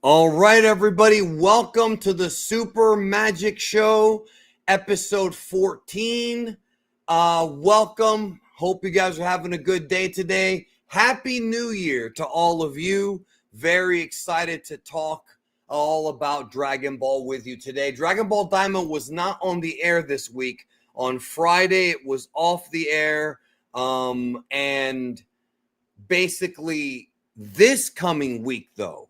All right, everybody, welcome to the Super Magic Show, episode 14. Welcome. Hope you guys are having a good day today. Happy New Year to all of you. Very excited to talk all about Dragon Ball with you today. Dragon Ball Daima was not on the air this week. On Friday, it was off the air. And basically, this coming week, though,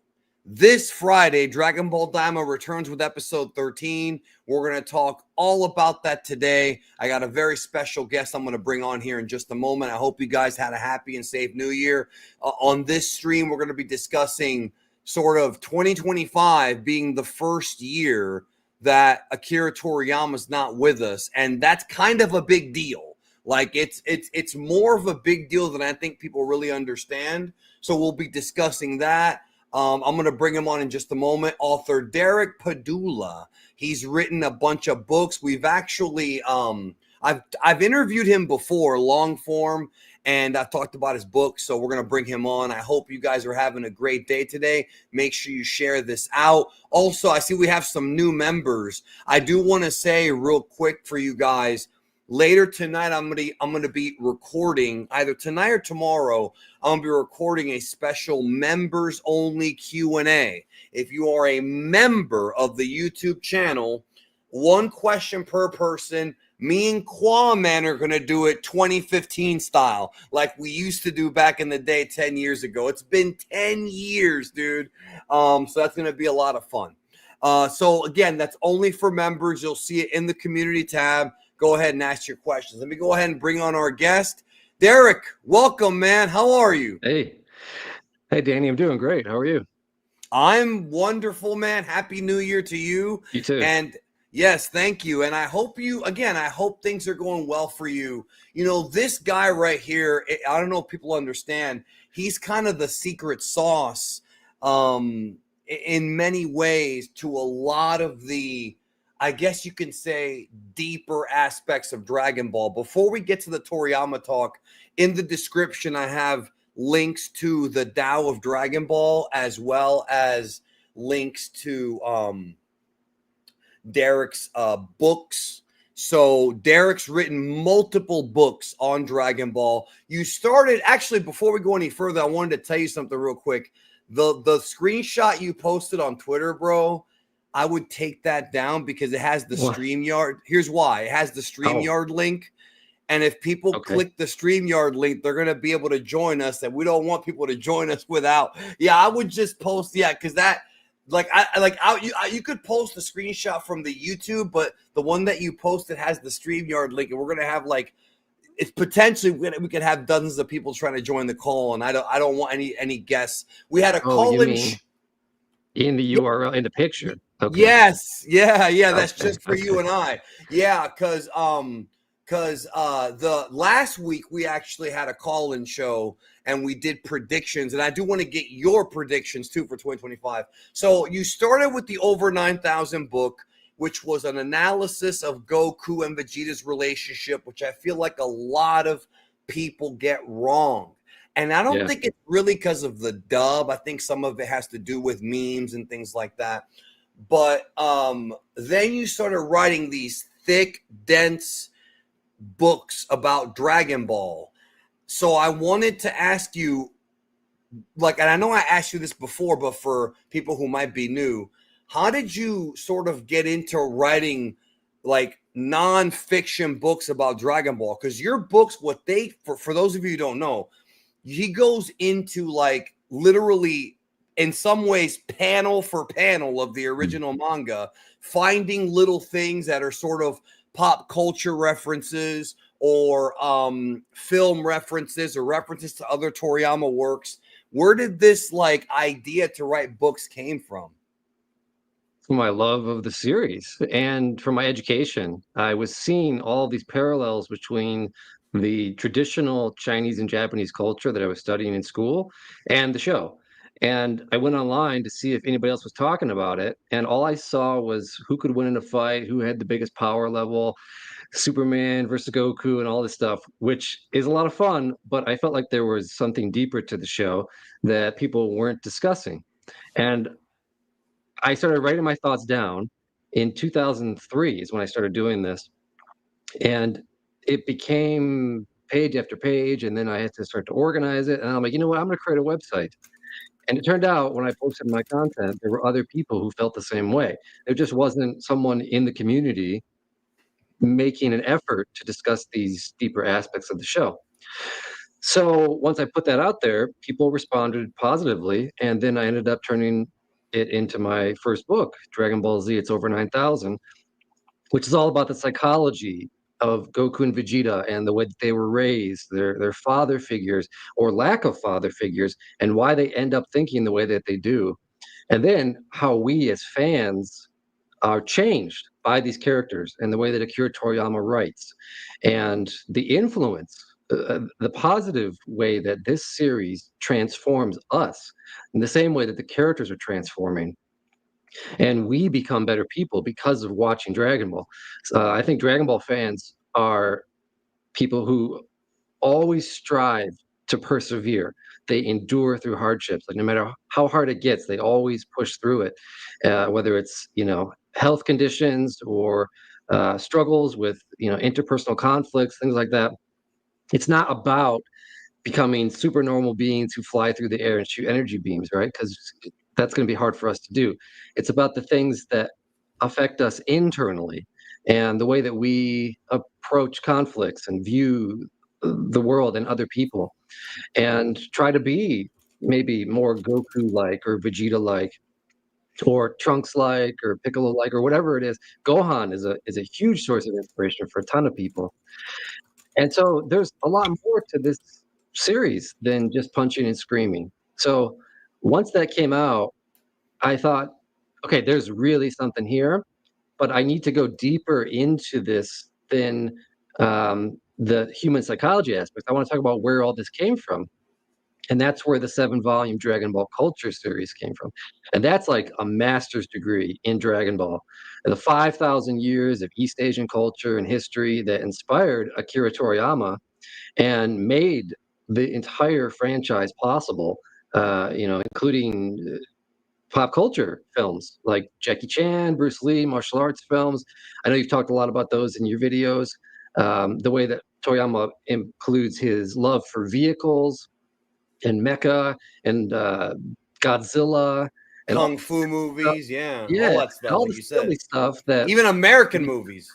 this Friday, Dragon Ball Daima returns with episode 13. We're going to talk all about that today. I got a very special guest I'm going to bring on here in just a moment. I hope you guys had a happy and safe New Year. On this stream, we're going to be discussing sort of 2025 being the first year that Akira Toriyama's not with us, and that's kind of a big deal. Like it's more of a big deal than I think people really understand. So we'll be discussing that. I'm going to bring him on in just a moment. Author Derek Padula. He's written a bunch of books. We've actually, I've interviewed him before, long form, and I've talked about his books. So we're going to bring him on. I hope you guys are having a great day today. Make sure you share this out. Also, I see we have some new members. I do want to say real quick for you guys, later tonight, I'm gonna be recording either tonight or tomorrow. I'm gonna be recording a special members only Q&A. If you are a member of the YouTube channel, one question per person. Me and Quaman are gonna do it 2015 style, like we used to do back in the day 10 years ago. It's been 10 years, dude. So that's gonna be a lot of fun. So again, that's only for members. You'll see it in the community tab. Go ahead and ask your questions. Let me go ahead and bring on our guest. Derek, welcome, man. How are you? Hey, Danny, I'm doing great. How are you? I'm wonderful, man. Happy New Year to you. You too. And yes, thank you. And I hope I hope things are going well for you. You know, this guy right here, I don't know if people understand, he's kind of the secret sauce in many ways to a lot of the, I guess you can say, deeper aspects of Dragon Ball. Before we get to the Toriyama talk, in the description, I have links to the Tao of Dragon Ball, as well as links to Derek's books. So Derek's written multiple books on Dragon Ball. You started, actually, before we go any further, I wanted to tell you something real quick. The screenshot you posted on Twitter, bro, I would take that down because it has the StreamYard. Here's why. It has the StreamYard link. And if people click the StreamYard link, they're going to be able to join us. And we don't want people to join us without. Yeah, I would just post. Yeah, because that, you could post a screenshot from the YouTube, but the one that you posted has the StreamYard link. And we're going to have it's potentially we could have dozens of people trying to join the call. And I don't want any guests. We had a call in the URL, in the picture. Okay. Yes. Yeah. That's just for you and I. Yeah. Cause the last week we actually had a call-in show and we did predictions, and I do want to get your predictions too for 2025. So you started with the Over 9,000 book, which was an analysis of Goku and Vegeta's relationship, which I feel like a lot of people get wrong. And I don't think it's really because of the dub. I think some of it has to do with memes and things like that. But then you started writing these thick, dense books about Dragon Ball. So I wanted to ask you, and I know I asked you this before, but for people who might be new, how did you sort of get into writing non-fiction books about Dragon Ball? Because your books, for those of you who don't know, he goes into literally in some ways panel for panel of the original manga, finding little things that are sort of pop culture references or film references or references to other Toriyama works. Where did this idea to write books came from? From my love of the series and from my education. I was seeing all these parallels between the traditional Chinese and Japanese culture that I was studying in school and the show. And I went online to see if anybody else was talking about it. And all I saw was who could win in a fight, who had the biggest power level, Superman versus Goku, and all this stuff, which is a lot of fun. But I felt like there was something deeper to the show that people weren't discussing. And I started writing my thoughts down. In 2003 is when I started doing this, and it became page after page, and then I had to start to organize it. And I'm like, you know what? I'm going to create a website. And it turned out when I posted my content, there were other people who felt the same way. There just wasn't someone in the community making an effort to discuss these deeper aspects of the show. So once I put that out there, people responded positively, and then I ended up turning it into my first book, Dragon Ball Z. It's over 9,000, which is all about the psychology of Goku and Vegeta and the way that they were raised, their father figures or lack of father figures, and why they end up thinking the way that they do. And then how we as fans are changed by these characters and the way that Akira Toriyama writes, and the influence, the positive way that this series transforms us in the same way that the characters are transforming, and we become better people because of watching Dragon Ball. I think Dragon Ball fans are people who always strive to persevere. They endure through hardships. Like no matter how hard it gets, they always push through it. Whether it's health conditions or struggles with interpersonal conflicts, things like that. It's not about becoming super normal beings who fly through the air and shoot energy beams, right? Because that's going to be hard for us to do. It's about the things that affect us internally and the way that we approach conflicts and view the world and other people, and try to be maybe more Goku like or Vegeta like or Trunks like or Piccolo like or whatever it is. Gohan is a huge source of inspiration for a ton of people. And so there's a lot more to this series than just punching and screaming. So once that came out, I thought, okay, there's really something here, but I need to go deeper into this than the human psychology aspect. I want to talk about where all this came from. And that's where the 7-volume Dragon Ball Culture series came from. And that's like a master's degree in Dragon Ball. And the 5,000 years of East Asian culture and history that inspired Akira Toriyama and made the entire franchise possible, including pop culture films like Jackie Chan, Bruce Lee, martial arts films. I know you've talked a lot about those in your videos. The way that Toriyama includes his love for vehicles and mecha and Godzilla and all Kung fu stuff. movies, yeah, all Yeah, that and stuff, all like the you silly said. stuff that. Even American movies.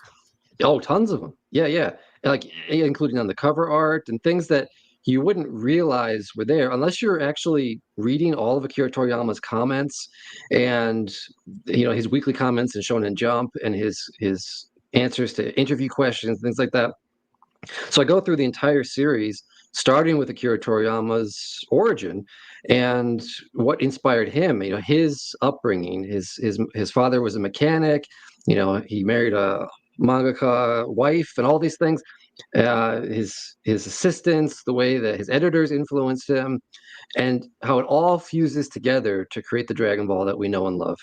Oh, tons of them. Yeah, yeah. Like including on the cover art and things that you wouldn't realize were there unless you're actually reading all of Akira Toriyama's comments and his weekly comments and Shonen Jump and his answers to interview questions, things like that. So I go through the entire series, starting with Akira Toriyama's origin and what inspired him. His upbringing. His father was a mechanic. He married a mangaka wife, and all these things. His assistants, the way that his editors influenced him, and how it all fuses together to create the Dragon Ball that we know and love.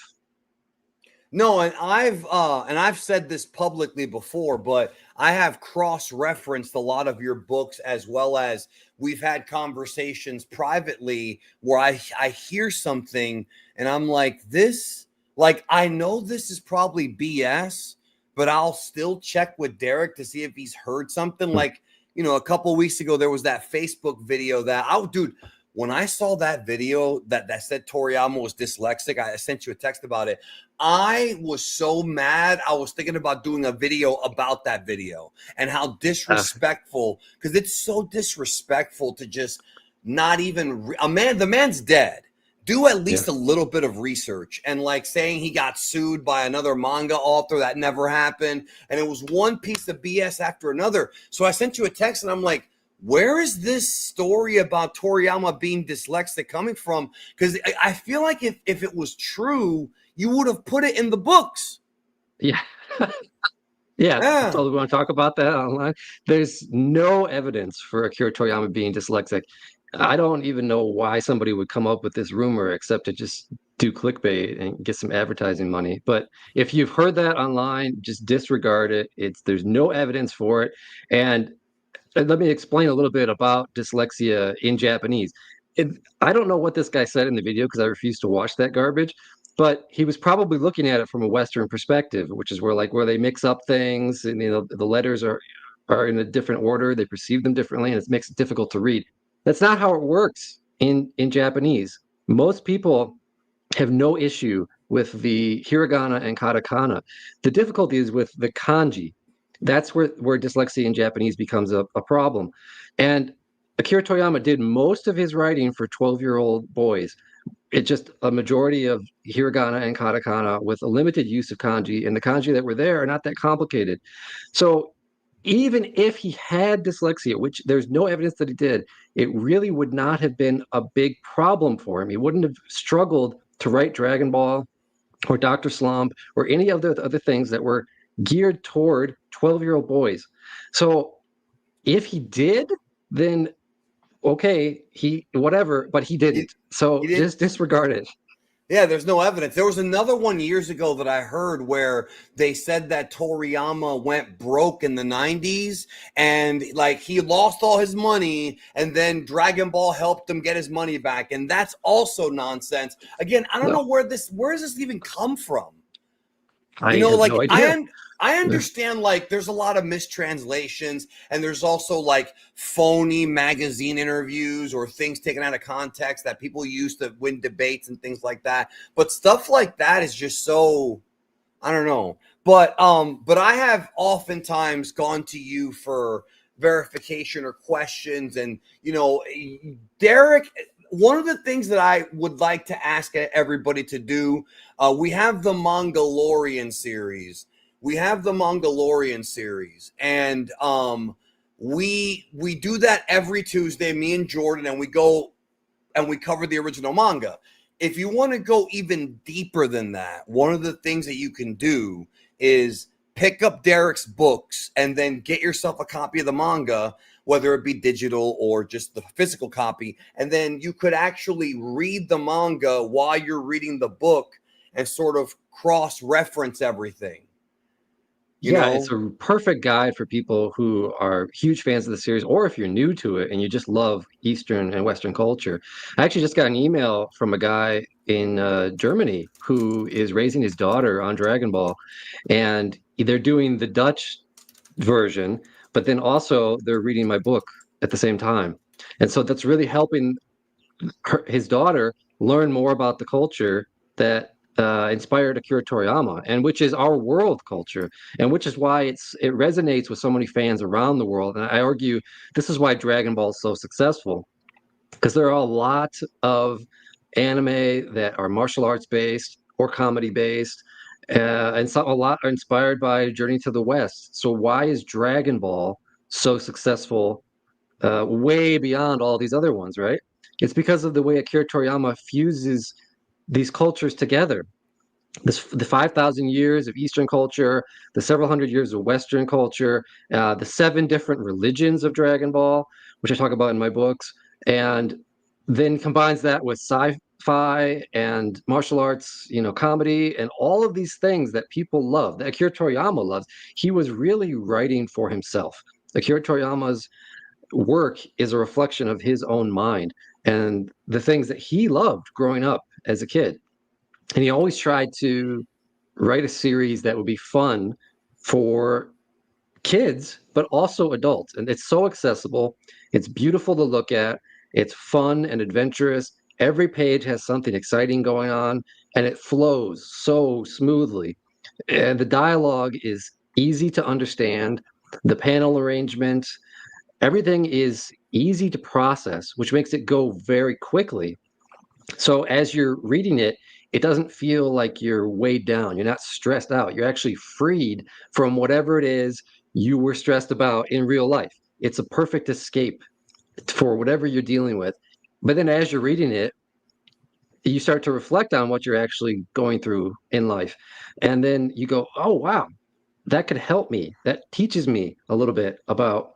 No, and I've said this publicly before, but I have cross-referenced a lot of your books, as well as we've had conversations privately where I hear something and I'm like, this, like, I know this is probably BS, but I'll still check with Derek to see if he's heard something. Like, a couple weeks ago there was that Facebook video that dude, when I saw that video that said Toriyama was dyslexic, I sent you a text about it. I was so mad. I was thinking about doing a video about that video and how disrespectful, because it's so disrespectful to just not even the man's dead. Do at Yeah. least a little bit of research, and like saying he got sued by another manga author, that never happened. And it was one piece of BS after another. So I sent you a text and I'm like, where is this story about Toriyama being dyslexic coming from? Because I feel like if it was true, you would have put it in the books. Yeah. Yeah, Yeah. so we want to talk about that online. There's no evidence for Akira Toriyama being dyslexic. I don't even know why somebody would come up with this rumor except to just do clickbait and get some advertising money. But if you've heard that online, just disregard it. There's no evidence for it. And let me explain a little bit about dyslexia in Japanese. I don't know what this guy said in the video because I refuse to watch that garbage. but he was probably looking at it from a Western perspective, which is where they mix up things, and the letters are in a different order, they perceive them differently, and it makes it difficult to read. That's not how it works in Japanese. Most people have no issue with the hiragana and katakana. The difficulty is with the kanji. That's where dyslexia in Japanese becomes a problem. And Akira Toriyama did most of his writing for 12-year-old boys. It just a majority of hiragana and katakana with a limited use of kanji, and the kanji that were there are not that complicated. So even if he had dyslexia, which there's no evidence that he did, it really would not have been a big problem for him. He wouldn't have struggled to write Dragon Ball or Dr. Slump or any of the other things that were geared toward 12-year-old boys. So if he did, then okay, he whatever, but he He, didn't. he So didn't. just disregard it. Yeah, there's no evidence. There was another one years ago that I heard where they said that Toriyama went broke in the 90s and like he lost all his money and then Dragon Ball helped him get his money back. And that's also nonsense. Again, I don't No, know where does this even come from? I You know, have like no idea. I understand like there's a lot of mistranslations and there's also like phony magazine interviews or things taken out of context that people use to win debates and things like that. But stuff like that is just so I don't know. But I have oftentimes gone to you for verification or questions and Derek, one of the things that I would like to ask everybody to do, we have the Mongolian series. We have the Mongolian series and we do that every Tuesday, me and Jordan, and we go and we cover the original manga. If you want to go even deeper than that, one of the things that you can do is pick up Derek's books and then get yourself a copy of the manga, whether it be digital or just the physical copy. And then you could actually read the manga while you're reading the book and sort of cross reference everything, you Yeah, it's know? a perfect guide for people who are huge fans of the series, or if you're new to it and you just love Eastern and Western culture. I actually just got an email from a guy in Germany who is raising his daughter on Dragon Ball, and they're doing the Dutch version, but then also they're reading my book at the same time. And so that's really helping his daughter learn more about the culture that inspired Akira Toriyama, and which is our world culture, and which is why it resonates with so many fans around the world. And I argue this is why Dragon Ball is so successful, because there are a lot of anime that are martial arts based or comedy based, and a lot are inspired by Journey to the West. So why is Dragon Ball so successful way beyond all these other ones, right? It's because of the way Akira Toriyama fuses these cultures together. The 5,000 years of Eastern culture, the several hundred years of Western culture, the 7 different religions of Dragon Ball, which I talk about in my books, and then combines that with sci-fi and martial arts, comedy, and all of these things that people love, that Akira Toriyama loves. He was really writing for himself. Akira Toriyama's work is a reflection of his own mind and the things that he loved growing up as a kid. And he always tried to write a series that would be fun for kids, but also adults. And it's so accessible. It's beautiful to look at. It's fun and adventurous. Every page has something exciting going on, and it flows so smoothly. And the dialogue is easy to understand. The panel arrangement, everything is easy to process, which makes it go very quickly. So as you're reading it, it doesn't feel like you're weighed down. You're not stressed out. You're actually freed from whatever it is you were stressed about in real life. It's a perfect escape for whatever you're dealing with. But then as you're reading it, you start to reflect on what you're actually going through in life. And then you go, oh, wow, that could help me. That teaches me a little bit about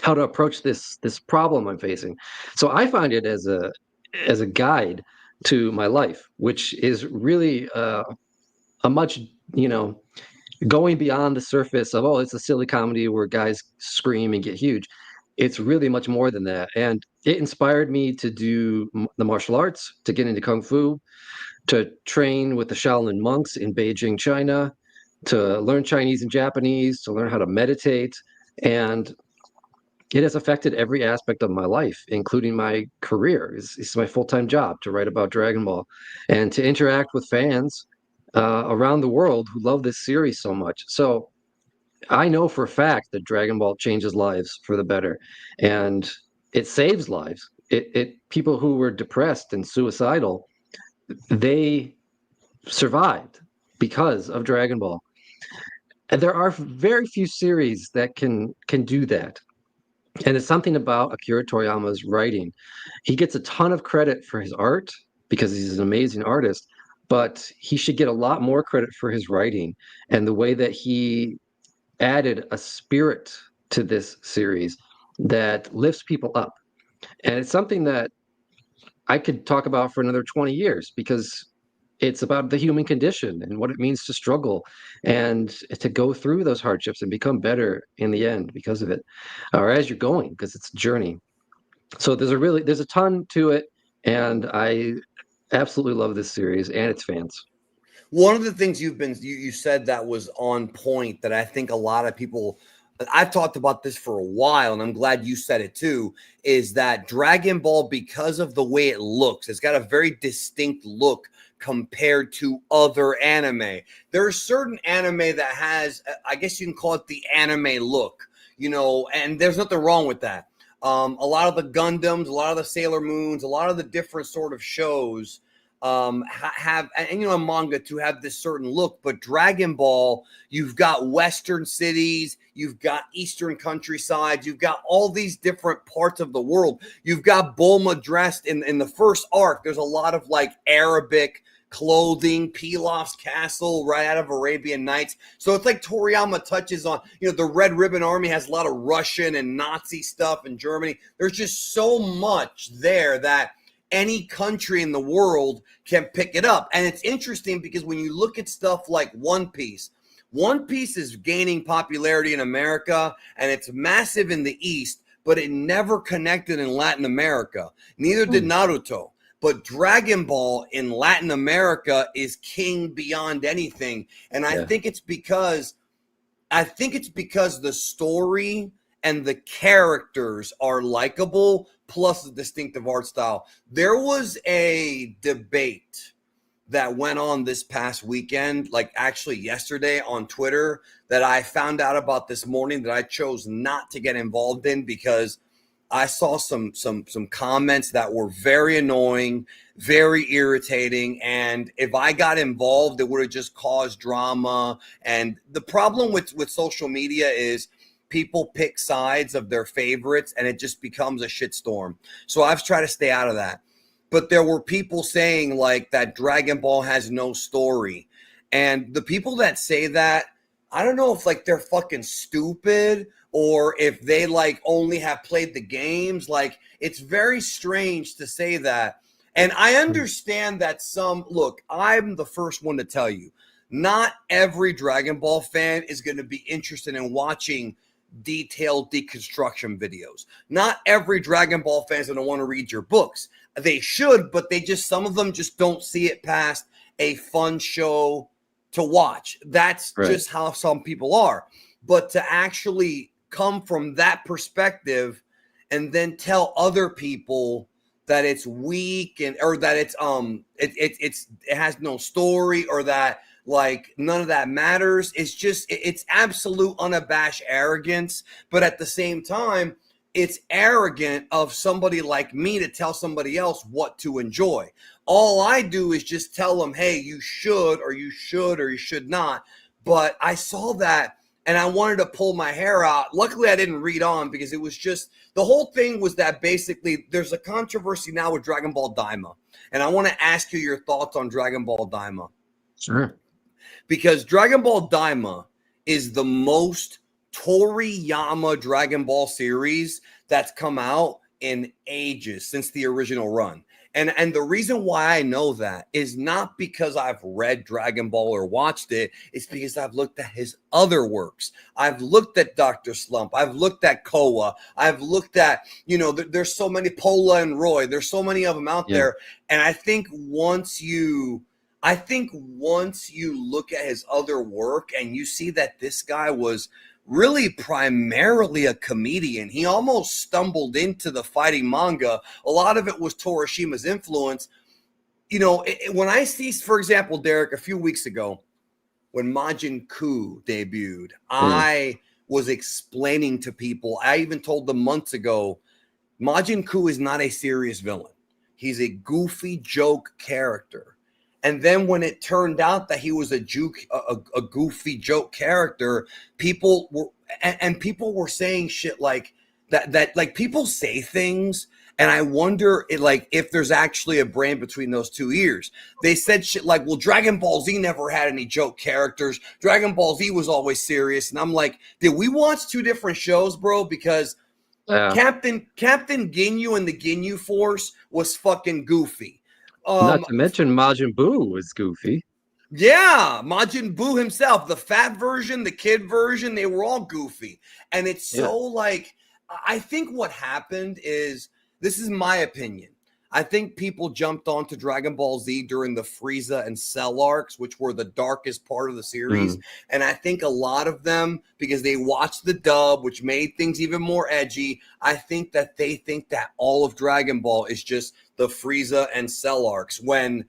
how to approach this problem I'm facing. So I find it as a guide to my life, which is really a much going beyond the surface of, oh, it's a silly comedy where guys scream and get huge. It's really much more than that, and it inspired me to do the martial arts, to get into kung fu, to train with the Shaolin monks in Beijing, China, to learn Chinese and Japanese, to learn how to meditate. And it has affected every aspect of my life, including my career. It's my full-time job to write about Dragon Ball and to interact with fans around the world who love this series so much. So I know for a fact that Dragon Ball changes lives for the better, and it saves lives. It people who were depressed and suicidal, they survived because of Dragon Ball. And there are very few series that can do that. And it's something about Akira Toriyama's writing. He gets a ton of credit for his art because he's an amazing artist, but he should get a lot more credit for his writing and the way that he added a spirit to this series that lifts people up. And it's something that I could talk about for another 20 years because it's about the human condition and what it means to struggle and to go through those hardships and become better in the end because of it, or as you're going, because it's a journey. So there's a ton to it, and I absolutely love this series and its fans. One of the things you said that was on point that I think a lot of people, I've talked about this for a while, and I'm glad you said it too, is that Dragon Ball, because of the way it looks, it's got a very distinct look compared to other anime. There are certain anime that has, I guess you can call it the anime look, and there's nothing wrong with that. A lot of the Gundams, a lot of the Sailor Moons, a lot of the different sort of shows have, and manga to have this certain look, but Dragon Ball, you've got Western cities, you've got Eastern countryside, you've got all these different parts of the world. You've got Bulma dressed in the first arc. There's a lot of like Arabic clothing, Pilaf's castle right out of Arabian Nights. So it's like Toriyama touches on, the Red Ribbon Army has a lot of Russian and Nazi stuff in Germany. There's just so much there that any country in the world can pick it up. And it's interesting because when you look at stuff like One Piece is gaining popularity in America and it's massive in the East, but it never connected in Latin America. Neither did Naruto. But Dragon Ball in Latin America is king beyond anything. And I think it's because the story and the characters are likable, plus the distinctive art style. There was a debate that went on this past weekend, like actually yesterday on Twitter, that I found out about this morning that I chose not to get involved in because I saw some comments that were very annoying, very irritating, and if I got involved, it would have just caused drama. And the problem with social media is people pick sides of their favorites, and it just becomes a shitstorm. So I've tried to stay out of that. But there were people saying like that Dragon Ball has no story, and the people that say that, I don't know if like they're fucking stupid or if they like only have played the games. Like, it's very strange to say that. And I understand that look, I'm the first one to tell you, not every Dragon Ball fan is going to be interested in watching detailed deconstruction videos. Not every Dragon Ball fan is going to want to read your books. They should, but some of them just don't see it past a fun show to watch. That's just how some people are. But to actually come from that perspective and then tell other people that it's weak or that it has no story or that like none of that matters, it's absolute unabashed arrogance. But at the same time, it's arrogant of somebody like me to tell somebody else what to enjoy. All I do is just tell them, hey, you should or you should not. But I saw that and I wanted to pull my hair out. Luckily, I didn't read on because it was just, the whole thing was that basically there's a controversy now with Dragon Ball Daima. And I want to ask you your thoughts on Dragon Ball Daima. Sure. Because Dragon Ball Daima is the most Toriyama Dragon Ball series that's come out in ages since the original run. And the reason why I know that is not because I've read Dragon Ball or watched it. It's because I've looked at his other works. I've looked at Dr. Slump. I've looked at Koa. I've looked at, there's so many, Pola and Roy. There's so many of them out there. And I think once you I think once you look at his other work and you see that this guy was really primarily a comedian, he almost stumbled into the fighting manga. A lot of it was Torishima's influence. When I see, for example, Derek, a few weeks ago, when Majin Ku debuted, Mm. I was explaining to people, I even told them months ago, Majin Ku is not a serious villain. He's a goofy joke character. And then when it turned out that he was a goofy joke character, people were and people were saying shit like that like people say things, and I wonder if there's actually a brand between those two ears. They said shit like, well, Dragon Ball Z never had any joke characters. Dragon Ball Z was always serious. And I'm like, did we watch two different shows, bro? Because Yeah. Captain Ginyu and the Ginyu Force was fucking goofy. Not Um, to mention Majin Buu was goofy. yeah, Majin Buu himself, the fat version, the kid version, they were all goofy. And it's Yeah. so like, I think what happened is, this is my opinion. I think people jumped onto Dragon Ball Z during the Frieza and Cell arcs, which were the darkest part of the series. Mm. And I think a lot of them, because they watched the dub, which made things even more edgy, I think that they think that all of Dragon Ball is just the Frieza and Cell arcs, when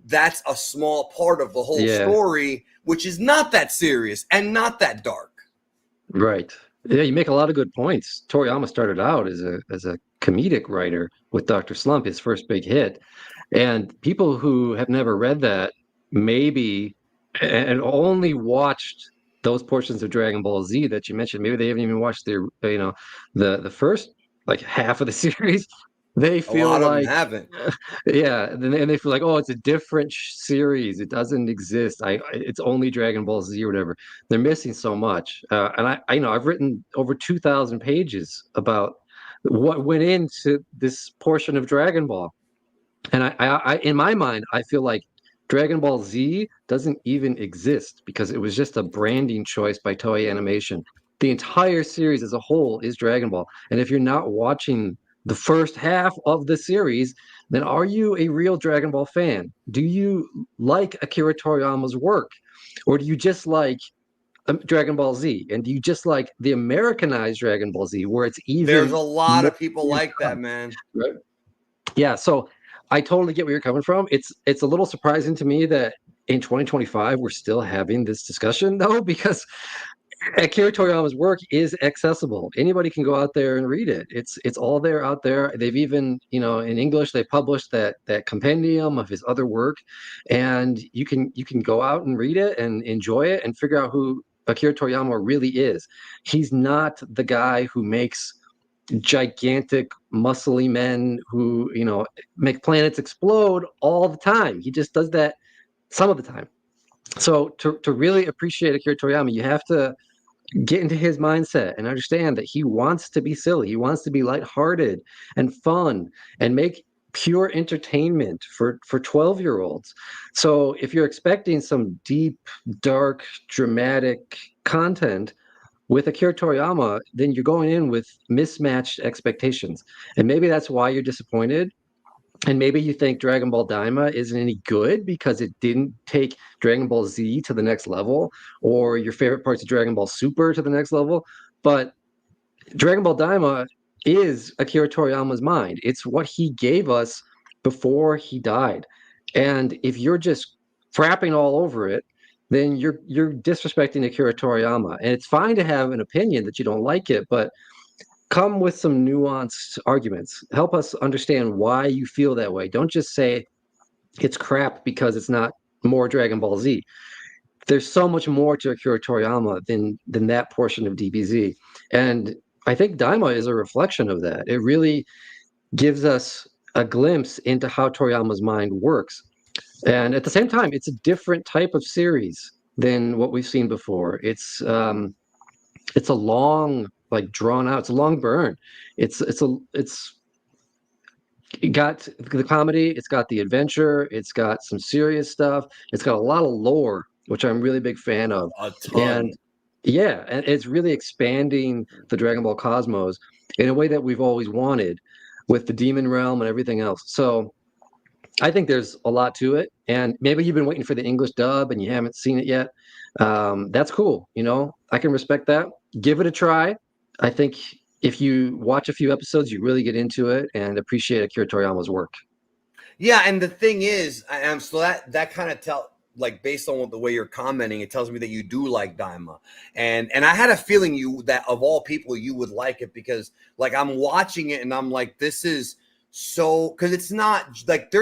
that's a small part of the whole Yeah. story, which is not that serious and not that dark. Right. Yeah, you make a lot of good points. Toriyama started out as a comedic writer with Dr. Slump, his first big hit. And people who have never read that maybe and only watched those portions of Dragon Ball Z that you mentioned, maybe they haven't even watched the first like half of the series. They A feel lot of them like haven't. yeah, and they feel like, oh, it's a different series. It doesn't exist. It's only Dragon Ball Z or whatever. They're missing so much. And I know I've written over 2,000 pages about what went into this portion of Dragon Ball. And in my mind, I feel like Dragon Ball Z doesn't even exist because it was just a branding choice by Toei Animation. The entire series as a whole is Dragon Ball. And if you're not watching the first half of the series, then are you a real Dragon Ball fan? Do you like Akira Toriyama's work? Or do you just like Dragon Ball Z? And do you just like the Americanized Dragon Ball Z, where it's There's even a lot more? of people like that, man. Yeah, so I totally get where you're coming from. It's a little surprising to me that in 2025 we're still having this discussion though, because Akira Toriyama's work is accessible. Anybody can go out there and read it. It's all there out there. They've even, in English, they published that compendium of his other work, and you can go out and read it and enjoy it and figure out who Akira Toriyama really is. He's not the guy who makes gigantic muscly men who make planets explode all the time. He just does that some of the time. So to really appreciate Akira Toriyama, you have to get into his mindset and understand that he wants to be silly. He wants to be lighthearted and fun and make pure entertainment for 12-year-olds. So if you're expecting some deep, dark, dramatic content with Akira Toriyama, then you're going in with mismatched expectations. And maybe that's why you're disappointed. And maybe you think Dragon Ball Daima isn't any good because it didn't take Dragon Ball Z to the next level, or your favorite parts of Dragon Ball Super to the next level. But Dragon Ball Daima is Akira Toriyama's mind. It's what he gave us before he died. And if you're just frapping all over it, then you're disrespecting Akira Toriyama. And it's fine to have an opinion that you don't like it, but come with some nuanced arguments. Help us understand why you feel that way. Don't just say it's crap because it's not more Dragon Ball Z. There's so much more to Akira Toriyama than that portion of DBZ. And I think Daima is a reflection of that. It really gives us a glimpse into how Toriyama's mind works. And at the same time, it's a different type of series than what we've seen before. It's a long, like drawn out. It's a long burn. It's it got the comedy. It's got the adventure. It's got some serious stuff. It's got a lot of lore, which I'm really big fan of. A And ton. yeah, and it's really expanding the Dragon Ball cosmos in a way that we've always wanted with the demon realm and everything else. So I think there's a lot to it, and maybe you've been waiting for the English dub and you haven't seen it yet. That's cool. I can respect that. Give it a try. I think if you watch a few episodes, you really get into it and appreciate Akira Toriyama's work. Yeah, and the thing is, so that kind of like based on the way you're commenting, it tells me that you do like Daima, and I had a feeling that of all people you would like it, because like I'm watching it and I'm like, this is so, because it's not like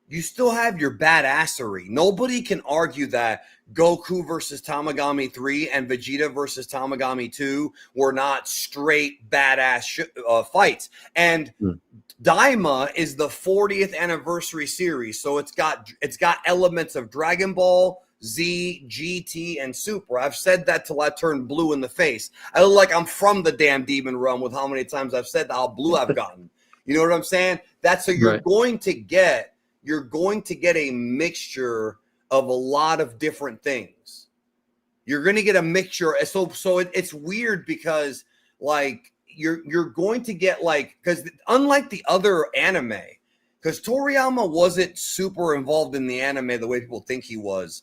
you still have your badassery. Nobody can argue that Goku versus Tamagami 3 and Vegeta versus Tamagami 2 were not straight badass fights. And Daima is the 40th anniversary series, so it's got elements of Dragon Ball, Z, GT, and Super. I've said that till I turn blue in the face. I look like I'm from the damn Demon Realm with how many times I've said that, how blue I've gotten. You know what I'm saying? That's so you're going to get a mixture of a lot of different things. You're going to get a mixture. So it's weird because like you're going to get like, because unlike the other anime, because Toriyama wasn't super involved in the anime the way people think he was.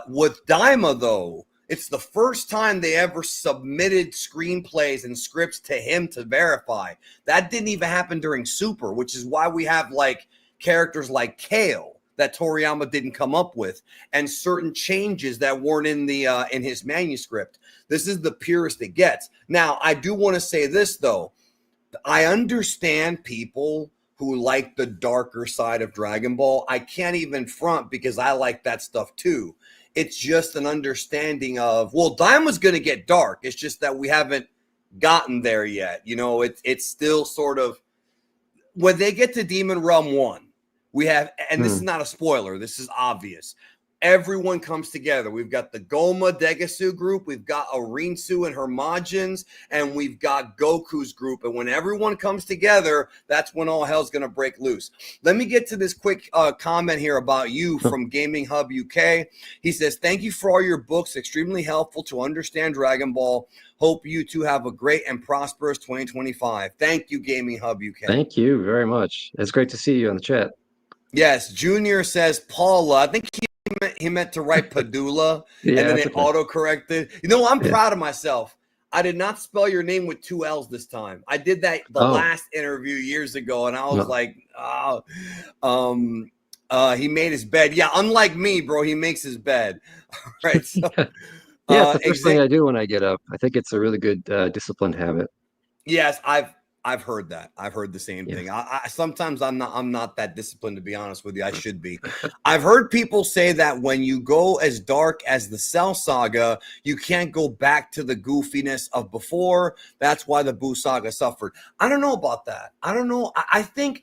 With Daima though, it's the first time they ever submitted screenplays and scripts to him to verify. That didn't even happen during Super, which is why we have like characters like Kale that Toriyama didn't come up with, and certain changes that weren't in his manuscript. This is the purest it gets. Now, I do want to say this though. I understand people who like the darker side of Dragon Ball. I can't even front, because I like that stuff too. It's just an understanding of, well, Daima's going to get dark. It's just that we haven't gotten there yet. It's still sort of, when they get to Demon Realm 1, we have, and this is not a spoiler, this is obvious. Everyone comes together. We've got the Goma Degasu group, we've got Arinsu and her Majins, and we've got Goku's group. And when everyone comes together, that's when all hell's going to break loose. Let me get to this quick comment here about you from Gaming Hub UK. He says, thank you for all your books. Extremely helpful to understand Dragon Ball. Hope you two have a great and prosperous 2025. Thank you, Gaming Hub UK. Thank you very much. It's great to see you on the chat. Yes, Junior says Paula. I think he meant to write Padula, and then it auto-corrected. I'm proud of myself. I did not spell your name with 2 L's this time. I did that last interview years ago, and I was like, he made his bed. Yeah, unlike me, bro, he makes his bed. All right. So, yeah, it's the first thing I do when I get up. I think it's a really good disciplined habit. Yes, I've heard that. I've heard the same thing. I sometimes I'm not that disciplined, to be honest with you. I should be. I've heard people say that when you go as dark as the Cell Saga, you can't go back to the goofiness of before. That's why the Buu Saga suffered. I don't know about that. I don't know. I think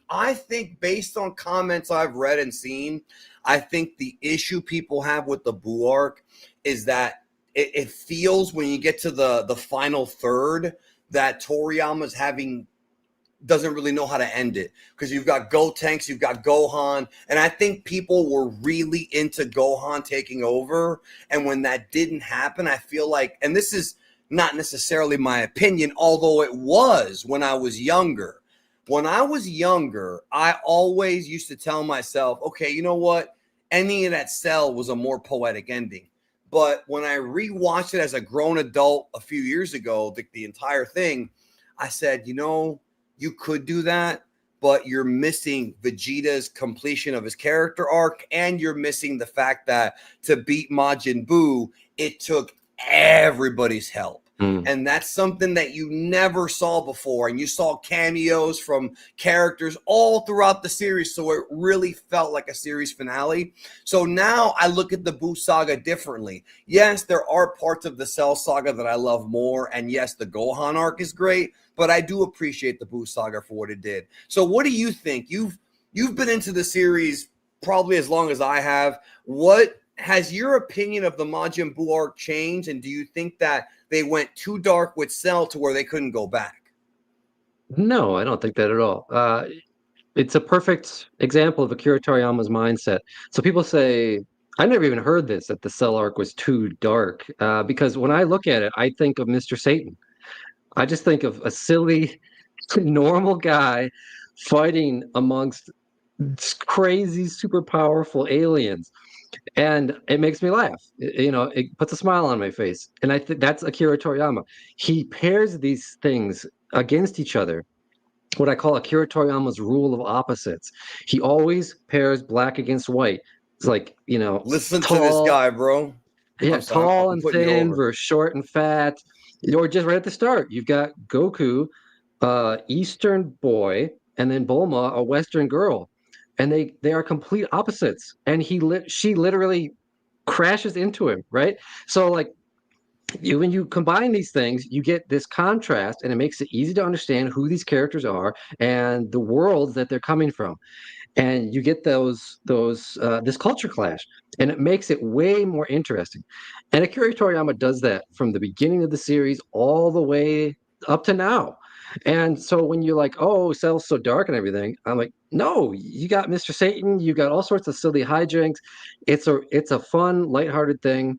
based on comments I've read and seen, I think the issue people have with the Buu arc is that it feels, when you get to the final third, that Toriyama's doesn't really know how to end it, because you've got Gotenks, you've got Gohan, and I think people were really into Gohan taking over, and when that didn't happen, I feel like, and this is not necessarily my opinion, although it was when I was younger. When I was younger, I always used to tell myself, okay, you know what? Ending of that Cell was a more poetic ending. But when I rewatched it as a grown adult a few years ago, the entire thing, I said, you could do that, but you're missing Vegeta's completion of his character arc, and you're missing the fact that to beat Majin Buu, it took everybody's help. And that's something that you never saw before. And you saw cameos from characters all throughout the series, so it really felt like a series finale. So now I look at the Buu Saga differently. Yes, there are parts of the Cell Saga that I love more, and yes, the Gohan arc is great, but I do appreciate the Buu Saga for what it did. So what do you think? You've been into the series probably as long as I have. What has your opinion of the Majin Buu arc changed, and do you think that they went too dark with Cell to where they couldn't go back? No, I don't think that at all. It's a perfect example of Akira Toriyama's mindset. So people say, I never even heard this, that the Cell arc was too dark, because when I look at it, I think of Mr. Satan. I just think of a silly, normal guy fighting amongst crazy, super powerful aliens, and it makes me laugh. It puts a smile on my face, and I think that's Akira Toriyama. He pairs these things against each other, what I call Akira Toriyama's rule of opposites. He always pairs black against white. It's like, Listen to this tall, guy, bro. yeah, I'm sorry, tall I'm and putting you thin over. versus short and fat. Or just right at the start, you've got Goku, Eastern boy, and then Bulma, a Western girl, and they are complete opposites. And she literally crashes into him, right? So like when you combine these things, you get this contrast, and it makes it easy to understand who these characters are and the worlds that they're coming from, and you get those this culture clash, and it makes it way more interesting. And Akira Toriyama does that from the beginning of the series all the way up to now. And so when you're like, oh, Cell's so dark and everything, I'm like, no, you got Mr. Satan, you got all sorts of silly hijinks. It's a fun, lighthearted thing,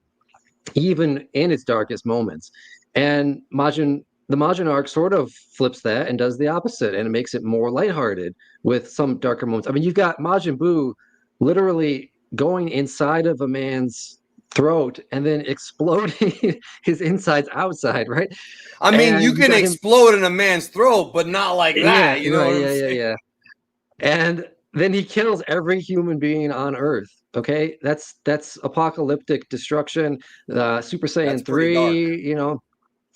even in its darkest moments. And the Majin arc sort of flips that and does the opposite, and it makes it more lighthearted with some darker moments. I mean, you've got Majin Buu literally going inside of a man's throat and then exploding his insides outside, right? I mean, you And you can got him, explode in a man's throat, but not like yeah, that. You know right, what I'm yeah, yeah, saying? yeah. And then he kills every human being on Earth. Okay, that's apocalyptic destruction. Super That's Saiyan pretty dark.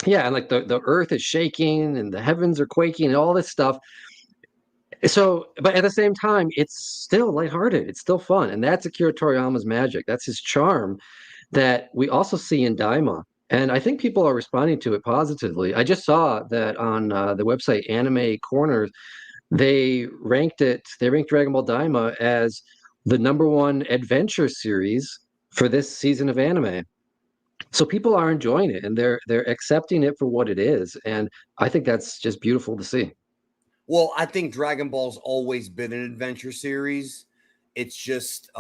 3, yeah, and like the earth is shaking and the heavens are quaking and all this stuff. So, but at the same time, it's still lighthearted. It's still fun, and that's Akira Toriyama's magic. That's his charm that we also see in Daima. And I think people are responding to it positively. I just saw that on the website Anime Corner, they ranked Dragon Ball Daima as the number one adventure series for this season of anime. So people are enjoying it, and they're accepting it for what it is, and I think that's just beautiful to see. Well, I think Dragon Ball's always been an adventure series. It's just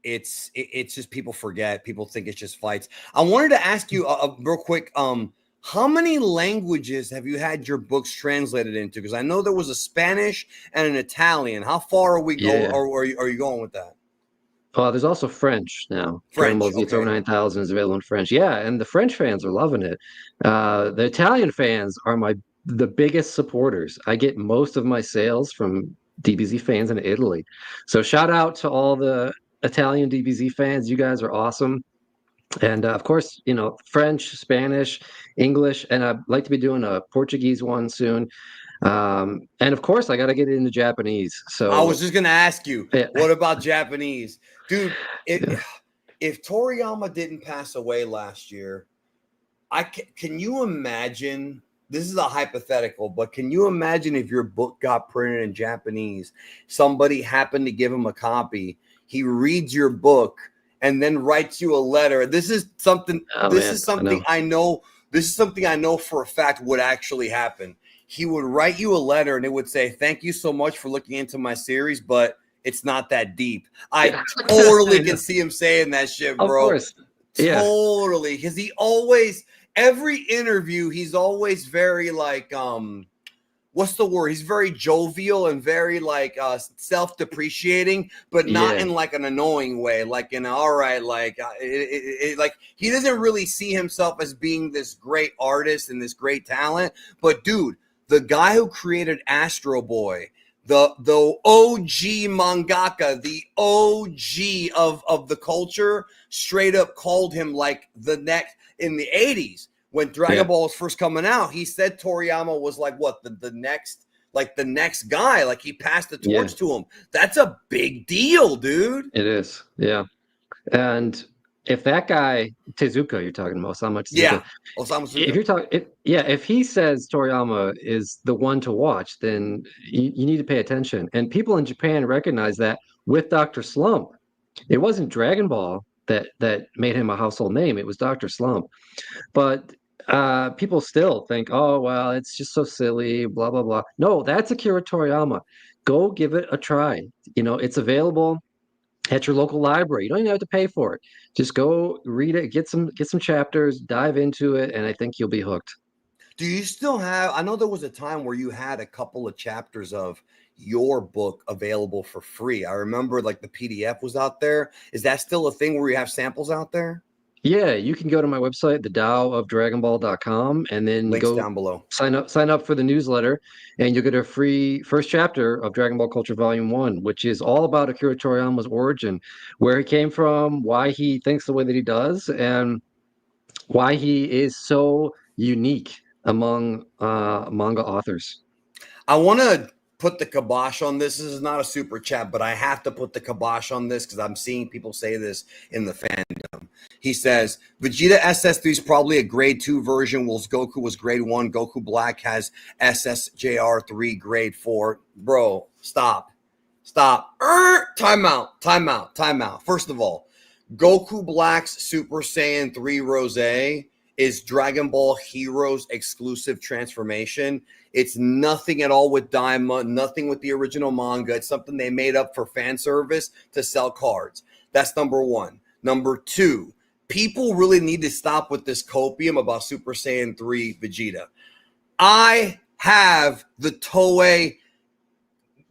it's just people forget. People think it's just fights. I wanted to ask you real quick how many languages have you had your books translated into? Because I know there was a Spanish and an Italian. How far are we go Yeah. or are you going with that? There's also French now. Dragon Ball French, Z, it's over okay. 9,000 is available in French. Yeah, and the French fans are loving it. The Italian fans are the biggest supporters. I get most of my sales from DBZ fans in Italy. So shout out to all the Italian DBZ fans. You guys are awesome. And of course, French, Spanish, English, and I'd like to be doing a Portuguese one soon. And of course, I got to get into Japanese. I was So just gonna ask you, yeah, what about Japanese, dude? yeah. If Toriyama didn't pass away last year, can you imagine? This is a hypothetical, but can you imagine if your book got printed in Japanese? Somebody happened to give him a copy. He reads your book and then writes you a letter. This is something. Oh This man, is I something know. I know. This is something I know for a fact would actually happen. He would write you a letter and it would say, "Thank you so much for looking into my series, but it's not that deep." I Yeah, totally I can know. see him saying that shit, Of bro. course. Yeah, Totally, because he always every interview he's always very like what's the word? He's very jovial and very like self-depreciating, but not yeah, in like an annoying way. Like in all right, like like he doesn't really see himself as being this great artist and this great talent. But dude, the guy who created Astro Boy, the OG mangaka, the OG of the culture, straight up called him like the next in the 80s when Dragon yeah, Ball was first coming out. He said Toriyama was like what the next like the next guy, like he passed the yeah. torch to him. That's a big deal, dude. It is. Yeah. And if that guy Tezuka, you're talking about Osamu Tezuka, Yeah, Osamu if Suga. you're talking, yeah, if he says Toriyama is the one to watch, then you need to pay attention. And people in Japan recognize that with Dr. Slump. It wasn't Dragon Ball that made him a household name. It was Dr. Slump. But people still think, oh, well, it's just so silly, blah, blah, blah. No, that's Akira Toriyama. Go give it a try. It's available at your local library. You don't even have to pay for it. Just go read it, get some chapters, dive into it, and I think you'll be hooked. Do you still have? I know there was a time where you had a couple of chapters of your book available for free. I remember like the PDF was out there. Is that still a thing where you have samples out there? Yeah, you can go to my website, the Tao of Dragonball.com, and then Links go down below. sign up for the newsletter, and you'll get a free first chapter of Dragon Ball Culture Volume 1, which is all about Akira Toriyama's origin, where he came from, why he thinks the way that he does, and why he is so unique among manga authors. I want to put the kibosh on this. This is not a super chat, but I have to put the kibosh on this because I'm seeing people say this in the fandom. He says Vegeta SS3 is probably a grade 2 version, whilst Goku was grade 1. Goku Black has SSJR3 grade 4. Bro, stop. Time out. First of all, Goku Black's Super Saiyan 3 Rose is Dragon Ball Heroes exclusive transformation. It's nothing at all with Daima, nothing with the original manga. It's something they made up for fan service to sell cards. That's number one. Number two, people really need to stop with this copium about Super Saiyan 3 Vegeta. I have the Toei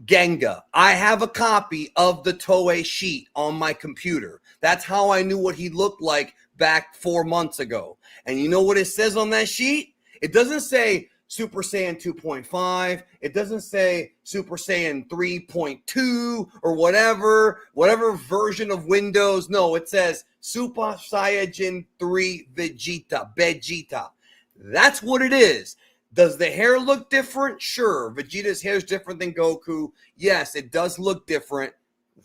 Genga. I have a copy of the Toei sheet on my computer. That's how I knew what he looked like back 4 months ago. And you know what it says on that sheet? It doesn't say Super Saiyan 2.5. It doesn't say Super Saiyan 3.2 or whatever version of Windows. No, it says Super Saiyajin 3 Vegeta. That's what it is. Does the hair look different? Sure. Vegeta's hair is different than Goku. Yes, it does look different.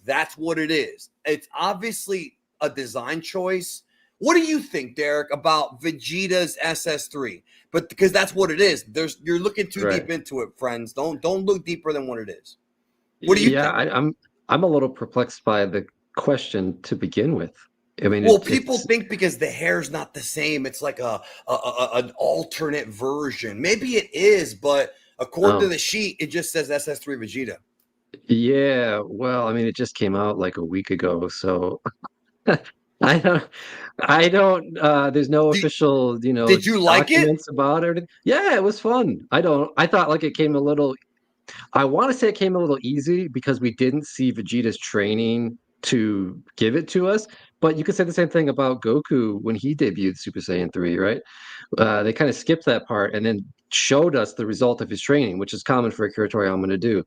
That's what it is. It's obviously a design choice. What do you think, Derek, about Vegeta's SS3? But because that's what it is. You're looking too deep into it, friends. Don't look deeper than what it is. What do you think? I'm a little perplexed by the question to begin with. I mean, well, people think because the hair's not the same, it's like an alternate version. Maybe it is, but according to the sheet, it just says SS3 Vegeta. Yeah, well, I mean, it just came out like a week ago, so I don't there's no official, did you like documents it? about it. Yeah, it was fun. I thought like it came a little, I want to say it came a little easy because we didn't see Vegeta's training to give it to us. But you could say the same thing about Goku when he debuted Super Saiyan 3, right? They kind of skipped that part and then showed us the result of his training, which is common for Akira Toriyama to do.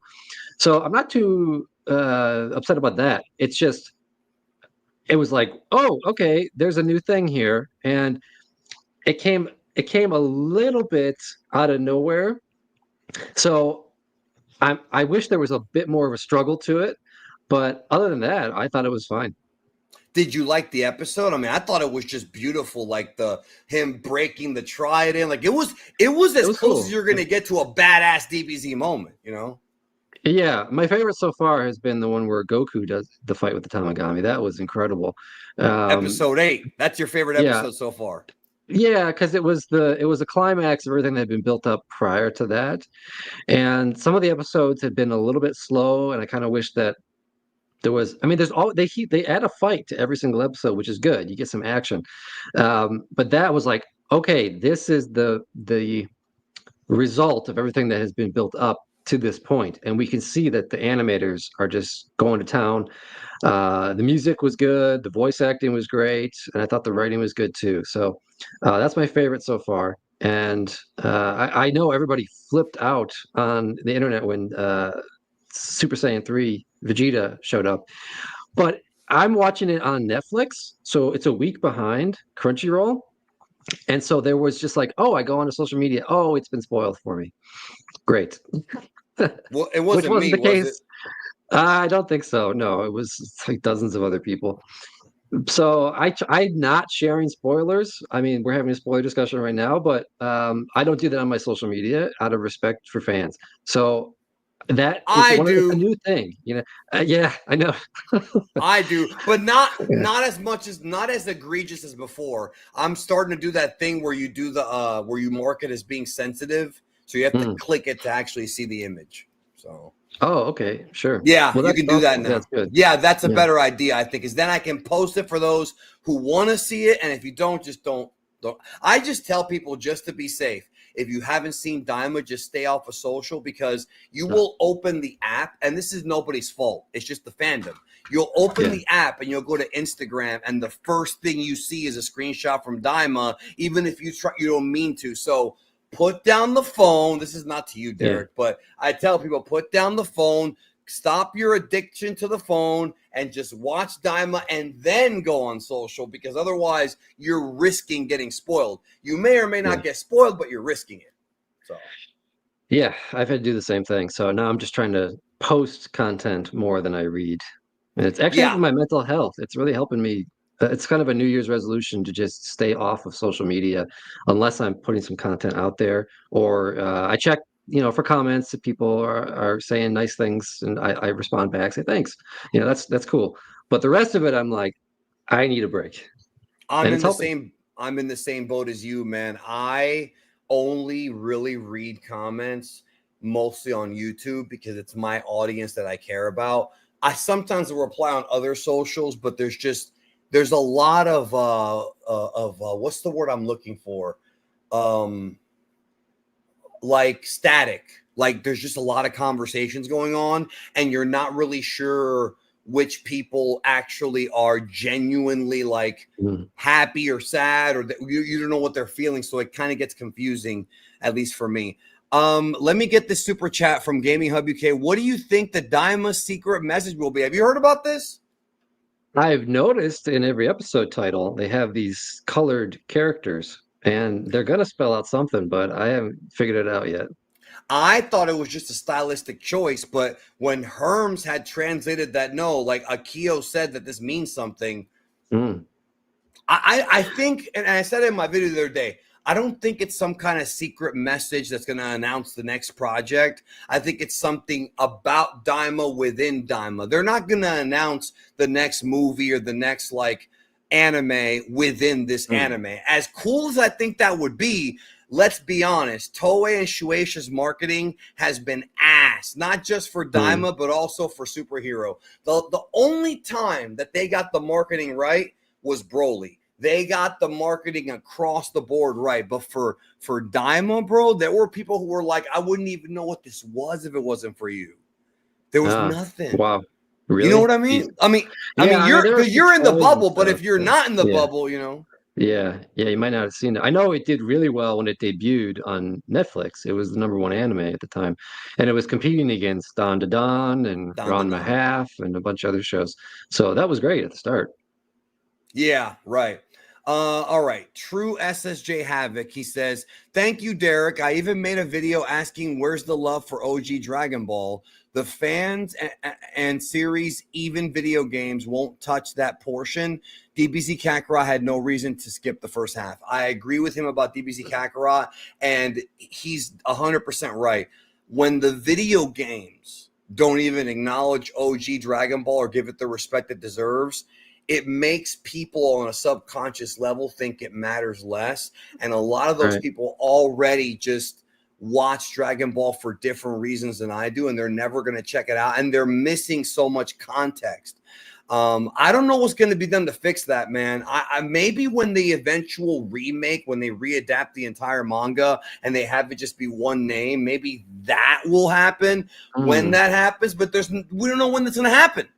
So I'm not too upset about that. It's just, it was like, oh, okay, there's a new thing here. And it came a little bit out of nowhere. So I wish there was a bit more of a struggle to it, but other than that, I thought it was fine. Did you like the episode? I mean, I thought it was just beautiful, like him breaking the trident. Like it was as close cool. as you're gonna get to a badass DBZ moment, Yeah, my favorite so far has been the one where Goku does the fight with the Tamagami. That was incredible. Episode 8. That's your favorite episode so far. Yeah, because it was a climax of everything that had been built up prior to that. And some of the episodes had been a little bit slow, and I kind of wish that there was, I mean, they add a fight to every single episode, which is good. You get some action. But that was like, okay, this is the result of everything that has been built up to this point, and we can see that the animators are just going to town. The music was good, the voice acting was great, and I thought the writing was good too. So that's my favorite so far. And I know everybody flipped out on the internet when Super Saiyan 3 Vegeta showed up, but I'm watching it on Netflix, so it's a week behind Crunchyroll. And so there was just like, oh, I go onto social media. Oh, it's been spoiled for me. Great. Well, it Which wasn't wasn't me, the was it? case. I don't think so. No, it was like dozens of other people. So I'm not sharing spoilers. I mean, we're having a spoiler discussion right now, but I don't do that on my social media out of respect for fans. So that it's I it's a do. new thing, yeah, I know. I do, but not as much as not as egregious as before. I'm starting to do that thing where you do the where you mark it as being sensitive, so you have to click it to actually see the image. So Oh, okay, sure. yeah, Well, you that's can do also that now. that's good. Yeah, that's a Yeah. better idea, I think, is then I can post it for those who want to see it, and if you don't, just don't. I just tell people just to be safe. if you haven't seen Daima, just stay off of social, because you will open the app, and this is nobody's fault. It's just the fandom. You'll open the app and you'll go to Instagram, and the first thing you see is a screenshot from Daima, even if you don't mean to. So put down the phone. This is not to you, Derek, but I tell people, put down the phone. Stop your addiction to the phone and just watch Daima and then go on social, because otherwise you're risking getting spoiled. You may or may not get spoiled, but you're risking it. So yeah, I've had to do the same thing. So now I'm just trying to post content more than I read. And it's actually helping my mental health. It's really helping me. It's kind of a New Year's resolution to just stay off of social media unless I'm putting some content out there, or I check, for comments if people are saying nice things, and I respond back, say thanks. That's cool. But the rest of it, I'm like, I need a break. I'm in the same boat as you, man. I only really read comments mostly on YouTube because it's my audience that I care about. I sometimes will reply on other socials, but there's a lot of what's the word I'm looking for? Like static. Like there's just a lot of conversations going on, and you're not really sure which people actually are genuinely like happy or sad, or you don't know what they're feeling. So it kind of gets confusing, at least for me. Let me get this super chat from Gaming Hub UK. What do you think the Daima's secret message will be? Have you heard about this? I've noticed in every episode title, they have these colored characters, and they're going to spell out something, but I haven't figured it out yet. I thought it was just a stylistic choice, but when Herms had translated that, no, like Akio said that this means something. I think, and I said it in my video the other day, I don't think it's some kind of secret message that's going to announce the next project. I think it's something about Daima within Daima. They're not going to announce the next movie or the next like anime within this anime. As cool as I think that would be, let's be honest, Toei and Shueisha's marketing has been ass, not just for Daima, but also for Superhero. The only time that they got the marketing right was Broly. They got the marketing across the board right. But for Daima, bro, there were people who were like, I wouldn't even know what this was if it wasn't for you. There was nothing. Wow. Really? You know what I mean? I mean, you're in the bubble, but if you're not in the bubble, Yeah, you might not have seen it. I know it did really well when it debuted on Netflix. It was the #1 anime at the time, and it was competing against Don to Don and Ranma Half and a bunch of other shows. So that was great at the start. Yeah, right. All right. True SSJ Havoc. He says, thank you, Derek. I even made a video asking where's the love for OG Dragon Ball. The fans and series, even video games, won't touch that portion. DBZ Kakarot had no reason to skip the first half. I agree with him about DBZ Kakarot, and he's 100% right. When the video games don't even acknowledge OG Dragon Ball or give it the respect it deserves, it makes people on a subconscious level think it matters less. And a lot of those people already just watch Dragon Ball for different reasons than I do, and they're never going to check it out. And they're missing so much context. I don't know what's going to be done to fix that, man. I maybe when the eventual remake, when they readapt the entire manga and they have it just be one name, maybe that will happen when that happens. But we don't know when that's going to happen.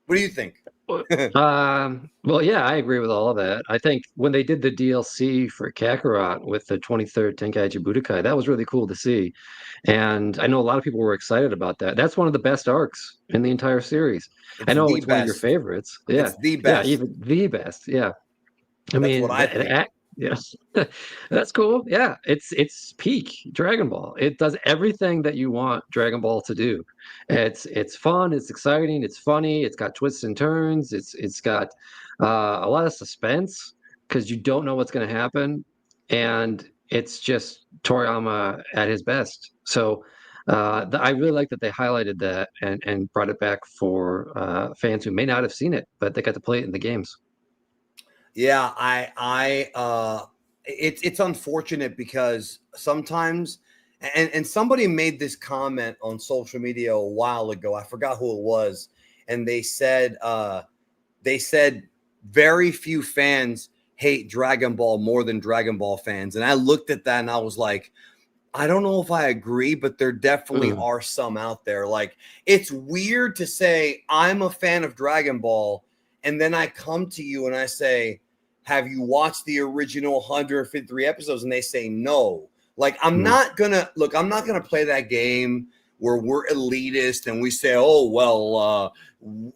What do you think? Well, yeah, I agree with all of that. I think when they did the DLC for Kakarot with the 23rd Tenkaichi Budokai, that was really cool to see. And I know a lot of people were excited about that. That's one of the best arcs in the entire series. I know it's one of your favorites. Yeah. It's the best. Yeah, even the best. Yeah. That's what I think. Yes, that's cool. Yeah, it's peak Dragon Ball. It does everything that you want Dragon Ball to do. It's fun, it's exciting, it's funny, it's got twists and turns, it's got a lot of suspense because you don't know what's going to happen, and it's just Toriyama at his best. So I really like that they highlighted that and brought it back for fans who may not have seen it, but they got to play it in the games. Yeah, it's unfortunate because sometimes, and somebody made this comment on social media a while ago. I forgot who it was, and they said very few fans hate Dragon Ball more than Dragon Ball fans. And I looked at that and I was like, I don't know if I agree, but there definitely Mm, are some out there. Like, it's weird to say I'm a fan of Dragon Ball, and then I come to you and I say, "Have you watched the original 153 episodes?" And they say no. Like, mm, I'm not gonna play that game where we're elitist and we say, "Oh well,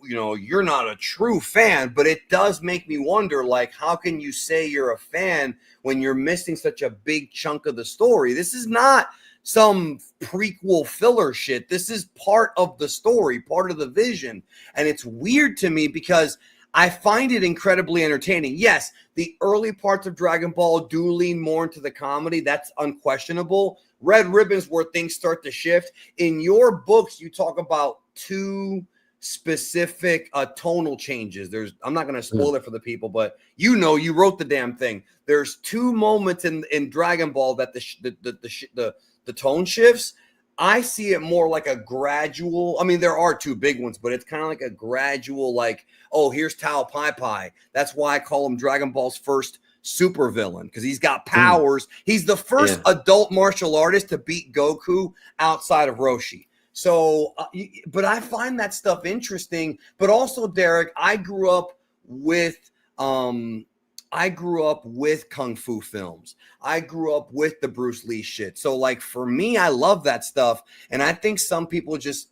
you're not a true fan." But it does make me wonder, like, how can you say you're a fan when you're missing such a big chunk of the story? This is not some prequel filler shit. This is part of the story, part of the vision. And it's weird to me because I find it incredibly entertaining. Yes, the early parts of Dragon Ball do lean more into the comedy. That's unquestionable. Red Ribbon's where things start to shift. In your books, you talk about two specific tonal changes. I'm not going to mm. spoil it for the people, but you wrote the damn thing. There's two moments in Dragon Ball that the tone shifts. I see it more like a gradual. I mean, there are two big ones, but it's kind of like a gradual. Like, oh, here's Tao Pai Pai. That's why I call him Dragon Ball's first super villain, because he's got Mm, powers. He's the first yeah. adult martial artist to beat Goku outside of Roshi. So, but I find that stuff interesting. But also, Derek, with um, I grew up with kung fu films. I grew up with the Bruce Lee shit. So, like, for me, I love that stuff, and I think some people just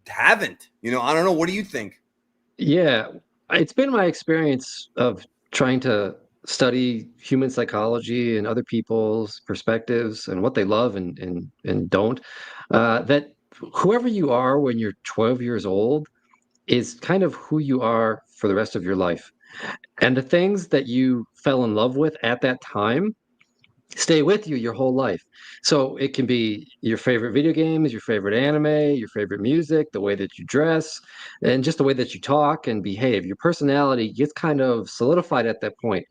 haven't. I don't know. What do you think? Yeah, it's been my experience of trying to study human psychology and other people's perspectives and what they love and don't. That whoever you are when you're 12 years old is kind of who you are for the rest of your life. And the things that you fell in love with at that time stay with you your whole life. So it can be your favorite video games, your favorite anime, your favorite music, the way that you dress, and just the way that you talk and behave. Your personality gets kind of solidified at that point.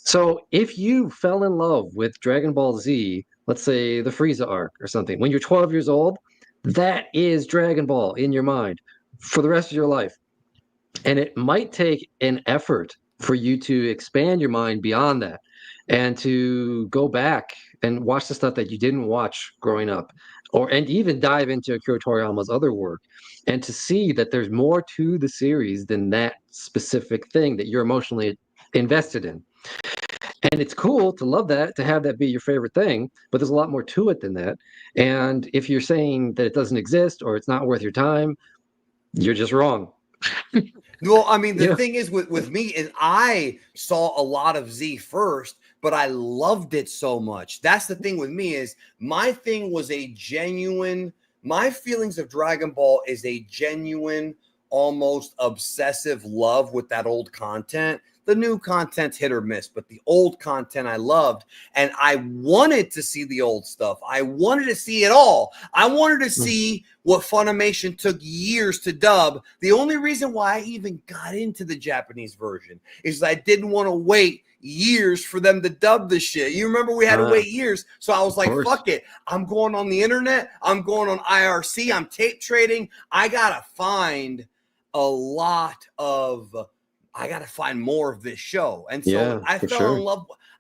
So if you fell in love with Dragon Ball Z, let's say the Frieza arc or something, when you're 12 years old, that is Dragon Ball in your mind for the rest of your life. And it might take an effort for you to expand your mind beyond that and to go back and watch the stuff that you didn't watch growing up, or and even dive into Akira Toriyama's other work and to see that there's more to the series than that specific thing that you're emotionally invested in. And it's cool to love that, to have that be your favorite thing, but there's a lot more to it than that. And if you're saying that it doesn't exist or it's not worth your time, you're just wrong. Well, I mean, the Yeah. thing is with me is I saw a lot of Z first, but I loved it so much. That's the thing with me is my thing was a genuine. My feelings of Dragon Ball is a genuine, almost obsessive love with that old content. The new content's hit or miss, but the old content I loved, and I wanted to see the old stuff. I wanted to see it all. I wanted to see what Funimation took years to dub. The only reason why I even got into the Japanese version is I didn't want to wait years for them to dub the shit. You remember we had to wait years. So I was Of like, course. fuck it. I'm going on the internet. I'm going on IRC. I'm tape trading. I gotta find more of this show. And so Yeah, for sure.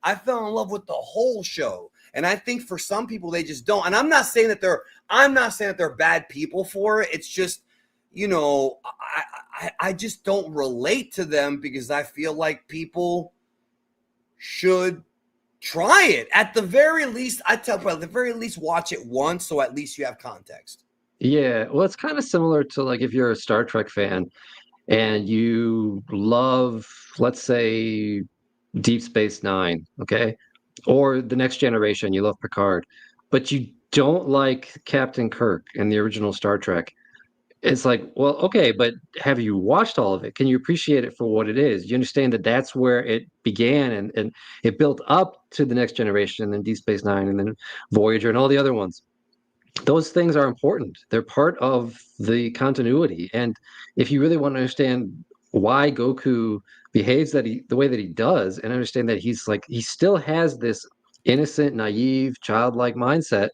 I fell in love with the whole show. And I think for some people they just don't. And I'm not saying that they're bad people for it. It's just, I just don't relate to them because I feel like people should try it. At the very least, I tell people, at the very least, watch it once so at least you have context. Yeah, well, it's kind of similar to like if you're a Star Trek fan and you love, let's say, Deep Space Nine, okay? Or The Next Generation, you love Picard, but you don't like Captain Kirk in the original Star Trek. It's like, well, okay, but have you watched all of it? Can you appreciate it for what it is? You understand that that's where it began and it built up to The Next Generation and then Deep Space Nine and then Voyager and all the other ones. Those things are important. They're part of the continuity. And if you really want to understand why Goku behaves the way that he does, and understand that he still has this innocent, naive, childlike mindset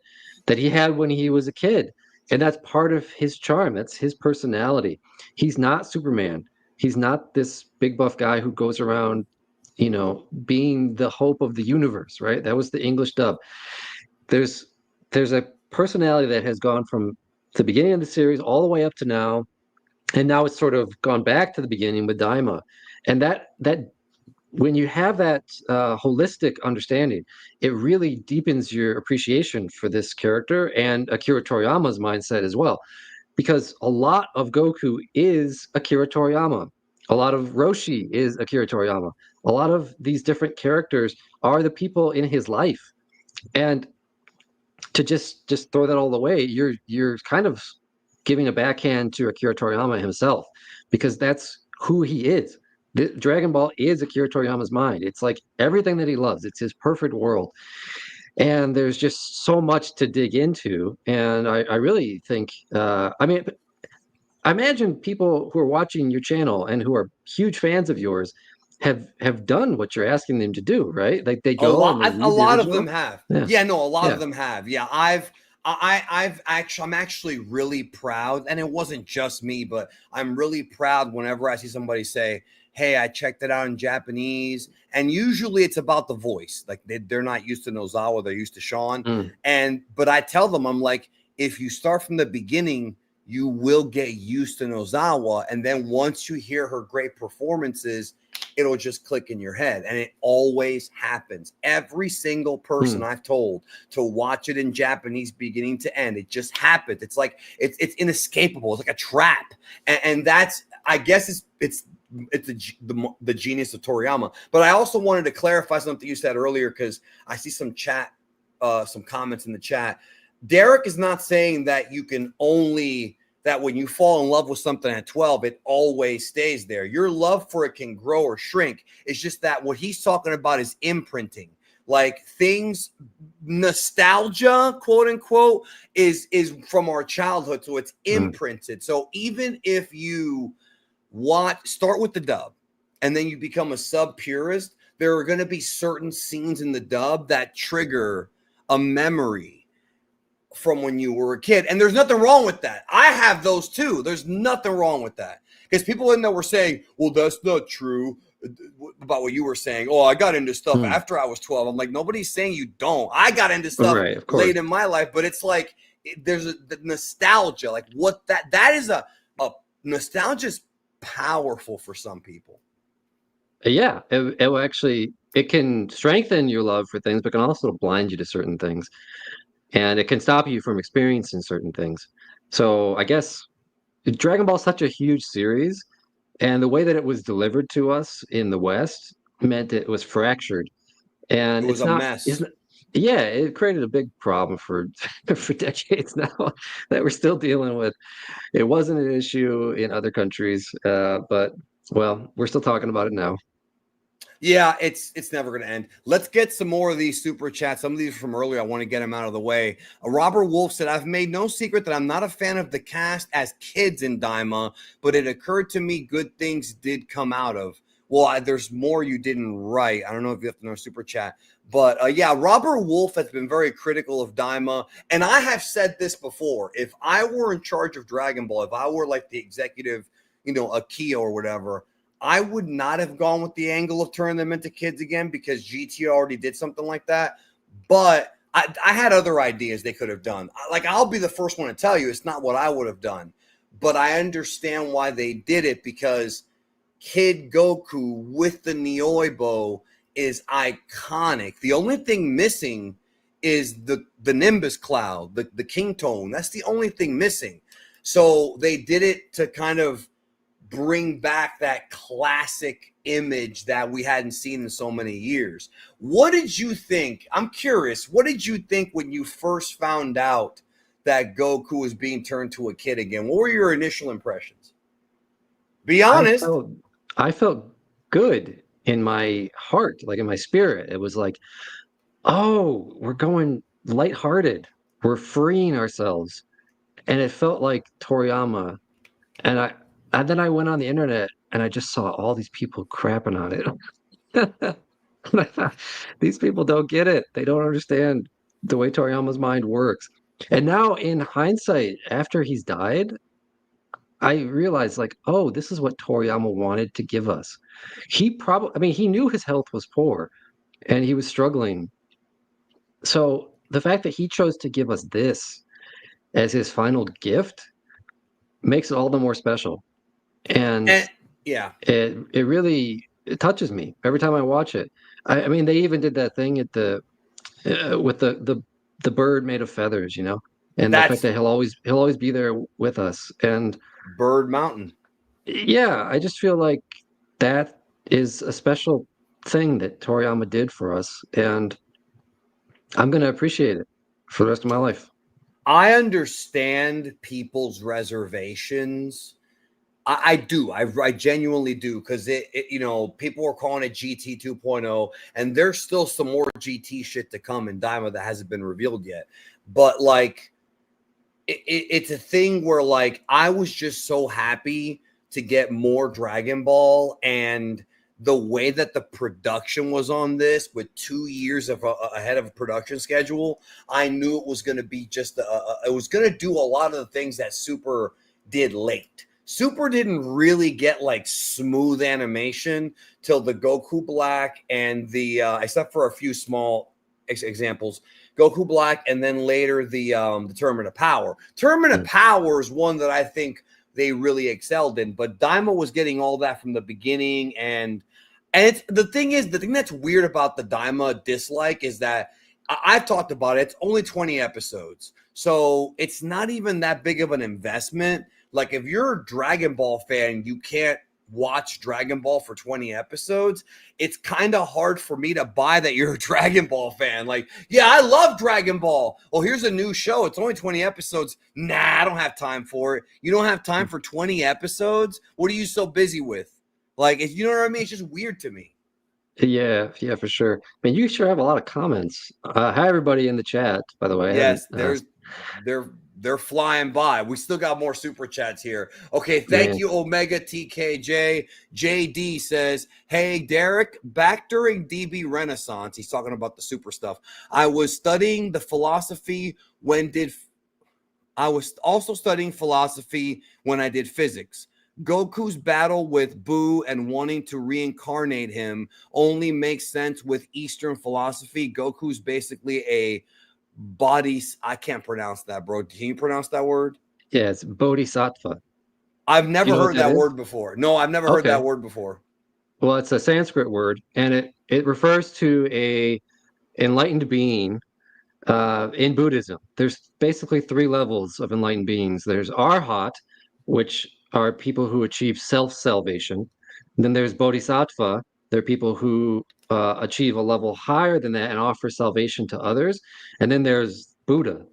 that he had when he was a kid. And that's part of his charm. That's his personality. He's not Superman. He's not this big buff guy who goes around, being the hope of the universe, right? That was the English dub. there's there's a personality that has gone from the beginning of the series all the way up to now, and now it's sort of gone back to the beginning with Daima, and that when you have that holistic understanding, it really deepens your appreciation for this character and Akira Toriyama's mindset as well, because a lot of Goku is Akira Toriyama. A lot of Roshi is Akira Toriyama. A lot of these different characters are the people in his life. And to just throw that all away, you're kind of giving a backhand to Akira Toriyama himself, because that's who he is. Dragon Ball is Akira Toriyama's mind. It's like everything that he loves. It's his perfect world, and there's just so much to dig into. And I really think, I mean, I imagine people who are watching your channel and who are huge fans of yours have done what you're asking them to do, right? Like they go and they A read the lot of them original. have. Yeah, Yeah, no, a lot of yeah. them have. Yeah, I've actually, I'm actually really proud, and it wasn't just me, but I'm really proud whenever I see somebody say, "Hey, I checked it out in Japanese," and usually it's about the voice. Like they're not used to Nozawa, they're used to Sean, Mm, and but I tell them, I'm like, if you start from the beginning, you will get used to Nozawa, and then once you hear her great performances, it'll just click in your head. And it always happens. Every single person mm. I've told to watch it in Japanese beginning to end, it just happens. It's like it's inescapable. It's like a trap. And that's, I guess it's the genius of Toriyama. But I also wanted to clarify something you said earlier, because I see some comments in the chat. Derek is not saying that you can only, that when you fall in love with something at 12, it always stays there. Your love for it can grow or shrink. It's just that what he's talking about is imprinting. Like things, nostalgia, quote unquote, is from our childhood. So it's Mm. imprinted. So even if you start with the dub and then you become a sub purist, there are going to be certain scenes in the dub that trigger a memory from when you were a kid. And there's nothing wrong with that. I have those too. There's nothing wrong with that. Because people in there were saying, well, that's not true about what you were saying. Oh, I got into stuff Mm. after I was 12. I'm like, nobody's saying you don't. I got into stuff Right, of course. late in my life, but it's like there's the nostalgia. Like what that is a nostalgia is powerful for some people. Yeah, it will actually, it can strengthen your love for things, but can also blind you to certain things, and it can stop you from experiencing certain things. So I guess Dragon Ball is such a huge series, and the way that it was delivered to us in the West meant it was fractured, It and was it's a not, mess. isn't. Yeah, it created a big problem for for decades now that we're still dealing with. It wasn't an issue in other countries, but well, we're still talking about it now. Yeah, it's never going to end. Let's get some more of these super chats. Some of these are from earlier. I want to get them out of the way. Robert Wolf said, "I've made no secret that I'm not a fan of the cast as kids in Daima, but it occurred to me good things did come out of." Well, there's more you didn't write. I don't know if you have to know super chat, but yeah, Robert Wolf has been very critical of Daima, and I have said this before. If I were in charge of Dragon Ball, if I were like the executive, Akio or whatever, I would not have gone with the angle of turning them into kids again, because GT already did something like that. But I had other ideas they could have done. Like, I'll be the first one to tell you, it's not what I would have done. But I understand why they did it, because Kid Goku with the Nioibo is iconic. The only thing missing is the Nimbus cloud, the King Tone. That's the only thing missing. So they did it to kind of bring back that classic image that we hadn't seen in so many years. What did you think? I'm curious. What did you think when you first found out that Goku was being turned to a kid again? What were your initial impressions? Be I honest. felt I felt good in my heart, like in my spirit. It was like, oh, we're going lighthearted. We're freeing ourselves. And it felt like Toriyama. And then I went on the internet and I just saw all these people crapping on it. And I thought, these people don't get it. They don't understand the way Toriyama's mind works. And now in hindsight, after he's died, I realized like, oh, this is what Toriyama wanted to give us. He probably, I mean, he knew his health was poor and he was struggling. So the fact that he chose to give us this as his final gift makes it all the more special. And And yeah, it really it touches me every time I watch it. I mean, they even did that thing at the with the bird made of feathers, and the fact that's that he'll always be there with us. And Bird Mountain. yeah, I just feel like that is a special thing that Toriyama did for us, and I'm gonna appreciate it for the rest of my life. I understand people's reservations. I do. I genuinely do because people were calling it GT 2.0, and there's still some more GT shit to come in Daima that hasn't been revealed yet. But like, it's a thing where like I was just so happy to get more Dragon Ball, and the way that the production was on this with 2 years of ahead of a production schedule, I knew it was going to be it was going to do a lot of the things that Super did late. Super didn't really get like smooth animation till the Goku Black and the except for a few small examples, Goku Black, and then later the Tournament of Power. Tournament of Mm. Power is one that I think they really excelled in, but Daima was getting all that from the beginning, and it's the thing is the thing that's weird about the Daima dislike is that I've talked about it. It's only 20 episodes, so it's not even that big of an investment. Like if you're a Dragon Ball fan, you can't watch Dragon Ball for 20 episodes. It's kind of hard for me to buy that you're a Dragon Ball fan. Like, yeah, I love Dragon Ball. Well, here's a new show. It's only 20 episodes. Nah, I don't have time for it. You don't have time for 20 episodes? What are you so busy with? Like, you know what I mean? It's just weird to me. Yeah, yeah, for sure. I mean, you sure have a lot of comments. Hi, everybody in the chat, by the way. I haven't, Yes, they're they're flying by. We still got more super chats here. Okay, thank man. you, Omega TKJ. JD says, "Hey Derek, back during DB Renaissance, he's talking about the super stuff. I was studying the philosophy when did I was also studying philosophy when I did physics. Goku's battle with Boo and wanting to reincarnate him only makes sense with Eastern philosophy. Goku's basically a body. I can't pronounce that, bro. Can you pronounce that word? Yeah, it's Bodhisattva. I've Do you never know what heard that that is? word before. No, I've never heard that Okay. word before. Well, it's a Sanskrit word, and it refers to a enlightened being in Buddhism. There's basically three levels of enlightened beings. There's Arhat, which are people who achieve self-salvation. Then there's Bodhisattva. They're people who achieve a level higher than that and offer salvation to others. And then there's Buddha,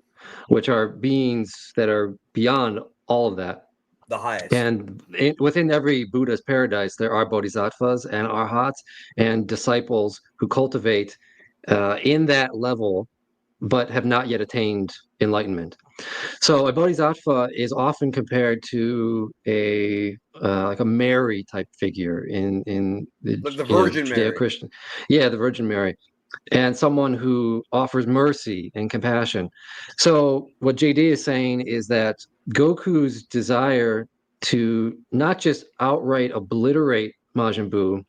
which are beings that are beyond all of that. The highest. And within every Buddha's paradise, there are bodhisattvas and arhats and disciples who cultivate in that level, but have not yet attained enlightenment. So a bodhisattva is often compared to a like a Mary type figure in the Like the Virgin Mary. Judeo-Christian, yeah, the Virgin Mary, and someone who offers mercy and compassion. So what JD is saying is that Goku's desire to not just outright obliterate Majin Buu,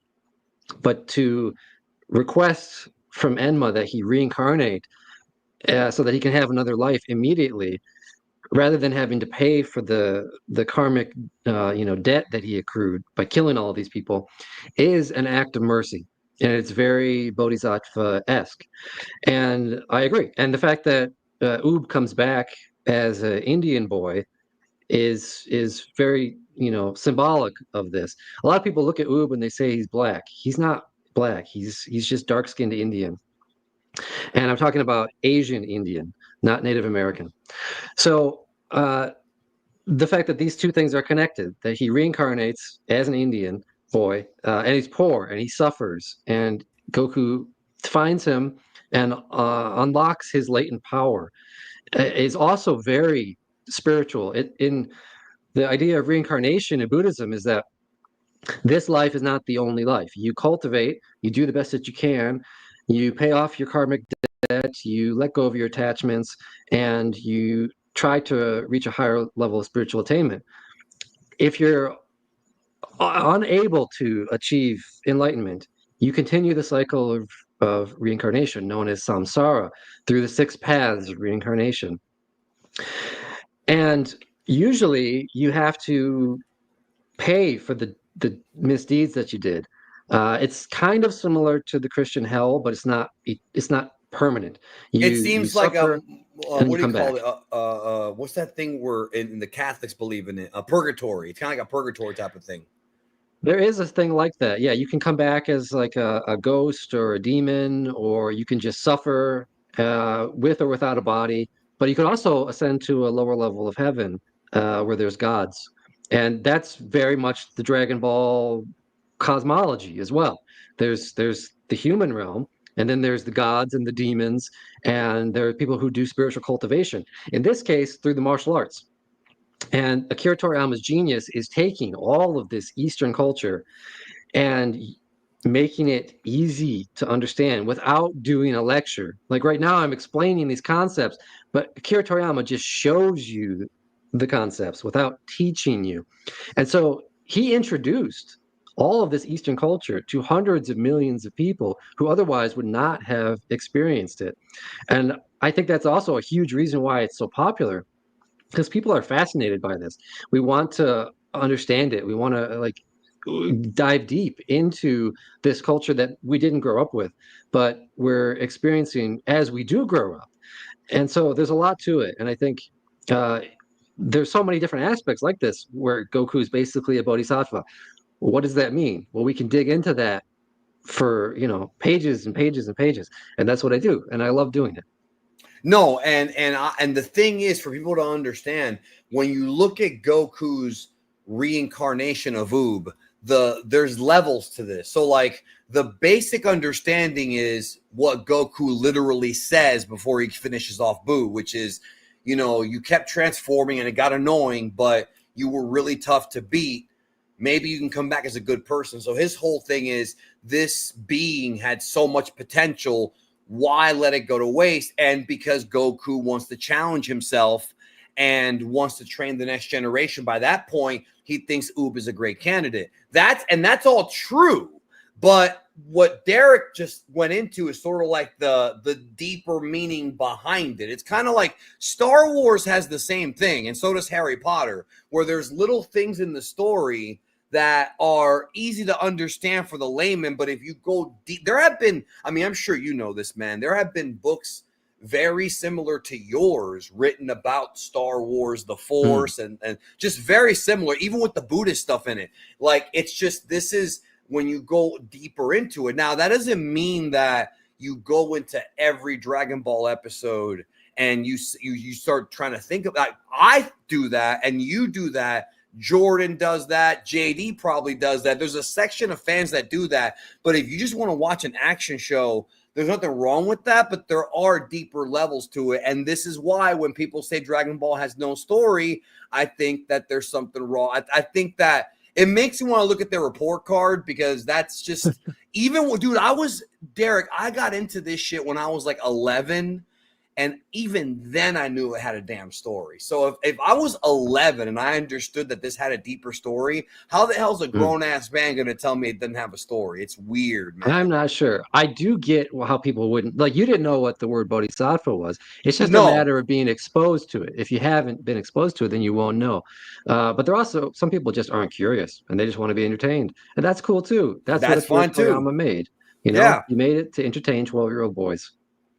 but to request from Enma that he reincarnate so that he can have another life immediately, rather than having to pay for the karmic debt that he accrued by killing all of these people, is an act of mercy, and it's very bodhisattva-esque. And I agree. And the fact that Oob comes back as an Indian boy is very symbolic of this. A lot of people look at Oob and they say he's black. He's not black. He's just dark-skinned Indian, and I'm talking about Asian Indian, not Native American. So the fact that these two things are connected, that he reincarnates as an Indian boy, and he's poor and he suffers, and Goku finds him and unlocks his latent power, is also very spiritual. In the idea of reincarnation in Buddhism is that this life is not the only life. You cultivate, you do the best that you can, you pay off your karmic debt, you let go of your attachments, and you try to reach a higher level of spiritual attainment. If you're unable to achieve enlightenment, you continue the cycle of of reincarnation, known as samsara, through the 6 paths of reincarnation. And usually you have to pay for the misdeeds that you did. It's kind of similar to the Christian hell, but it's not permanent. It You seems like suffer and you what do you come call back. it? What's that thing where in the Catholics believe in it? A purgatory. It's kind of like a purgatory type of thing. There is a thing like that. Yeah, you can come back as like a ghost or a demon, or you can just suffer with or without a body. But you can also ascend to a lower level of heaven where there's gods. And that's very much the Dragon Ball cosmology as well. There's the human realm, and then there's the gods and the demons, and there are people who do spiritual cultivation. In this case, through the martial arts. And Akira Toriyama's genius is taking all of this Eastern culture and making it easy to understand without doing a lecture. Like right now, I'm explaining these concepts, but Akira Toriyama just shows you the concepts without teaching you. And so he introduced all of this Eastern culture to hundreds of millions of people who otherwise would not have experienced it. And I think that's also a huge reason why it's so popular because people are fascinated by this. We want to understand it. We want to like dive deep into this culture that we didn't grow up with, but we're experiencing as we do grow up. And so there's a lot to it. And I think uh, there's so many different aspects like this where Goku is basically a bodhisattva. Well, what does that mean? Well, we can dig into that for, pages and pages and pages. And that's what I do. And I love doing it. No, and the thing is for people to understand when you look at Goku's reincarnation of Oob, there's levels to this. So like the basic understanding is what Goku literally says before he finishes off Boo, which is, you kept transforming and it got annoying, but you were really tough to beat. Maybe you can come back as a good person. So his whole thing is this being had so much potential. Why let it go to waste? And because Goku wants to challenge himself and wants to train the next generation, by that point, he thinks Oob is a great candidate. That's all true. But what Derek just went into is sort of like the deeper meaning behind it. It's kind of like Star Wars has the same thing, and so does Harry Potter, where there's little things in the story that are easy to understand for the layman. But if you go deep, there have been, I'm sure you know this, man, there have been books very similar to yours written about Star Wars, the Force, and just very similar, even with the Buddhist stuff in it. Like, it's just, this is when you go deeper into it. Now, that doesn't mean that you go into every Dragon Ball episode and you start trying to think about, I do that and you do that. Jordan does that. JD probably does that. There's a section of fans that do that. But if you just want to watch an action show, there's nothing wrong with that, but there are deeper levels to it. And this is why when people say Dragon Ball has no story, I think that there's something wrong. I think that it makes you want to look at their report card, because that's just, even, dude, Derek, I got into this shit when I was like 11. And even then I knew it had a damn story. So if I was 11 and I understood that this had a deeper story, how the hell's a grown-ass man going to tell me it doesn't have a story? It's weird, man. I'm not sure. I do get how people wouldn't, like, you didn't know what the word bodhisattva was. It's just a No, matter of being exposed to it. If you haven't been exposed to it, then you won't know. But there are also, some people just aren't curious and they just want to be entertained. And that's cool too. That's what that's Akira fine too. Toriyama made. Yeah. He made it to entertain 12-year-old boys.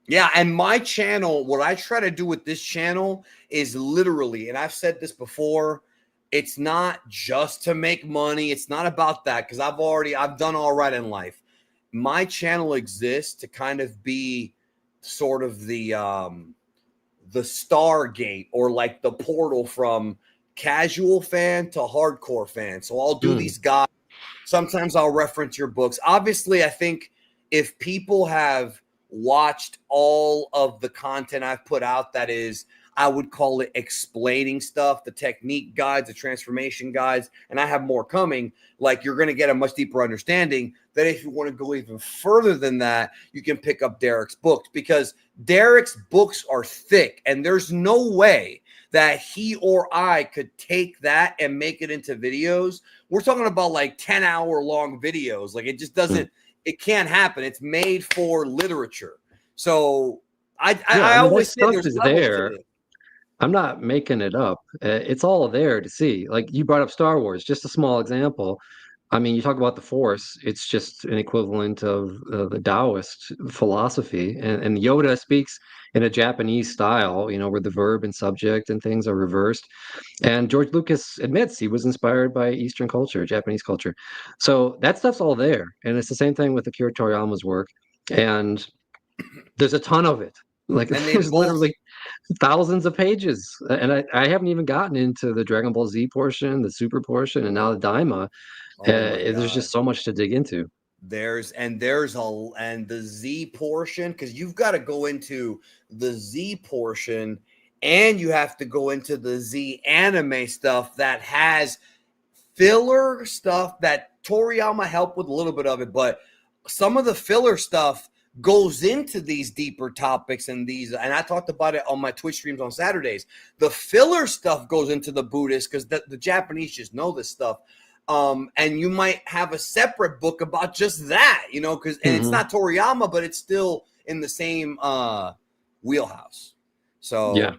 Yeah, and my channel, what I try to do with this channel is literally, and I've said this before, it's not just to make money. It's not about that, because I've done all right in life. My channel exists to kind of be sort of the Stargate, or like the portal from casual fan to hardcore fan. So I'll do these guys. Sometimes I'll reference your books. Obviously, I think if people have watched all of the content I've put out, that is, I would call it explaining stuff, the technique guides, the transformation guides, and I have more coming, like, you're going to get a much deeper understanding. That if you want to go even further than that, you can pick up Derek's books, because Derek's books are thick, and there's no way that he or I could take that and make it into videos. We're talking about like 10-hour long videos. Like, it just doesn't, it can't happen. It's made for literature. So Yeah, I I mean, that always say stuff there's is levels to there. this. I'm not making it up. It's all there to see. Like you brought up Star Wars, just a small example. I mean, you talk about the Force, it's just an equivalent of the Taoist philosophy. And Yoda speaks in a Japanese style, where the verb and subject and things are reversed. And George Lucas admits he was inspired by Eastern culture, Japanese culture. So that stuff's all there. And it's the same thing with Akira Toriyama's work. And there's a ton of it. Like And they there's both, literally thousands of pages. And I haven't even gotten into the Dragon Ball Z portion, the Super portion, and now the Daima. oh my There's God. just so much to dig into. And the Z portion, because you've got to go into the Z portion and you have to go into the Z anime stuff that has filler stuff that Toriyama helped with a little bit of it, but some of the filler stuff goes into these deeper topics and and I talked about it on my Twitch streams on Saturdays. The filler stuff goes into the Buddhist because the Japanese just know this stuff. And you might have a separate book about just that, because and it's Hmm. not Toriyama, but it's still in the same wheelhouse. Yeah. So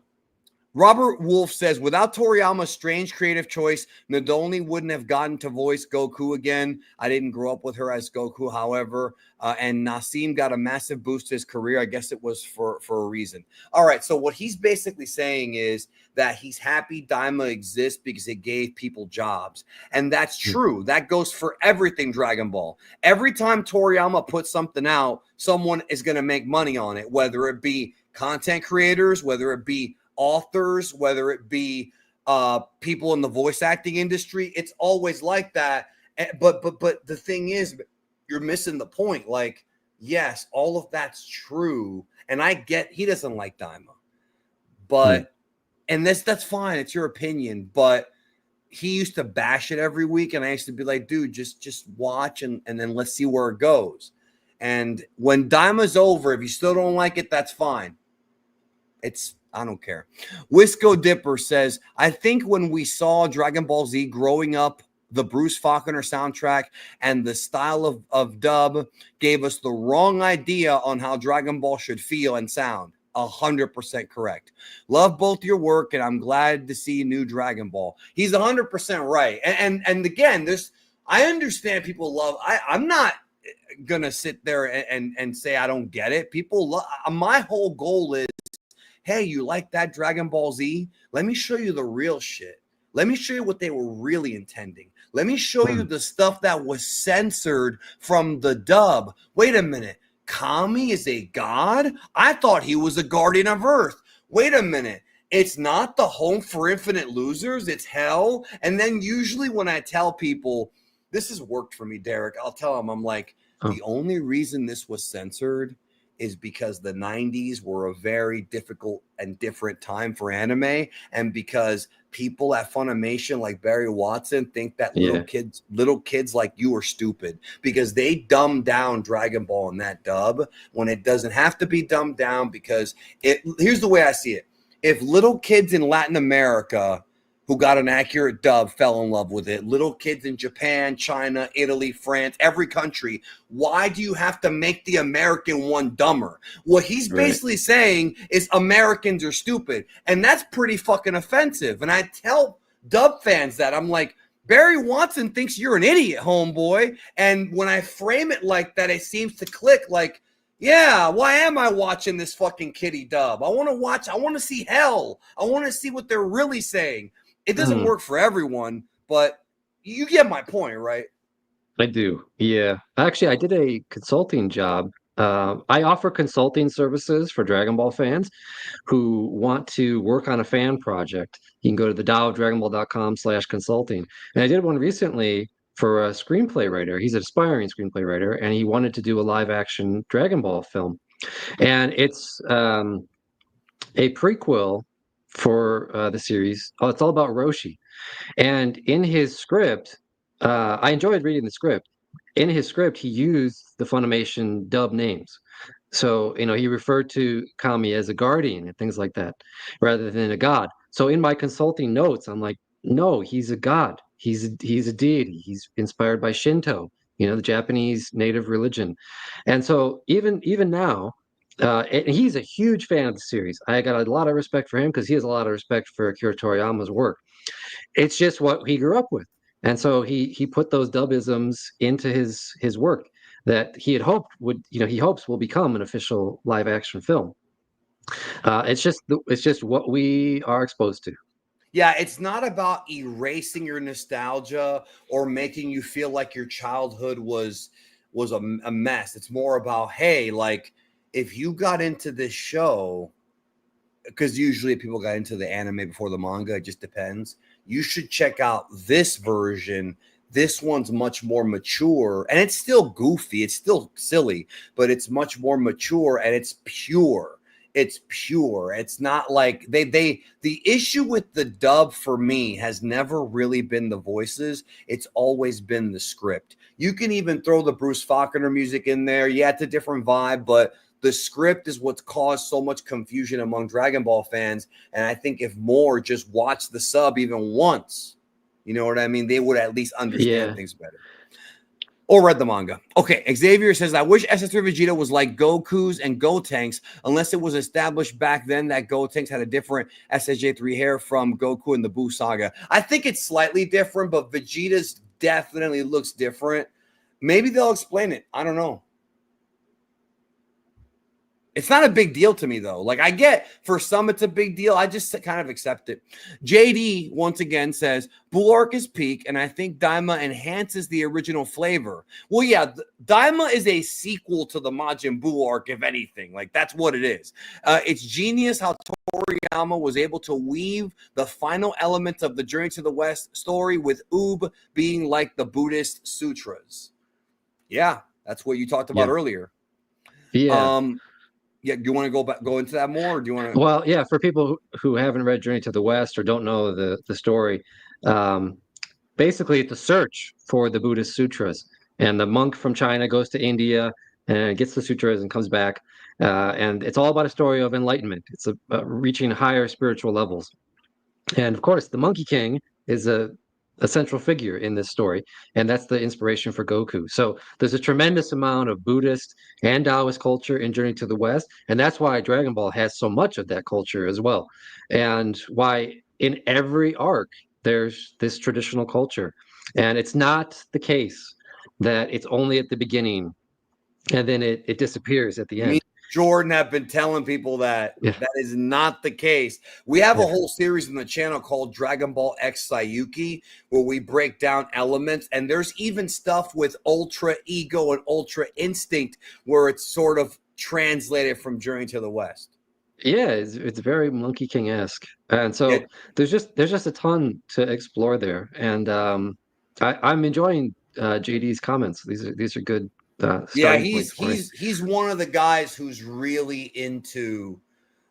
Robert Wolf says, without Toriyama's strange creative choice, Nadolny wouldn't have gotten to voice Goku again. I didn't grow up with her as Goku, however. And Nassim got a massive boost to his career. I guess it was for a reason. All right. So what he's basically saying is that he's happy Daima exists because it gave people jobs. And that's true. That goes for everything Dragon Ball. Every time Toriyama puts something out, someone is going to make money on it, whether it be content creators, whether it be authors, whether it be people in the voice acting industry. It's always like that. But the thing is, you're missing the point. Like, yes, all of that's true, and I get he doesn't like Daima, Mm. but and that's fine. It's your opinion, but he used to bash it every week, and I used to be like, dude, just watch and then let's see where it goes. And when Daima's over, if you still don't like it, that's fine. I don't care. Wisco Dipper says, I think when we saw Dragon Ball Z growing up, the Bruce Faulconer soundtrack and the style of dub gave us the wrong idea on how Dragon Ball should feel and sound. 100% correct. Love both your work, and I'm glad to see new Dragon Ball. He's 100% right. And again, I understand people love. I'm not gonna sit there and say I don't get it. People love. My whole goal is, hey, you like that Dragon Ball Z? Let me show you the real shit. Let me show you what they were really intending. Let me show you Mm. the stuff that was censored from the dub. Wait a minute. Kami is a god? I thought he was a guardian of Earth. Wait a minute. It's not the home for infinite losers, it's hell. And then usually when I tell people, this has worked for me, Derek, I'll tell them, I'm like, Oh, the only reason this was censored is because the 90s were a very difficult and different time for anime, and because people at Funimation like Barry Watson think that yeah. little kids like you are stupid because they dumbed down Dragon Ball in that dub when it doesn't have to be dumbed down. Because here's the way I see it. If little kids in Latin America who got an accurate dub fell in love with it, little kids in Japan, China, Italy, France, every country, why do you have to make the American one dumber? What he's Right. basically saying is Americans are stupid. And that's pretty fucking offensive. And I tell dub fans that, I'm like, Barry Watson thinks you're an idiot, homeboy. And when I frame it like that, it seems to click like, yeah, why am I watching this fucking kiddie dub? I want to see hell. I want to see what they're really saying. It doesn't Mm. work for everyone, but you get my point, right? I do. Yeah. Actually, I did a consulting job. I offer consulting services for Dragon Ball fans who want to work on a fan project. You can go to the DaoDragonBall.com/consulting. And I did one recently for a screenplay writer. He's an aspiring screenplay writer, and he wanted to do a live action Dragon Ball film. And it's a prequel for the series. Oh, it's all about Roshi. And in his script, I enjoyed reading the script. In his script, he used the Funimation dub names. So, he referred to Kami as a guardian and things like that, rather than a god. So in my consulting notes, I'm like, no, he's a god. He's a deity. He's inspired by Shinto. the Japanese native religion. And so even now, and he's a huge fan of the series. I got a lot of respect for him because he has a lot of respect for Akira Toriyama's work. It's just what he grew up with. And so he put those dubisms into his work that he had hoped would, he hopes will become an official live action film. It's just what we are exposed to. Yeah, it's not about erasing your nostalgia or making you feel like your childhood was a mess. It's more about, hey, like if you got into this show, because usually people got into the anime before the manga, it just depends. You should check out this version. This one's much more mature, and it's still goofy, it's still silly, but it's much more mature and it's pure. It's pure. It's not like the issue with the dub for me has never really been the voices. It's always been the script. You can even throw the Bruce Faulkner music in there. Yeah, it's a different vibe, but the script is what's caused so much confusion among Dragon Ball fans. And I think if more just watch the sub even once, you know what I mean, they would at least understand things better. Or read the manga. Okay, Xavier says, I wish SS3 Vegeta was like Goku's and Gotenks, unless it was established back then that Gotenks had a different SSJ3 hair from Goku in the Buu saga. I think it's slightly different, but Vegeta's definitely looks different. Maybe they'll explain it. I don't know. It's not a big deal to me, though. Like, I get for some it's a big deal. I just kind of accept it. JD, once again, says, Bulwark is peak, and I think Daima enhances the original flavor. Well, yeah, Daima is a sequel to the Majin Buu arc, if anything. Like, that's what it is. It's genius how Toriyama was able to weave the final elements of the Journey to the West story with Oob being like the Buddhist sutras. Yeah, that's what you talked about earlier. Yeah. Yeah, do you want to go into that more, or do you want to? Well, yeah, for people who haven't read Journey to the West or don't know the story, basically it's a search for the Buddhist sutras, and the monk from China goes to India and gets the sutras and comes back, and it's all about a story of enlightenment. It's reaching higher spiritual levels, and of course, the Monkey King is a central figure in this story, and that's the inspiration for Goku. So there's a tremendous amount of Buddhist and Taoist culture in Journey to the West, and that's why Dragon Ball has so much of that culture as well, and why in every arc there's this traditional culture, and it's not the case that it's only at the beginning and then it disappears at the end. Jordan have been telling people that that is not the case. We have a whole series on the channel called Dragon Ball X Sayuki, where we break down elements, and there's even stuff with Ultra Ego and Ultra Instinct where it's sort of translated from Journey to the West. Yeah, it's very Monkey King-esque, and so there's just a ton to explore there, and I'm enjoying JD's comments. These are good. Yeah, he's one of the guys who's really into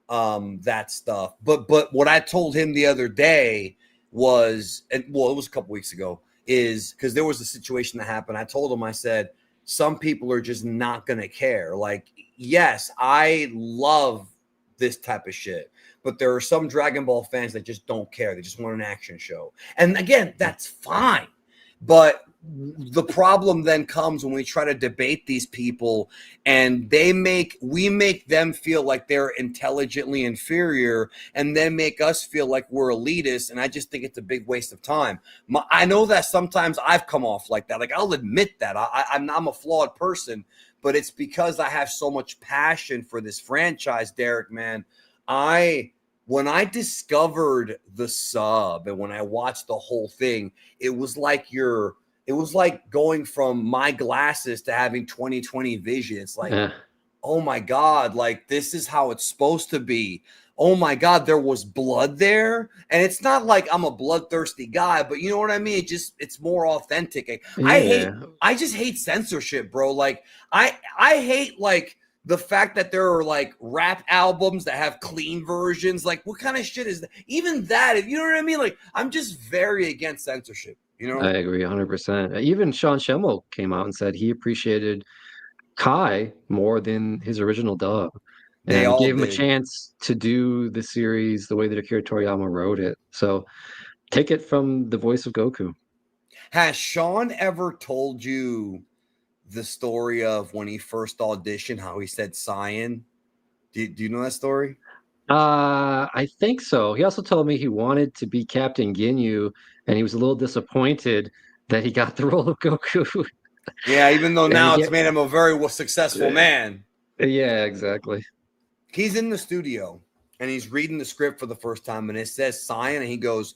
that stuff. But what I told him the other day was, and well, it was a couple weeks ago, is because there was a situation that happened. I told him, I said, some people are just not gonna care. Like, yes, I love this type of shit, but there are some Dragon Ball fans that just don't care. They just want an action show. And again, that's fine. But the problem then comes when we try to debate these people and we make them feel like they're intelligently inferior and then make us feel like we're elitist. And I just think it's a big waste of time. I know that sometimes I've come off like that. Like, I'll admit that I'm a flawed person, but it's because I have so much passion for this franchise, Derek, man. When I discovered the sub and when I watched the whole thing, it was like going from my glasses to having 20/20 vision. It's like, oh my God, like this is how it's supposed to be. Oh my God, there was blood there. And it's not like I'm a bloodthirsty guy, but you know what I mean? It's more authentic. I just hate censorship, bro. Like I hate like the fact that there are like rap albums that have clean versions. Like, what kind of shit is that? Even that, you know what I mean? Like, I'm just very against censorship. You know? I agree 100%. Even Sean Schemmel came out and said he appreciated Kai more than his original dub. They and all gave him did. a chance to do the series the way that Akira Toriyama wrote it. So take it from the voice of Goku. Has Sean ever told you the story of when he first auditioned, how he said Saiyan? Do you know that story? I think so. He also told me he wanted to be Captain Ginyu, and he was a little disappointed that he got the role of Goku. Yeah, even though And now it's made him a very successful man. yeah, exactly. He's in the studio and he's reading the script for the first time, and it says Saiyan, and he goes,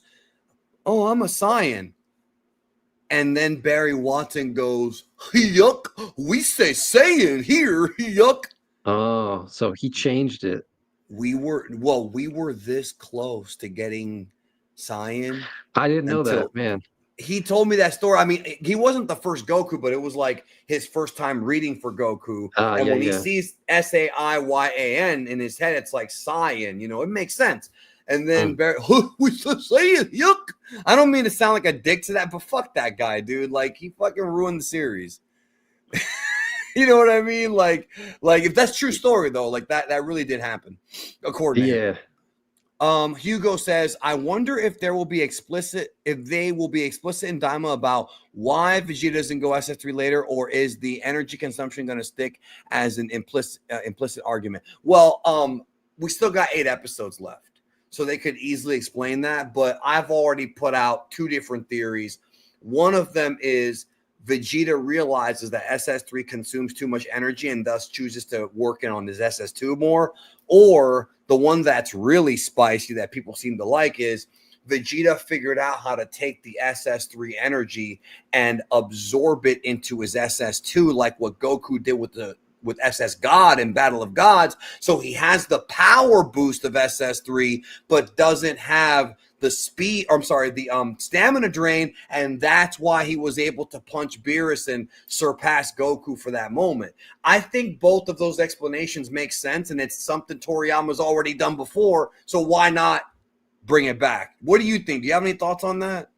"Oh, I'm a Saiyan." And then Barry Watson goes, "Yuck, we say Saiyan here, yuck." Oh, so he changed it. We were this close to getting Saiyan I didn't know that, until man. he told me that story. I mean, he wasn't the first Goku, but it was like his first time reading for Goku. And Yeah, when he yeah. sees Saiyan in his head, it's like Saiyan, it makes sense. And then Barry, we say it, yuck. I don't mean to sound like a dick to that, but fuck that guy, dude. Like, he fucking ruined the series. You know what I mean? Like if that's true story though, like that really did happen, according to him. Yeah. Hugo says, I wonder if they will be explicit in Daima about why Vegeta doesn't go SS3 later, or is the energy consumption going to stick as an implicit argument? Well, we still got 8 episodes left, so they could easily explain that. But I've already put out 2 different theories. One of them is Vegeta realizes that SS3 consumes too much energy and thus chooses to work in on his SS2 more. Or the one that's really spicy that people seem to like is Vegeta figured out how to take the SS3 energy and absorb it into his SS2, like what Goku did with SS God in Battle of Gods. So he has the power boost of SS3, but doesn't have the speed, or I'm sorry, the stamina drain, and that's why he was able to punch Beerus and surpass Goku for that moment. I think both of those explanations make sense, and it's something Toriyama's already done before, so why not bring it back? What do you think? Do you have any thoughts on that?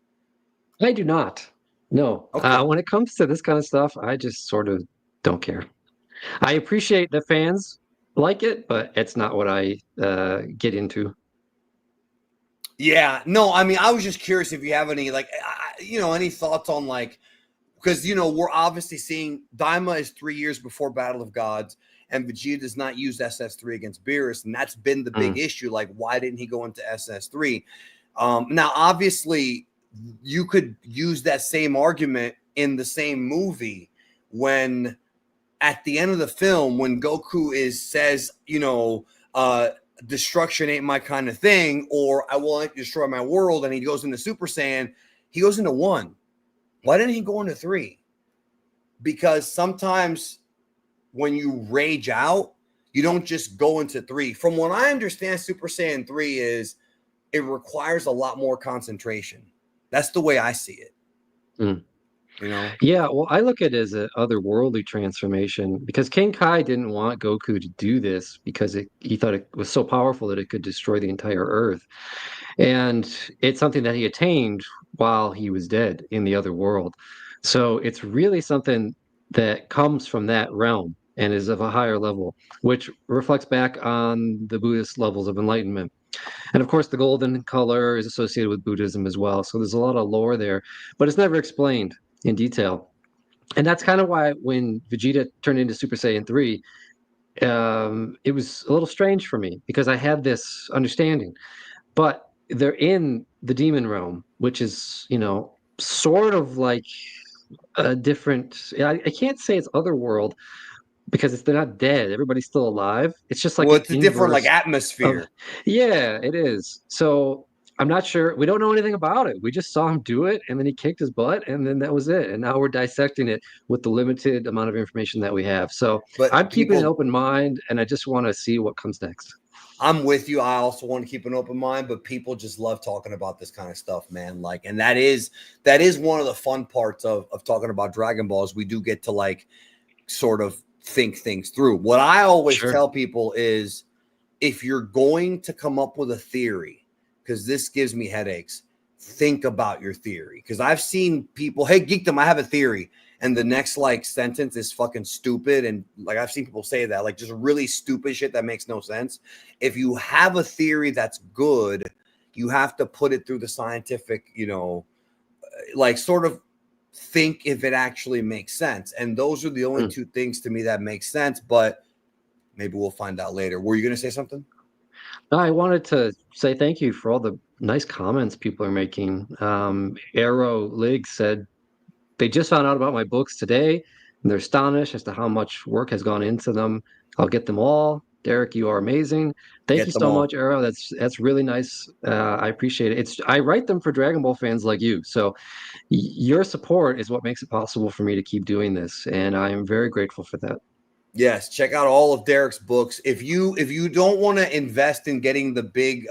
I do not. No. Okay. When it comes to this kind of stuff, I just sort of don't care. I appreciate that fans like it, but it's not what I get into. Yeah, no, I mean, I was just curious if you have any, like, any thoughts on, like, because, we're obviously seeing Daima is 3 years before Battle of Gods, and Vegeta does not use SS3 against Beerus, and that's been the big issue. Like, why didn't he go into SS3? Now, obviously, you could use that same argument in the same movie when at the end of the film, when Goku says, destruction ain't my kind of thing, or I will destroy my world, and he goes into Super Saiyan, he goes into 1. Why didn't he go into 3? Because sometimes when you rage out, you don't just go into 3. From what I understand, Super Saiyan 3 is it requires a lot more concentration. That's the way I see it. Mm. Yeah, well, I look at it as an otherworldly transformation because King Kai didn't want Goku to do this because he thought it was so powerful that it could destroy the entire Earth. And it's something that he attained while he was dead in the other world. So it's really something that comes from that realm and is of a higher level, which reflects back on the Buddhist levels of enlightenment. And of course, the golden color is associated with Buddhism as well. So there's a lot of lore there, but it's never explained in detail. And that's kind of why when Vegeta turned into Super Saiyan 3, it was a little strange for me because I had this understanding. But they're in the demon realm, which is, sort of like a different. I can't say it's otherworld because they're not dead. Everybody's still alive. It's just like Well, an it's a different, like, inverse of, atmosphere. yeah, it is. So I'm not sure. We don't know anything about it. We just saw him do it, and then he kicked his butt, and then that was it. And now we're dissecting it with the limited amount of information that we have. So I'm But keeping an people, open mind, and I just want to see what comes next. I'm with you. I also want to keep an open mind, but people just love talking about this kind of stuff, man. Like, and that is one of the fun parts of talking about Dragon Balls. We do get to, like, sort of think things through. What I always Sure. tell people is, if you're going to come up with a theory, because this gives me headaches, think about your theory. Because I've seen people, hey, Geekdom, I have a theory. And the next, like, sentence is fucking stupid. And, like, I've seen people say that, like, just really stupid shit that makes no sense. If you have a theory that's good, you have to put it through the scientific, like, sort of think if it actually makes sense. And those are the only two things to me that make sense, but maybe we'll find out later. Were you going to say something? I wanted to say thank you for all the nice comments people are making. Arrow Lig said they just found out about my books today, and they're astonished as to how much work has gone into them. I'll get them all. Derek, you are amazing. Thank you Get them so all. much, Arrow. That's really nice. I appreciate it. I write them for Dragon Ball fans like you. So your support is what makes it possible for me to keep doing this, and I am very grateful for that. Yes, check out all of Derek's books. If you don't want to invest in getting the big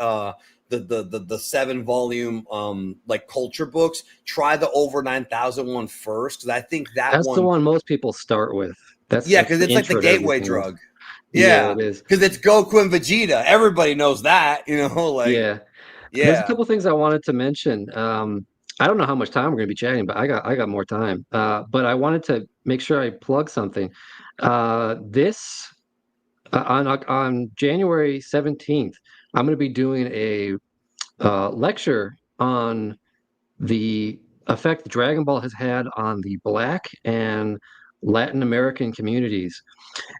the 7 volume like culture books, try the over 9,000 one first, because I think that That's the one, one most people start with. yeah, That's because the it's like the intro to gateway everything else. drug. Yeah, Yeah, it is. because it's Goku and Vegeta. Everybody knows that, like, Yeah. There's a yeah. couple things I wanted to mention. I don't know how much time we're going to be chatting, but I got more time. But I wanted to make sure I plug something. This on January 17th, I'm going to be doing a lecture on the effect Dragon Ball has had on the Black and Latin American communities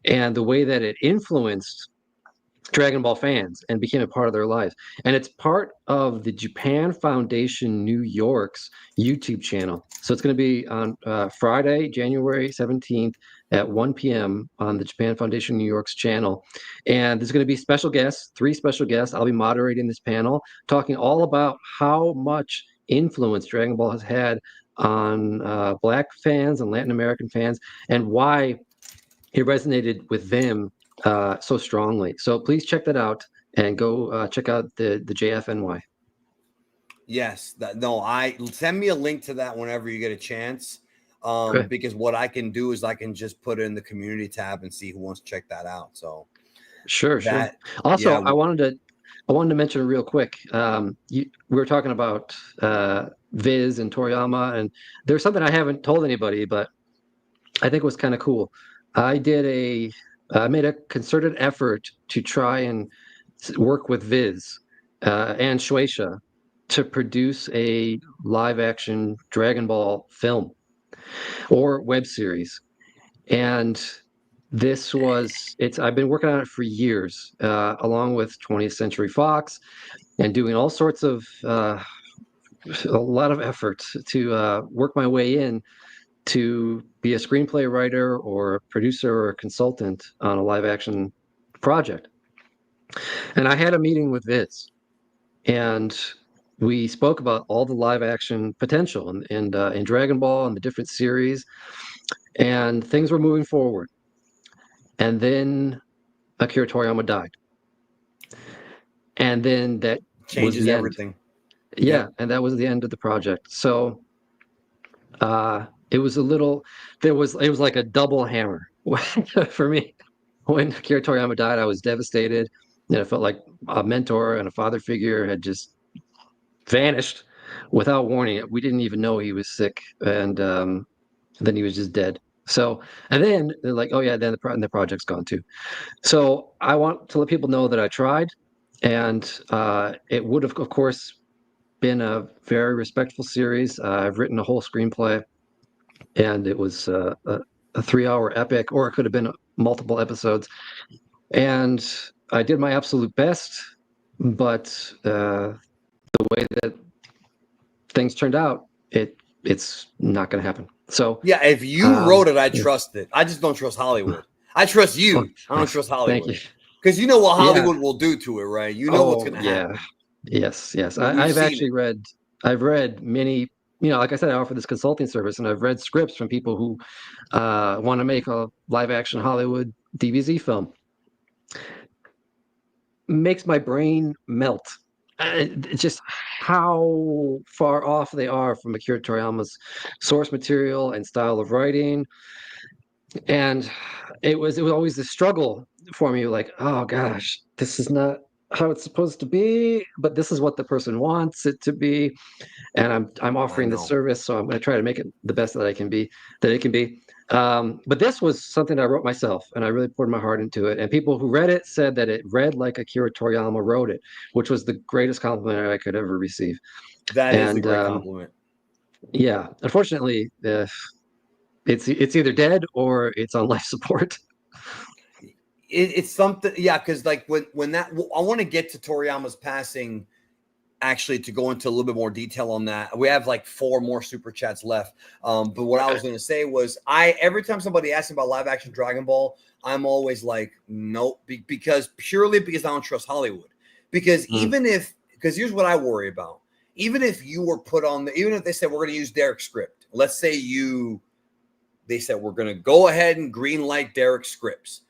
and the way that it influenced Dragon Ball fans and became a part of their lives. And it's part of the Japan Foundation New York's YouTube channel. So it's going to be on Friday, January 17th at 1 p.m. on the Japan Foundation New York's channel. And there's going to be special guests, 3 special guests. I'll be moderating this panel, talking all about how much influence Dragon Ball has had on Black fans and Latin American fans, and why it resonated with them so strongly. So please check that out and go check out the JFNY. Yes, I send me a link to that whenever you get a chance. Okay. Because what I can do is I can just put it in the community tab and see who wants to check that out. So Sure. that, Also, yeah, I wanted to mention real quick. We were talking about Viz and Toriyama, and there's something I haven't told anybody, but I think was kind of cool. I made a concerted effort to try and work with Viz and Shueisha to produce a live action Dragon Ball film or web series. And I've been working on it for years, along with 20th Century Fox, and doing all sorts of, a lot of efforts to work my way in to be a screenplay writer or a producer or a consultant on a live action project. And I had a meeting with Viz, and we spoke about all the live action potential in Dragon Ball and the different series, and things were moving forward. And then Akira Toriyama died. And then that was changes the end. everything. Yeah, Yep. and that was the end of the project. So it was it was like a double hammer for me. When Akira Toriyama died, I was devastated. And I felt like a mentor and a father figure had just vanished without warning. We didn't even know he was sick, and then he was just dead. So, and then they're like, "Oh yeah, then the project's gone too." So I want to let people know that I tried, and it would have, of course, been a very respectful series. I've written a whole screenplay, and it was a 3-hour epic, or it could have been multiple episodes. And I did my absolute best, but the way that things turned out, it's not going to happen. So, Yeah, if you wrote it, I trust it. I just don't trust Hollywood. I trust oh, you. I don't thanks. trust Thank you. Hollywood. Because you know what Yeah. Hollywood will do to it, right? You know what's Oh, going to yeah. happen. Yes. We've I've seen it. actually I've read many, like I said, I offer this consulting service, and I've read scripts from people who want to make a live action Hollywood DBZ film. Makes my brain melt. It's just how far off they are from Akira Toriyama's source material and style of writing. And it was always a struggle for me, like, oh gosh, this is not how it's supposed to be, but this is what the person wants it to be, and I'm I offering this know. service, so I'm going to try to make it the best that I can be, that it can be. But this was something I wrote myself, and I really poured my heart into it. And people who read it said that it read like Akira Toriyama wrote it, which was the greatest compliment I could ever receive. That is a And great compliment. Yeah, unfortunately, it's either dead or it's on life support. It's something, yeah, because like when that, I want to get to Toriyama's passing actually to go into a little bit more detail on that. We have like four more super chats left. But what I was Okay. going to say was, I every time somebody asks me about live action Dragon Ball, I'm always like, nope, because purely because I don't trust Hollywood. Because Mm, because here's what I worry about. Even if you were put on even if they said we're going to use Derek's script, let's say they said we're going to go ahead and green light Derek's scripts.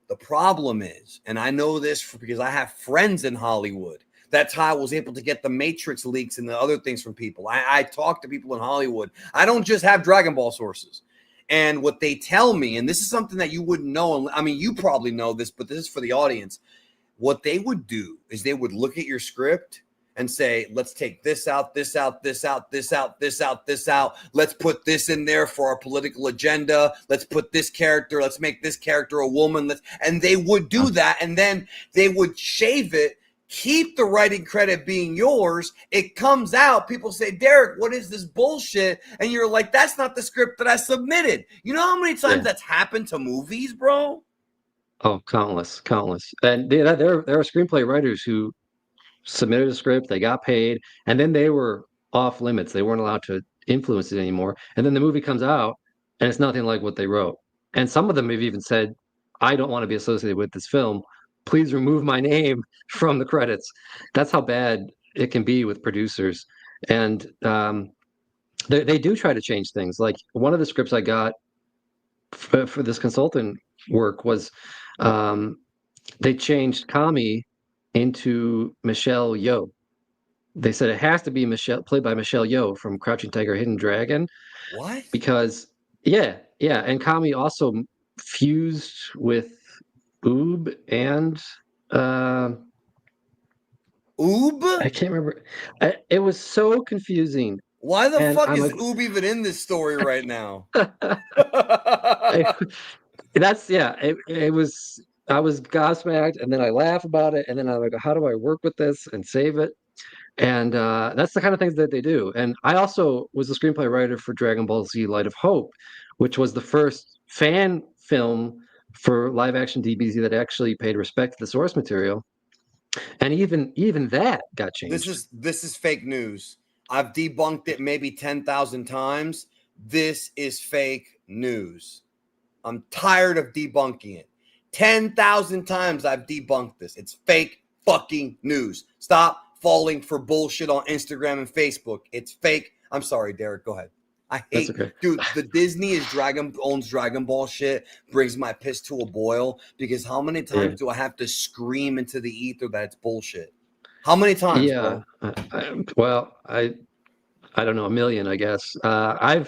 The problem is, and I know this because I have friends in Hollywood. That's how I was able to get the Matrix leaks and the other things from people. I talk to people in Hollywood. I don't just have Dragon Ball sources. And what they tell me, and this is something that you wouldn't know. I mean, you probably know this, but this is for the audience. What they would do is they would look at your script and say, let's take this out, this out, this out, this out, this out, this out. Let's put this in there for our political agenda. Let's put this character, let's make this character a woman. And they would yeah, do that. And then they would shave it, keep the writing credit being yours. It comes out. People say, Derek, what is this bullshit? And you're like, that's not the script that I submitted. You know how many times yeah. that's happened to movies, bro? Oh, countless, countless. And there are screenplay writers who submitted a script, they got paid, and then they were off limits. They weren't allowed to influence it anymore. And then the movie comes out, and it's nothing like what they wrote. And some of them have even said, "I don't want to be associated with this film. Please remove my name from the credits." That's how bad it can be with producers. And they do try to change things. Like one of the scripts I got for this consultant work was um, they changed Kami into Michelle Yeoh. They said it has to be Michelle, played by Michelle Yeoh from Crouching Tiger, Hidden Dragon, What? because yeah, and Kami also fused with Oob and uh, Oob? I can't remember. It was so confusing, Why the and fuck I'm is like, Oob even in this story right now? that's yeah. It was. I was gobsmacked, and then I laugh about it, and then I'm like, how do I work with this and save it? And that's the kind of things that they do. And I also was the screenplay writer for Dragon Ball Z Light of Hope, which was the first fan film for live action DBZ that actually paid respect to the source material. And even that got changed. This is fake news. I've debunked it maybe 10,000 times. This is fake news. I'm tired of debunking it. 10,000 times I've debunked this. It's fake fucking news. Stop falling for bullshit on Instagram and Facebook. It's fake. I'm sorry, Derek. Go ahead. I That's hate, okay. dude. The Disney is owns Dragon Ball shit brings my piss to a boil because how many Yeah. times do I have to scream into the ether that it's bullshit? How many times, Yeah. bro? Well, I don't know, a million, I guess. I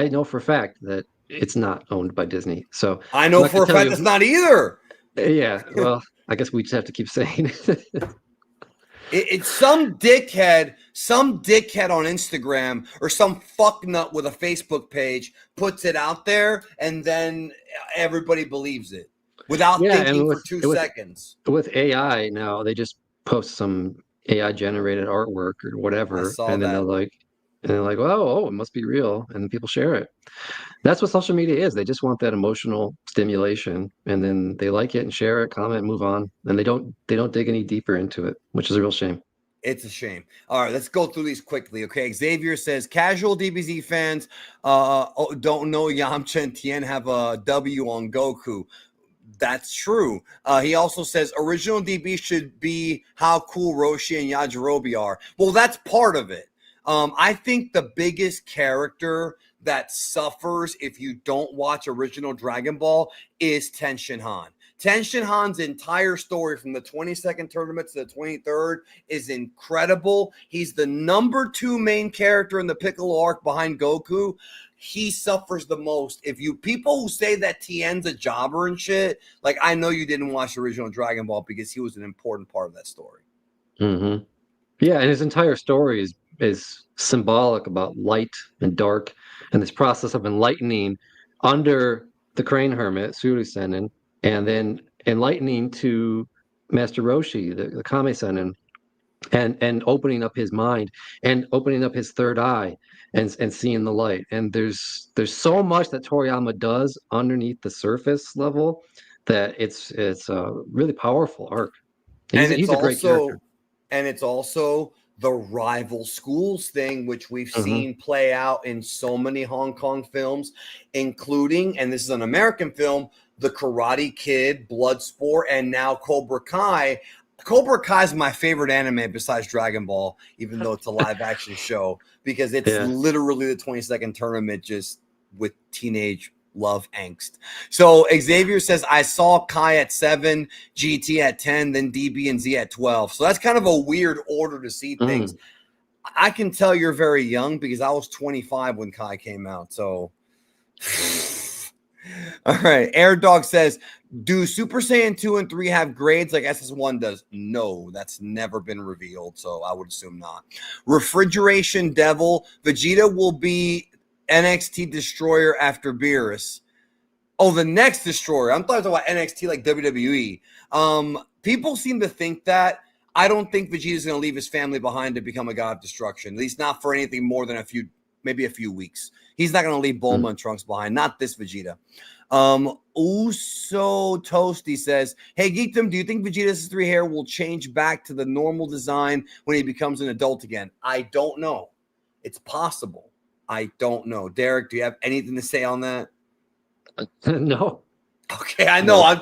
know for a fact that it's not owned by Disney. So I'm I know not for gonna a tell fact you that's not either. yeah, well, I guess we just have to keep saying it. It's some dickhead on Instagram or some fucknut with a Facebook page puts it out there, and then everybody believes it without Yeah, and thinking for with two with seconds. with AI now, they just post some AI generated artwork or I whatever, saw and then that. they're like, oh, it must be real, and people share it. That's what social media is. They just want that emotional stimulation, and then they like it and share it, comment, move on, and they don't dig any deeper into it, which is a real shame. It's a shame. All right, let's go through these quickly. Okay, Xavier says casual DBZ fans don't know Yamcha and Tien have a W on Goku. That's true. He also says original DB should be how cool Roshi and Yajirobe are. Well, that's part of it. I think the biggest character that suffers if you don't watch original Dragon Ball is Tenshin Han. Tenshin Han's entire story from the 22nd tournament to the 23rd is incredible. He's the number 2 main character in the Piccolo arc behind Goku. He suffers the most. If you people who say that Tien's a jobber and shit, like I know you didn't watch the original Dragon Ball because he was an important part of that story. Hmm. Yeah, and his entire story is symbolic about light and dark and this process of enlightening under the Crane Hermit, Suru-Senin, and then enlightening to Master Roshi, the Kame Senin. and opening up his mind and opening up his third eye and seeing the light. And there's so much that Toriyama does underneath the surface level that it's a really powerful arc. And He's a great character. it's also the rival schools thing, which we've Hmm. seen play out in so many Hong Kong films, including, and this is an American film, The Karate Kid, Bloodsport, and now Cobra Kai. Cobra Kai is my favorite anime besides Dragon Ball, even though it's a live action show, because it's Yeah. literally the 22nd tournament just with teenage love angst. So Xavier says, I saw Kai at 7, GT at 10, then DB and Z at 12. So that's kind of a weird order to see things. Mm. I can tell you're very young because I was 25 when Kai came out. So, all right. Air Dog says, do Super Saiyan 2 and 3 have grades like SS1 does? No, that's never been revealed. So I would assume not. Refrigeration Devil, Vegeta will be NXT Destroyer after Beerus. Oh, the next Destroyer. I'm talking about NXT like WWE. People seem to think that. I don't think Vegeta's going to leave his family behind to become a god of destruction. At least not for anything more than maybe a few weeks. He's not going to leave Bulma Mm. and Trunks behind. Not this Vegeta. Uso Toasty says, hey, Geekdom, do you think Vegeta's 3 hair will change back to the normal design when he becomes an adult again? I don't know. It's possible. I don't know. Derek, do you have anything to say on that? No. Okay, I know. No.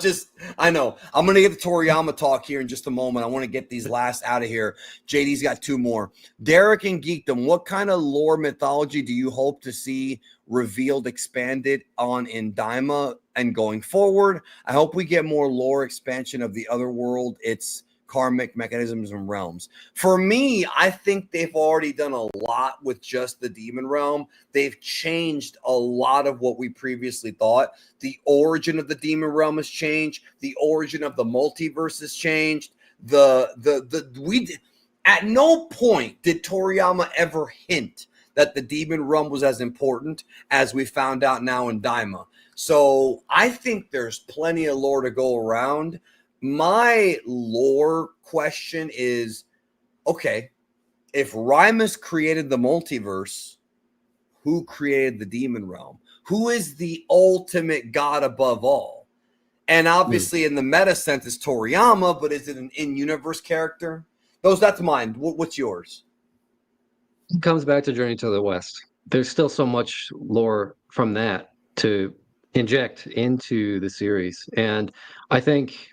I know. I'm going to get the Toriyama talk here in just a moment. I want to get these last out of here. JD's got 2 more. Derek and Geekdom, what kind of lore mythology do you hope to see revealed, expanded on in Daima and going forward? I hope we get more lore expansion of the other world, its karmic mechanisms and realms. For me, I think they've already done a lot with just the demon realm. They've changed a lot of what we previously thought. The origin of the demon realm has changed. The origin of the multiverse has changed. At no point did Toriyama ever hint that the demon realm was as important as we found out now in Daima. So I think there's plenty of lore to go around. My lore question is, okay, if Rymus created the multiverse, who created the demon realm? Who is the ultimate god above all? And Mm. obviously, in the meta sense, it's Toriyama, but is it an in-universe character? That's mine. What's yours? It comes back to Journey to the West. There's still so much lore from that to inject into the series. And I think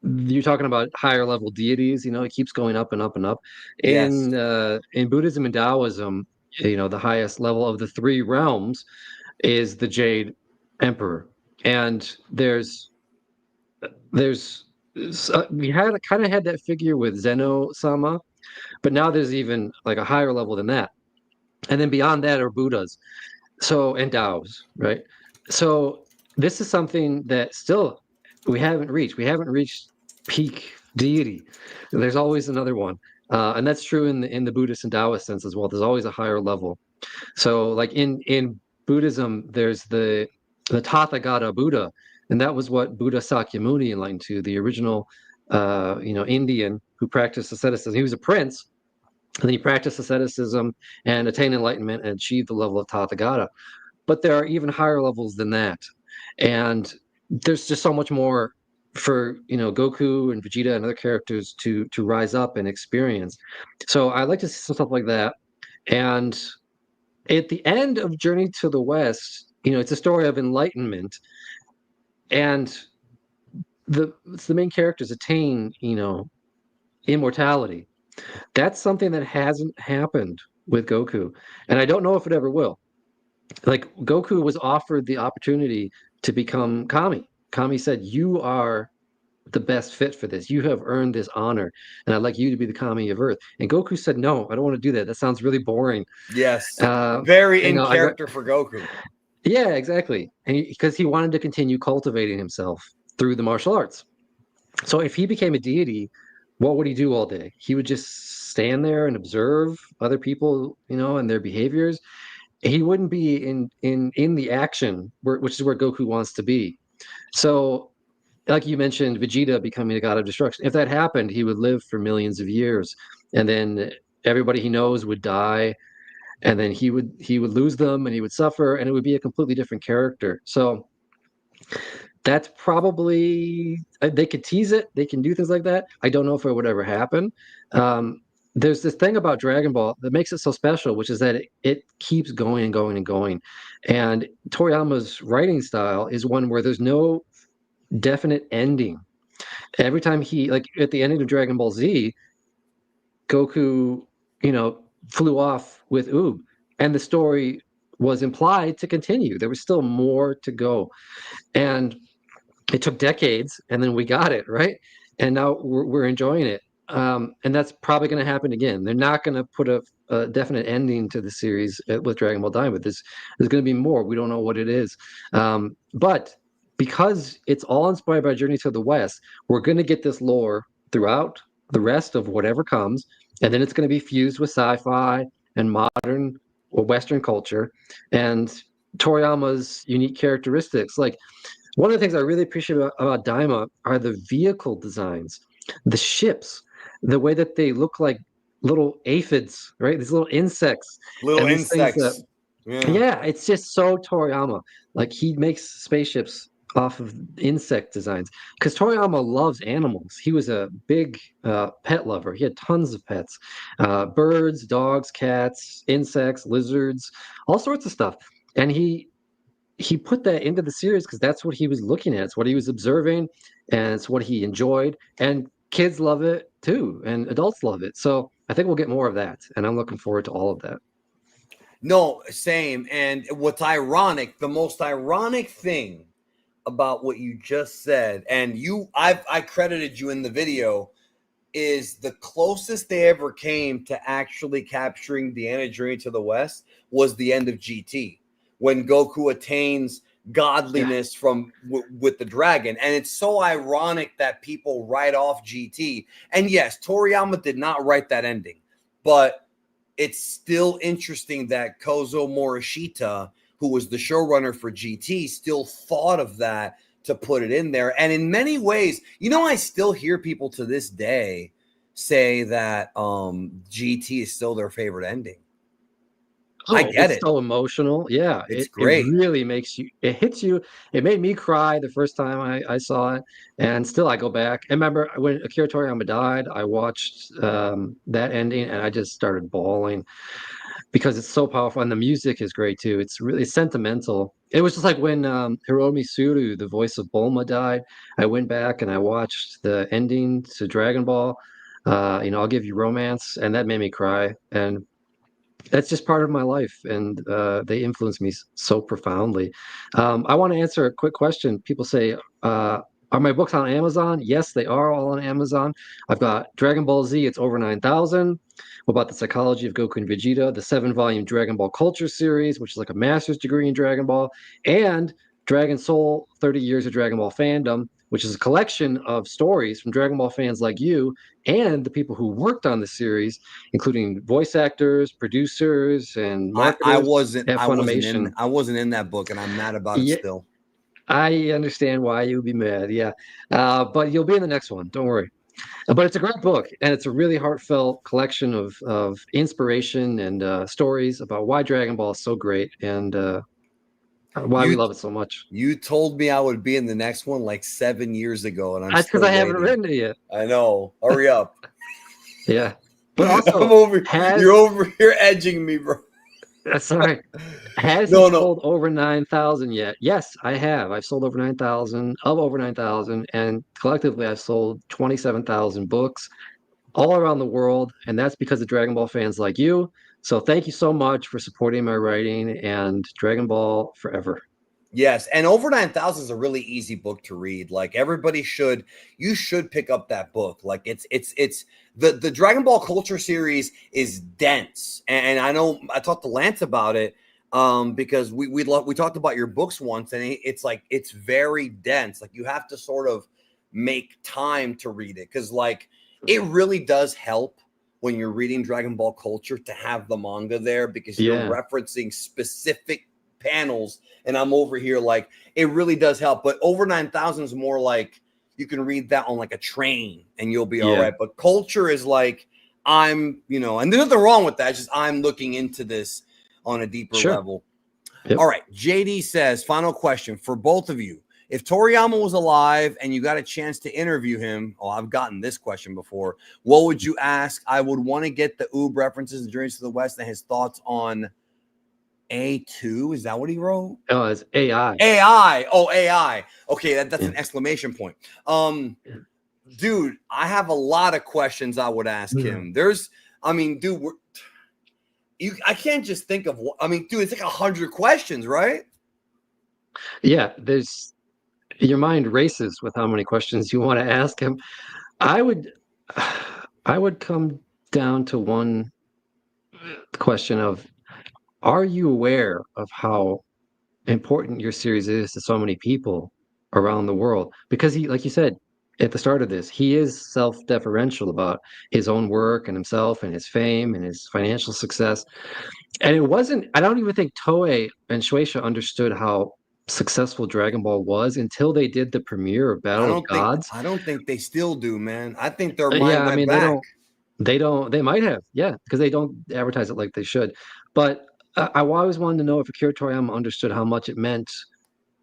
you're talking about higher level deities, it keeps going up and up and up. Yes. In Buddhism and Taoism, the highest level of the 3 realms is the Jade Emperor. And there's we had kind of had that figure with Zeno Sama, but now there's even like a higher level than that. And then beyond that are Buddhas. So, and Taos, right? So this is something that still we haven't reached. We haven't reached peak deity. There's always another one. And that's true in the Buddhist and Taoist sense as well. There's always a higher level. So like in Buddhism, there's the Tathagata Buddha, and that was what Buddha Sakyamuni enlightened to, the original Indian who practiced asceticism. He was a prince, and then he practiced asceticism and attained enlightenment and achieved the level of Tathagata. But there are even higher levels than that. And there's just so much more for Goku and Vegeta and other characters to rise up and experience. So I like to see some stuff like that. And at the end of Journey to the West, it's a story of enlightenment, and the main characters attain, immortality. That's something that hasn't happened with Goku, and I don't know if it ever will. Like Goku was offered the opportunity to become Kami. Kami said, "You are the best fit for this. You have earned this honor, and I'd like you to be the Kami of Earth." And Goku said, "No, I don't want to do that. That sounds really boring." Yes. Uh, Very you in know, I character for Goku. Yeah, exactly. And because he wanted to continue cultivating himself through the martial arts. So if he became a deity, what would he do all day? He would just stand there and observe other people, and their behaviors. He wouldn't be in the action, which is where Goku wants to be. So like you mentioned, Vegeta becoming a god of destruction. If that happened, he would live for millions of years, and then everybody he knows would die, and then he would lose them, and he would suffer, and it would be a completely different character. So that's probably they could tease it, they can do things like that. I don't know if it would ever happen. Um, there's this thing about Dragon Ball that makes it so special, which is that it keeps going and going and going. And Toriyama's writing style is one where there's no definite ending. Every time he, like at the ending of Dragon Ball Z, Goku, you know, flew off with Oob, and the story was implied to continue. There was still more to go. And it took decades, and then we got it, right? And now we're enjoying it. And that's probably going to happen again. They're not going to put a definite ending to the series with Dragon Ball Daima. There's going to be more. We don't know what it is. But because it's all inspired by Journey to the West, we're going to get this lore throughout the rest of whatever comes. And then it's going to be fused with sci-fi and modern or Western culture and Toriyama's unique characteristics. Like, one of the things I really appreciate about Daima are the vehicle designs, the ships, the way that they look like little aphids, right? These little insects Little and these things that, insects. Yeah. yeah, it's just so Toriyama. Like he makes spaceships off of insect designs because Toriyama loves animals. He was a big pet lover. He had tons of pets, birds, dogs, cats, insects, lizards, all sorts of stuff. And he put that into the series because that's what he was looking at. It's what he was observing, and it's what he enjoyed. And kids love it too, and adults love it. So I think we'll get more of that, and I'm looking forward to all of that. No, same. And what's ironic, the most ironic thing about what you just said, and I credited you in the video, is the closest they ever came to actually capturing the Journey to the West was the end of GT, when Goku attains godliness from with the dragon. And it's so ironic that people write off GT. And yes, Toriyama did not write that ending, but it's still interesting that Kozo Morishita, who was the showrunner for GT, still thought of that to put it in there. And in many ways, I still hear people to this day say that GT is still their favorite ending. I get It's it. so emotional. Yeah, It's it great. really makes you, it hits you. It made me cry the first time I saw it. And still, I go back. I remember when Akira Toriyama died, I watched that ending and I just started bawling because it's so powerful. And the music is great too. It's really sentimental. It was just like when Hiromi Suru, the voice of Bulma, died. I went back and I watched the ending to Dragon Ball. I'll Give You Romance, and that made me cry. And that's just part of my life, and they influence me so profoundly. I want to answer a quick question. People say, are my books on Amazon? Yes, they are all on Amazon. I've got Dragon Ball Z, it's over 9,000. What about the Psychology of Goku and Vegeta, the 7-volume Dragon Ball Culture series, which is like a master's degree in Dragon Ball, and Dragon Soul, 30 Years of Dragon Ball Fandom, which is a collection of stories from Dragon Ball fans like you and the people who worked on the series, including voice actors, producers, and I marketers wasn't at I wasn't in Funimation. I wasn't in that book, and I'm mad about it Yeah, still. I understand why you'd be mad. Yeah, but you'll be in the next one. Don't worry. But it's a great book, and it's a really heartfelt collection of inspiration and stories about why Dragon Ball is so great and why we You love it so much. you told me I would be in the next one like 7 years ago, and I'm That's because still I haven't waiting. written it yet. I know. Hurry up. Yeah, but I'm also over. You're has over here edging me, bro. sorry. Has he No, no. sold over 9,000 yet? Yes, I have. I've sold over 9,000 of over 9,000, and collectively I've sold 27,000 books all around the world, and that's because of Dragon Ball fans like you. So thank you so much for supporting my writing and Dragon Ball forever. Yes, and over 9,000 is a really easy book to read. Like everybody should, you should pick up that book. Like it's the Dragon Ball Culture series is dense, and I know I talked to Lance about it because we talked about your books once, and it's like it's very dense. Like you have to sort of make time to read it because like it really does help when you're reading Dragon Ball Culture to have the manga there because you're Yeah. referencing specific panels, and I'm over here like it really does help. But over 9,000 is more like you can read that on like a train and you'll be all Yeah. right. But culture is like, I'm, you know, and there's nothing wrong with that. It's just I'm looking into this on a deeper Sure. level. Yep. All right. JD says, final question for both of you. If Toriyama was alive and you got a chance to interview him, oh, I've gotten this question before. What would you ask? I would want to get the Oob references, Journeys to the West, and his thoughts on A2. Is that what he wrote? Oh, it's AI. AI. Oh, AI. Okay, that's Yeah. an exclamation point. Dude, I have a lot of questions I would ask him. I mean, dude, I can't just think of. I mean, dude, it's like 100 questions, right? Yeah, your mind races with how many questions you want to ask him. I would come down to one question of, are you aware of how important your series is to so many people around the world? Because he, like you said at the start of this, he is self-deferential about his own work and himself and his fame and his financial success. And I don't even think Toei and Shueisha understood how successful Dragon Ball was until they did the premiere of Battle of Gods. I don't think they still do, man. I think their Yeah, mind I went mean, back. they might have, yeah, because they don't advertise it like they should. But I always wanted to know if Akira Toriyama understood how much it meant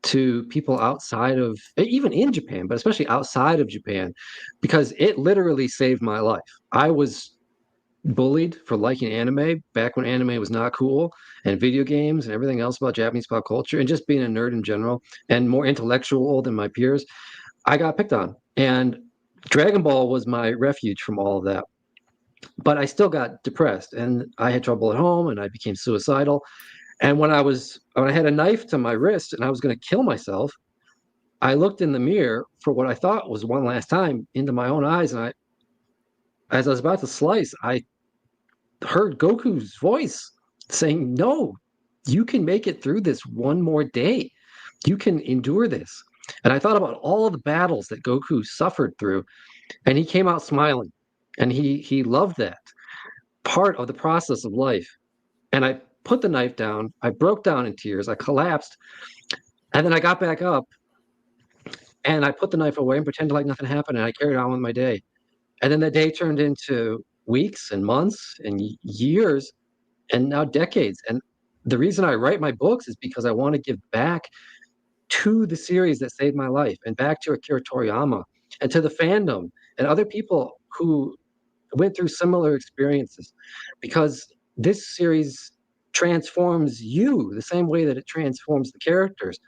to people outside of, even in Japan, but especially outside of Japan, because it literally saved my life. I was bullied for liking anime back when anime was not cool, and video games and everything else about Japanese pop culture, and just being a nerd in general and more intellectual than my peers. I got picked on, and Dragon Ball was my refuge from all of that. But I still got depressed, and I had trouble at home, and I became suicidal. And when I had a knife to my wrist and I was going to kill myself, I looked in the mirror for what I thought was one last time into my own eyes, and as I was about to slice, I heard Goku's voice saying, "No, you can make it through this one more day. You can endure this." And I thought about all the battles that Goku suffered through, and he came out smiling, and he loved that part of the process of life. And I put the knife down. I broke down in tears. I collapsed, and then I got back up, and I put the knife away and pretended like nothing happened, and I carried on with my day. And then the day turned into weeks and months and years, and now decades. And the reason I write my books is because I want to give back to the series that saved my life, and back to Akira Toriyama and to the fandom and other people who went through similar experiences, because this series transforms you the same way that it transforms the characters.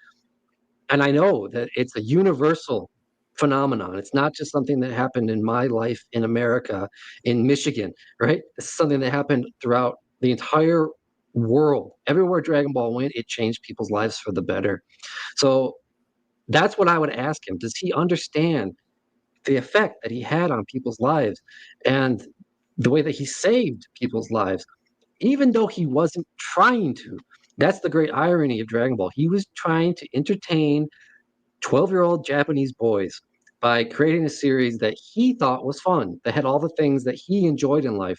And I know that it's a universal phenomenon. It's not just something that happened in my life in America, in Michigan, right? It's something that happened throughout the entire world. Everywhere Dragon Ball went, it changed people's lives for the better. So that's what I would ask him. Does he understand the effect that he had on people's lives and the way that he saved people's lives, even though he wasn't trying to? That's the great irony of Dragon Ball. He was trying to entertain 12-year-old Japanese boys by creating a series that he thought was fun, that had all the things that he enjoyed in life.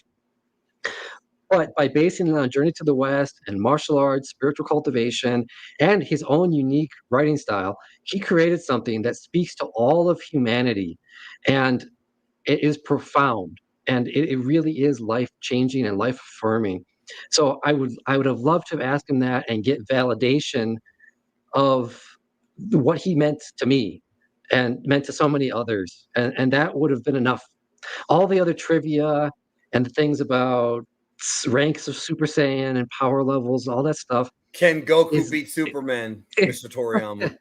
But by basing it on Journey to the West and martial arts, spiritual cultivation, and his own unique writing style, he created something that speaks to all of humanity. And it is profound. And it really is life changing and life affirming. So I would have loved to have asked him that and get validation of what he meant to me and meant to so many others. And that would have been enough. All the other trivia and the things about ranks of Super Saiyan and power levels, all that stuff Can Goku is, beat Superman, Mr. Toriyama?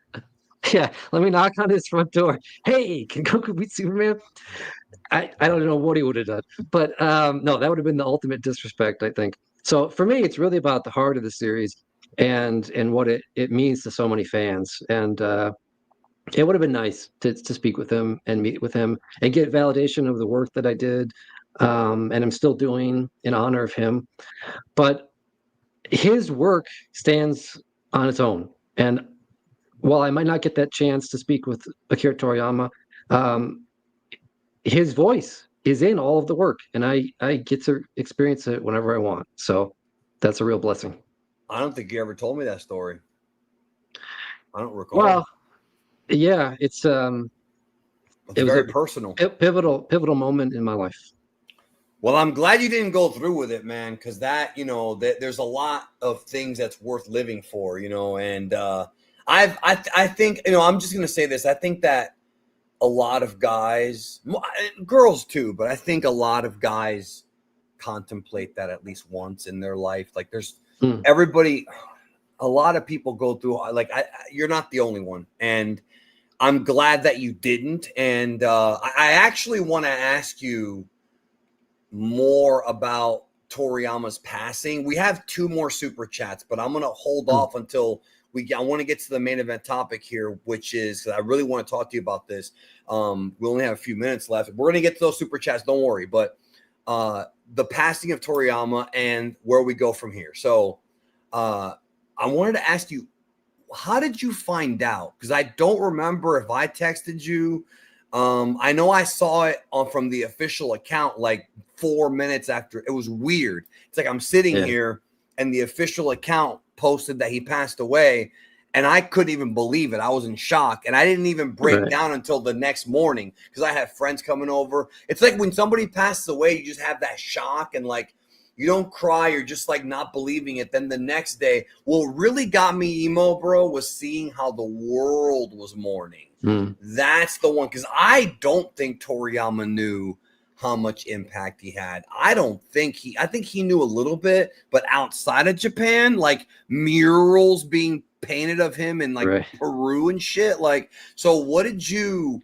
yeah, let me knock on his front door. Hey, can Goku beat Superman? I don't know what he would have done. But no, that would have been the ultimate disrespect, I think. So for me, it's really about the heart of the series and what it means to so many fans. And it would have been nice to speak with him and meet with him and get validation of the work that I did, and I'm still doing in honor of him. But his work stands on its own. And while I might not get that chance to speak with Akira Toriyama, um, his voice is in all of the work, and I get to experience it whenever I want. So that's a real blessing. I don't think you ever told me that story. I don't recall. Well, yeah, it's It's It was very a personal. pivotal moment in my life. Well, I'm glad you didn't go through with it, man, because that, there's a lot of things that's worth living for, and I think, I'm just gonna say this. I think that a lot of guys, girls too, but I think a lot of guys contemplate that at least once in their life. Like, there's Mm. everybody, a lot of people go through. Like, you're not the only one, and I'm glad that you didn't. And I actually want to ask you more about Toriyama's passing. We have two more super chats, but I'm going to hold off until I want to get to the main event topic here, which is, I really want to talk to you about this. We only have a few minutes left. We're going to get to those super chats. Don't worry. But the passing of Toriyama and where we go from here. So I wanted to ask you, how did you find out? Because I don't remember if I texted you. I know I saw it from the official account like 4 minutes after. It was weird. It's like I'm sitting here and the official account posted that he passed away, and I couldn't even believe it. I was in shock, and I didn't even break down until the next morning because I had friends coming over. It's like when somebody passes away, you just have that shock, and like you don't cry, you're just like not believing it. Then the next day, what really got me emo, bro, was seeing how the world was mourning. That's the one, because I don't think Toriyama knew how much impact he had. I think he knew a little bit, but outside of Japan, like murals being painted of him in like Peru and shit. Like, so what did you,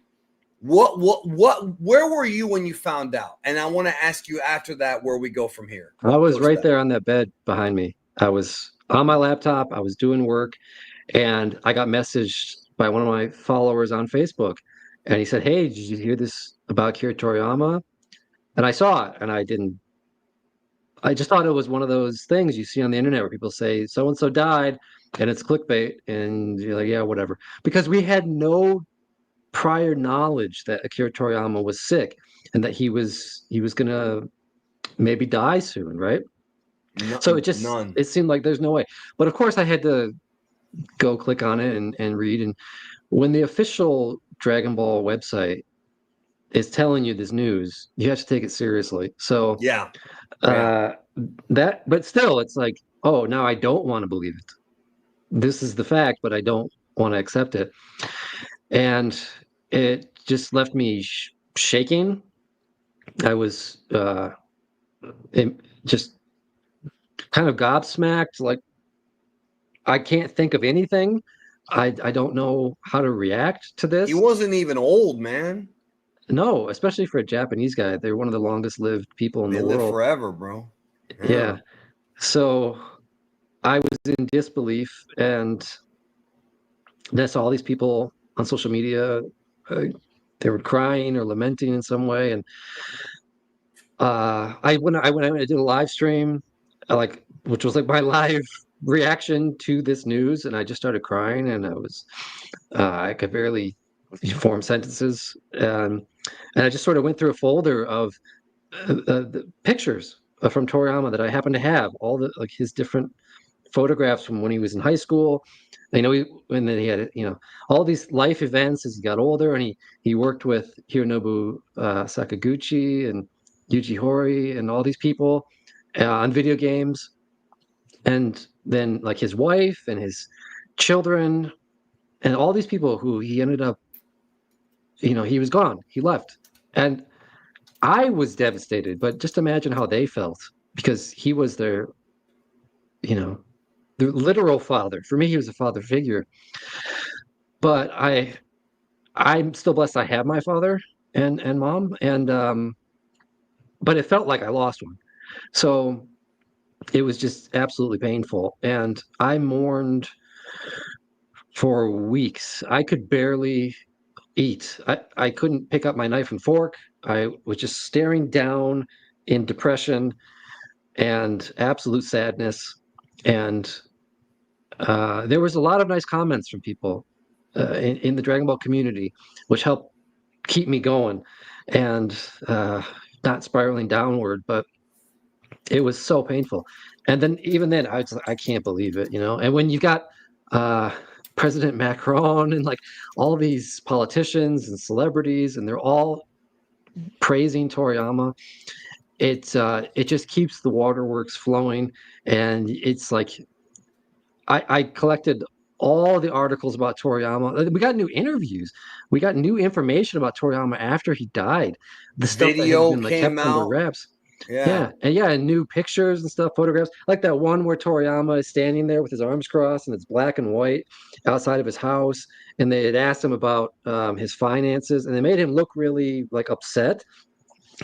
where were you when you found out? And I want to ask you after that where we go from here. I was right there on that bed behind me. I was on my laptop. I was doing work, and I got messaged by one of my followers on Facebook, and he said, "Hey, did you hear this about Akira Toriyama?" And I saw it, and I didn't. I just thought it was one of those things you see on the internet where people say so and so died, and it's clickbait, and you're like, yeah, whatever. Because we had no prior knowledge that Akira Toriyama was sick and that he was gonna maybe die soon, right? So it seemed like there's no way. But of course, I had to go click on it and read. And when the official Dragon Ball website is telling you this news, you have to take it seriously. So but still, it's like, oh, now I don't want to believe it. This is the fact, but I don't want to accept it. And it just left me shaking. I was just kind of gobsmacked, like I can't think of anything. I don't know how to react to this. He wasn't even old, man. No, especially for a Japanese guy. They're one of the longest lived people in the world. They live forever, bro. Yeah. So I was in disbelief, and then saw all these people on social media. They were crying or lamenting in some way, and I went I did a live stream, which was like my live reaction to this news, and I just started crying, and I could barely form sentences, and I just sort of went through a folder of the pictures from Toriyama that I happened to have, all the like his different photographs from when he was in high school. I know and then he had all these life events as he got older, and he worked with Hironobu Sakaguchi and Yuji Horii and all these people on video games, and then like his wife and his children and all these people who he ended up, he was gone, he left, and I was devastated. But just imagine how they felt, because he was their, the literal father. For me, he was a father figure. But I'm still blessed I have my father and mom, and but it felt like I lost one. So it was just absolutely painful, and I mourned for weeks. I could barely eat. I couldn't pick up my knife and fork. I was just staring down in depression and absolute sadness. And there was a lot of nice comments from people in the Dragon Ball community, which helped keep me going and not spiraling downward. But it was so painful. And then even then, I was like, I can't believe it, And when you got President Macron and like all these politicians and celebrities, and they're all praising Toriyama. It just keeps the waterworks flowing, and it's like I collected all the articles about Toriyama. We got new interviews. We got new information about Toriyama after he died. The stuff that had Video been like came kept under out. wraps. Yeah. And new pictures and stuff, photographs, like that one where Toriyama is standing there with his arms crossed and it's black and white outside of his house. And they had asked him about his finances, and they made him look really like upset.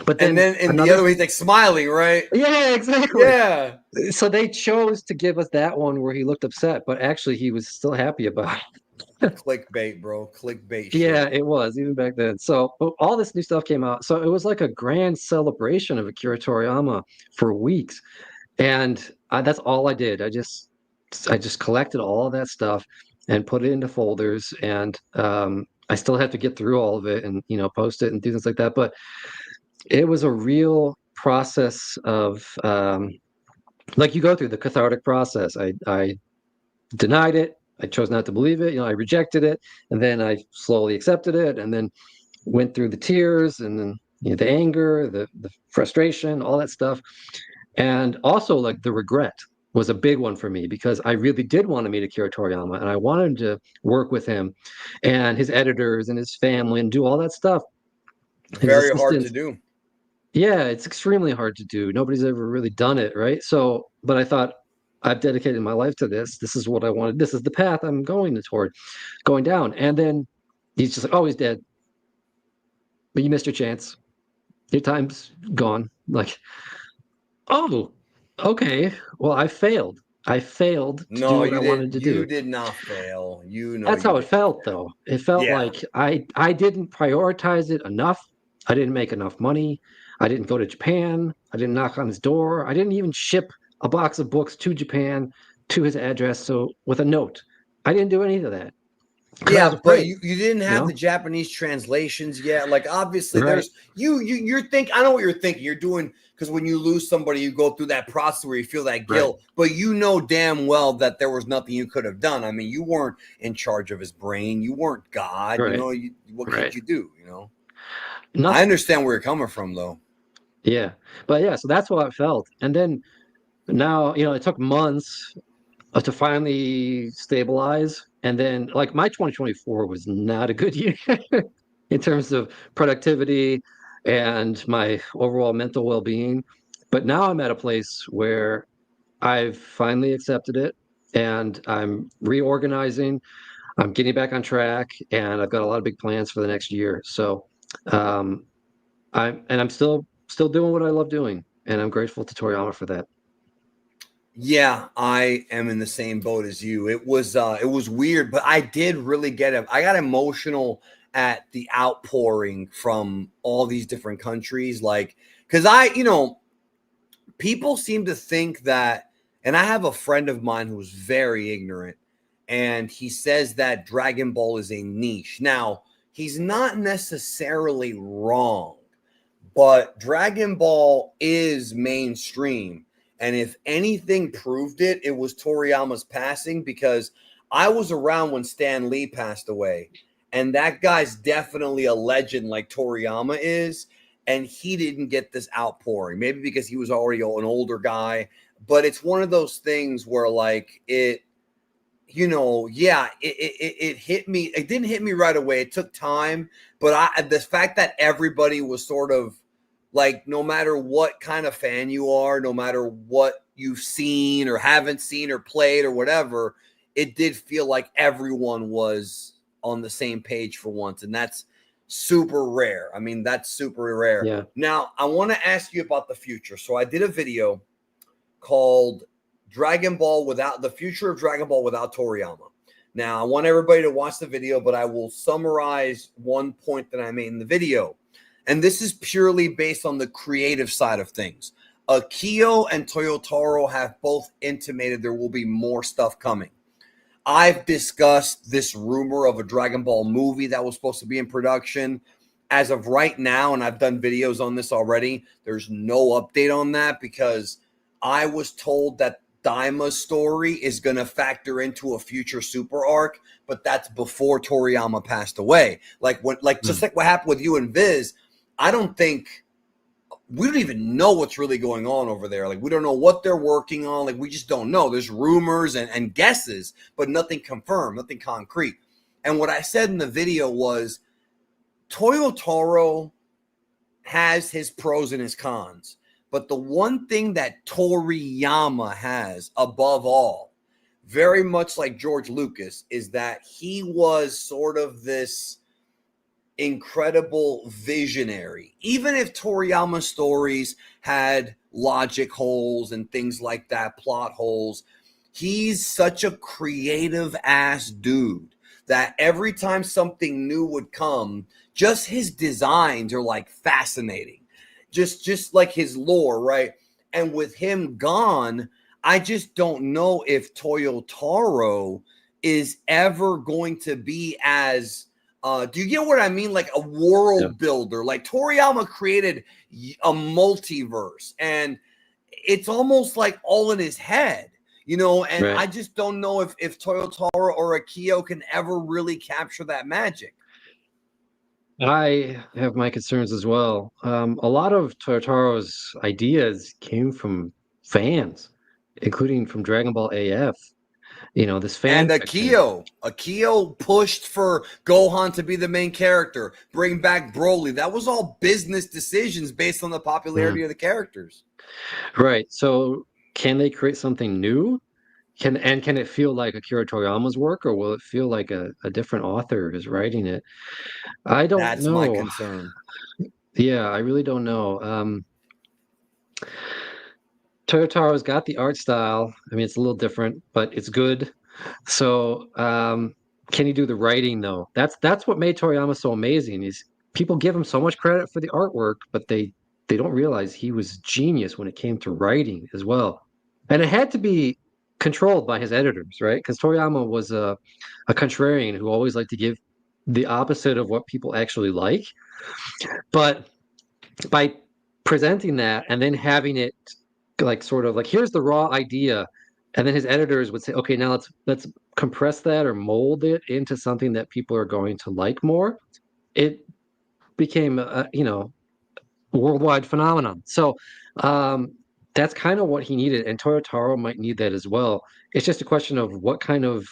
But And then then in the another, other way, he's like smiling, right? yeah, exactly. Yeah. So they chose to give us that one where he looked upset, but actually he was still happy about it. Clickbait, bro. Clickbait Yeah, shit. it was even back then. So but all this new stuff came out. So it was like a grand celebration of Akira Toriyama for weeks. And that's all I did. I just collected all of that stuff and put it into folders. And I still have to get through all of it and post it and do things like that. But it was a real process of like you go through the cathartic process. I denied it. I chose not to believe it. I rejected it, and then I slowly accepted it, and then went through the tears, and then the anger, the frustration, all that stuff. And also, like, the regret was a big one for me because I really did want to meet Akira Toriyama, and I wanted to work with him and his editors and his family and do all that stuff. His Very hard to assistants. do. Yeah, it's extremely hard to do. Nobody's ever really done it, right? So, but I thought I've dedicated my life to this. This is what I wanted. This is the path I'm going down. And then he's just like, oh, he's dead. But you missed your chance. Your time's gone. Like, oh, okay. Well, I failed. I failed to do No, what I you wanted didn't. to You do. did not fail. You know That's you how it did. felt, though. It felt Yeah. like I didn't prioritize it enough. I didn't make enough money. I didn't go to Japan. I didn't knock on his door. I didn't even ship a box of books to Japan to his address. So with a note, I didn't do any of that because I was Yeah, but afraid. you didn't You have the know, Japanese translations yet. Like obviously right? there's you're think I know what you're thinking. You're doing because when you lose somebody, you go through that process where you feel that Right. guilt, but you know damn well that there was nothing you could have done. I mean, you weren't in charge of his brain. You weren't God. Right. What could Right. you do? I Nothing. understand where you're coming from though. Yeah. But yeah, so that's what I felt. And then now, it took months to finally stabilize. And then, like, my 2024 was not a good year in terms of productivity and my overall mental well-being. But now I'm at a place where I've finally accepted it, and I'm reorganizing. I'm getting back on track, and I've got a lot of big plans for the next year. So, um, I'm still doing what I love doing, and I'm grateful to Toriyama for that. Yeah, I am in the same boat as you. It was weird, but I did really get it. I got emotional at the outpouring from all these different countries like cuz people seem to think that and I have a friend of mine who's very ignorant and he says that Dragon Ball is a niche. Now, he's not necessarily wrong, but Dragon Ball is mainstream. And if anything proved it, it was Toriyama's passing because I was around when Stan Lee passed away. And that guy's definitely a legend like Toriyama is. And he didn't get this outpouring, maybe because he was already an older guy. But it's one of those things where, like, it hit me. It didn't hit me right away. It took time. But the fact that everybody was sort of like, no matter what kind of fan you are, no matter what you've seen or haven't seen or played or whatever, it did feel like everyone was on the same page for once. And that's super rare. I mean, that's super rare. Yeah. Now, I want to ask you about the future. So I did a video called Dragon Ball Without the Future of Dragon Ball Without Toriyama. Now, I want everybody to watch the video, but I will summarize one point that I made in the video. And this is purely based on the creative side of things. Akio and Toyotaro have both intimated there will be more stuff coming. I've discussed this rumor of a Dragon Ball movie that was supposed to be in production. As of right now, and I've done videos on this already, there's no update on that because I was told that Daima's story is going to factor into a future super arc, but that's before Toriyama passed away. Just like what happened with you and Viz, I don't think we don't even know what's really going on over there. Like, we don't know what they're working on. Like, we just don't know. There's rumors and guesses, but nothing confirmed, nothing concrete. And what I said in the video was Toyotaro has his pros and his cons. But the one thing that Toriyama has above all, very much like George Lucas, is that he was sort of this incredible visionary. Even if Toriyama stories had logic holes and things like that, plot holes, he's such a creative ass dude that every time something new would come, just his designs are like fascinating. Just like his lore, right? And with him gone, I just don't know if Toyotaro is ever going to be as do you get what I mean? Like a world builder. Like Toriyama created a multiverse, and it's almost like all in his head, you know. And I just don't know if Toyotaro or Akira can ever really capture that magic. I have my concerns as well. A lot of Toyotaro's ideas came from fans, including from Dragon Ball AF. You know, this fan And fiction. Akio pushed for Gohan to be the main character, bring back Broly. That was all business decisions based on the popularity of the characters. Right. So can they create something new? Can it feel like Akira Toriyama's work, or will it feel like a different author is writing it? I don't That's my know. concern. Yeah, I really don't know. Toyotaro's got the art style. I mean, it's a little different, but it's good. So, can he do the writing though? That's what made Toriyama so amazing. Is people give him so much credit for the artwork, but they don't realize he was genius when it came to writing as well. And it had to be controlled by his editors, right? Because Toriyama was a contrarian who always liked to give the opposite of what people actually like. But by presenting that and then having it like sort of like here's the raw idea, and then his editors would say, okay, now let's compress that or mold it into something that people are going to like more. It became a worldwide phenomenon. So that's kind of what he needed, and Toyotaro might need that as well. It's just a question of what kind of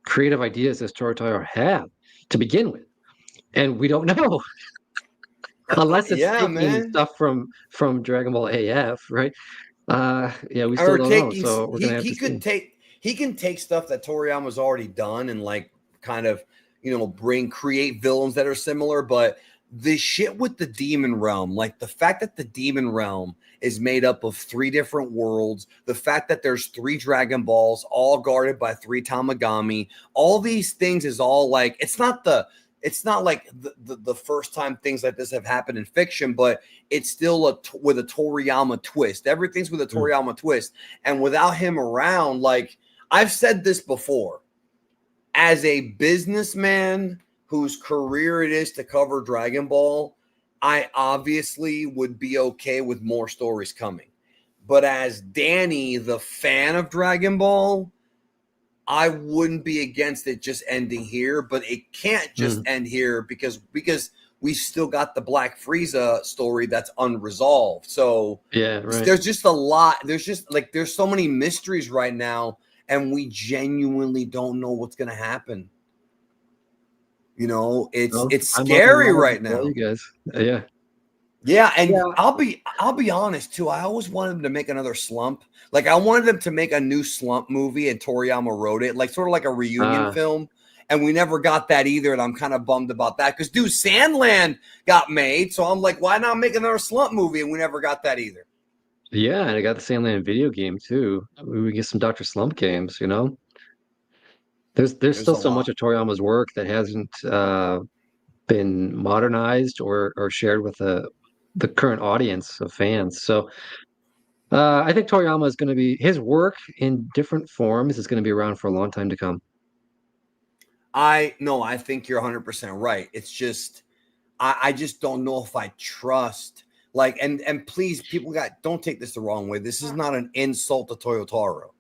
creative ideas does Toyotaro have to begin with, and we don't know. Unless it's Yeah, taking man. stuff from Dragon Ball AF, right? Yeah, we still Or don't know, taking so we're gonna have he to see. could take he can take stuff that Toriyama's already done and like kind of create villains that are similar, but the shit with the demon realm, like the fact that the demon realm is made up of three different worlds, the fact that there's three Dragon Balls all guarded by three Tamagami, all these things is all like it's not like the first time things like this have happened in fiction, but it's still with a Toriyama twist. Everything's with a Toriyama twist. And without him around, like I've said this before, as a businessman whose career it is to cover Dragon Ball, I obviously would be okay with more stories coming. But as Danny, the fan of Dragon Ball, I wouldn't be against it just ending here, but it can't just end here because we still got the Black Frieza story that's unresolved. So Yeah, right. there's just a lot. There's so many mysteries right now, and we genuinely don't know what's gonna happen. You know, it's I'm up in scary line right with all now. you guys. Yeah. Yeah, and Yeah. I'll be honest too. I always wanted them to make another Slump. Like I wanted them to make a new Slump movie, and Toriyama wrote it, like sort of like a reunion film. And we never got that either, and I'm kind of bummed about that because dude, Sandland got made, so I'm like, why not make another Slump movie? And we never got that either. Yeah, and I got the Sandland video game too. We would get some Dr. Slump games, you know? There's There's still a so much lot. of Toriyama's work that hasn't been modernized or shared with the current audience of fans. So I think Toriyama is going to be his work in different forms is going to be around for a long time to come. I think you're 100% right. It's just I just don't know if I trust and please, people don't take this the wrong way. This is not an insult to Toyotaro.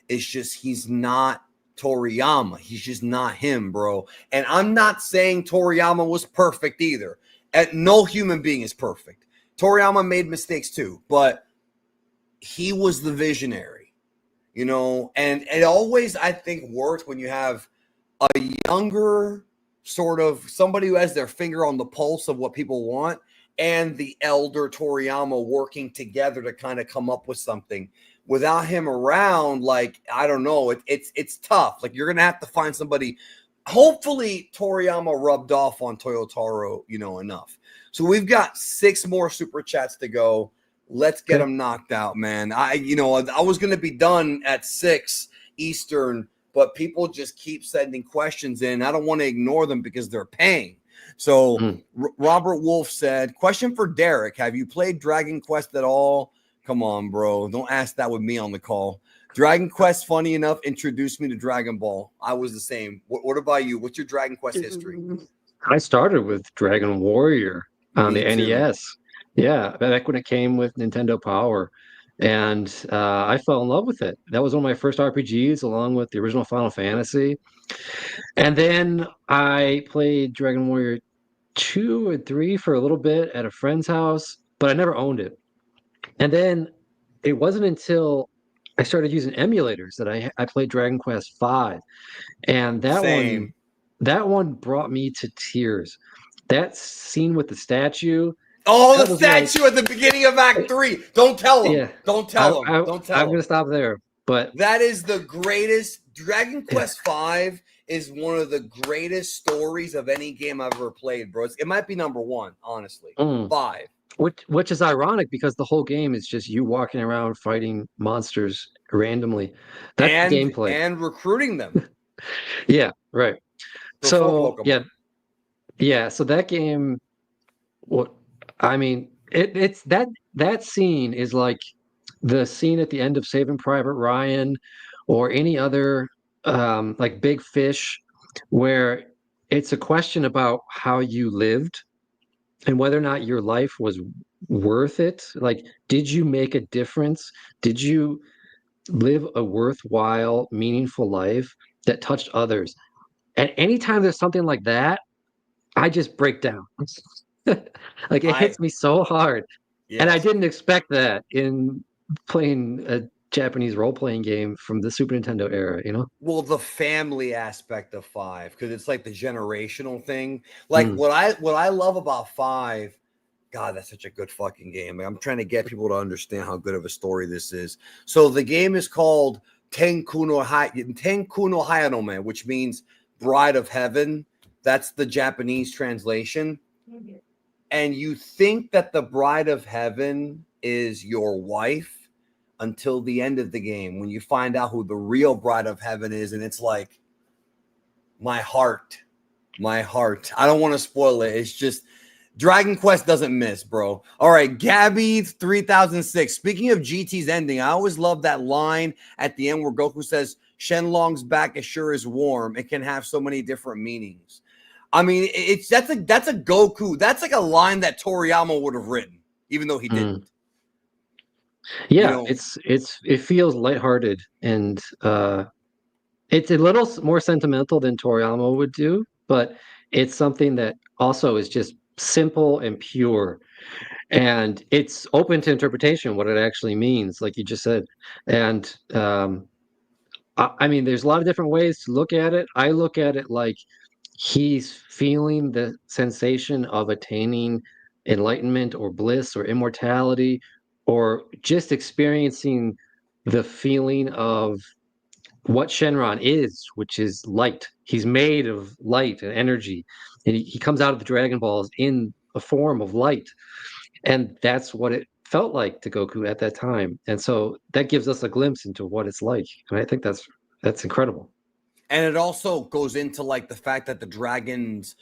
It's just he's not Toriyama. He's just not him, bro. And I'm not saying Toriyama was perfect either. And no human being is perfect. Toriyama made mistakes too, but he was the visionary, you know, and it always, I think, works when you have a younger sort of somebody who has their finger on the pulse of what people want and the elder Toriyama working together to kind of come up with something. Without him around, like, I don't know, it's tough. Like, you're gonna have to find somebody. Hopefully Toriyama rubbed off on Toyotaro, you know, enough. So we've got 6 more super chats to go. Let's get them knocked out, man. I was gonna be done at 6 Eastern, but people just keep sending questions in. I don't want to ignore them because they're paying. So Robert Wolf said, question for Derek. Have you played Dragon Quest at all? Come on, bro. Don't ask that with me on the call. Dragon Quest, funny enough, introduced me to Dragon Ball. I was the same. What about you? What's your Dragon Quest history? I started with Dragon Warrior on the NES. Yeah, back when it came with Nintendo Power. And I fell in love with it. That was one of my first RPGs, along with the original Final Fantasy. And then I played Dragon Warrior 2 or 3 for a little bit at a friend's house, but I never owned it. And then it wasn't until I started using emulators that I played Dragon Quest V. And that one brought me to tears. That scene with the statue. Oh, the statue at the beginning of Act 3. Don't tell him. Yeah, don't tell him. Don't tell him. I'm going to stop there. But that is the greatest. Dragon Quest V is one of the greatest stories of any game I've ever played, bro. It might be number 1, honestly. 5. Which is ironic because the whole game is just you walking around fighting monsters randomly. That's the gameplay. And recruiting them. Yeah, right. So yeah. So that game, it's that scene is like the scene at the end of Saving Private Ryan, or any other like Big Fish, where it's a question about how you lived and whether or not your life was worth it. Like, did you make a difference? Did you live a worthwhile, meaningful life that touched others? And anytime there's something like that, I just break down. Like, it hits me so hard. Yes. And I didn't expect that in playing a Japanese role-playing game from the Super Nintendo era, you know? Well, the family aspect of 5, because it's like the generational thing. Like, what I love about 5, God, that's such a good fucking game. I'm trying to get people to understand how good of a story this is. So the game is called Tenku no Hayanome, which means Bride of Heaven. That's the Japanese translation. And you think that the Bride of Heaven is your wife until the end of the game, when you find out who the real Bride of Heaven is. And it's like, my heart. I don't want to spoil it. It's just, Dragon Quest doesn't miss, bro. All right, Gabby 3006. Speaking of GT's ending, I always love that line at the end where Goku says, Shenlong's back as sure is warm. It can have so many different meanings. I mean, that's a Goku. That's like a line that Toriyama would have written, even though he didn't. Yeah, you know, it feels lighthearted, and it's a little more sentimental than Toriyama would do, but it's something that also is just simple and pure, and it's open to interpretation what it actually means, like you just said. And I mean, there's a lot of different ways to look at it. I look at it like he's feeling the sensation of attaining enlightenment or bliss or immortality, or just experiencing the feeling of what Shenron is, which is light. He's made of light and energy, and he comes out of the Dragon Balls in a form of light, and that's what it felt like to Goku at that time. And so that gives us a glimpse into what it's like, and I think that's incredible. And it also goes into like the fact that the dragons,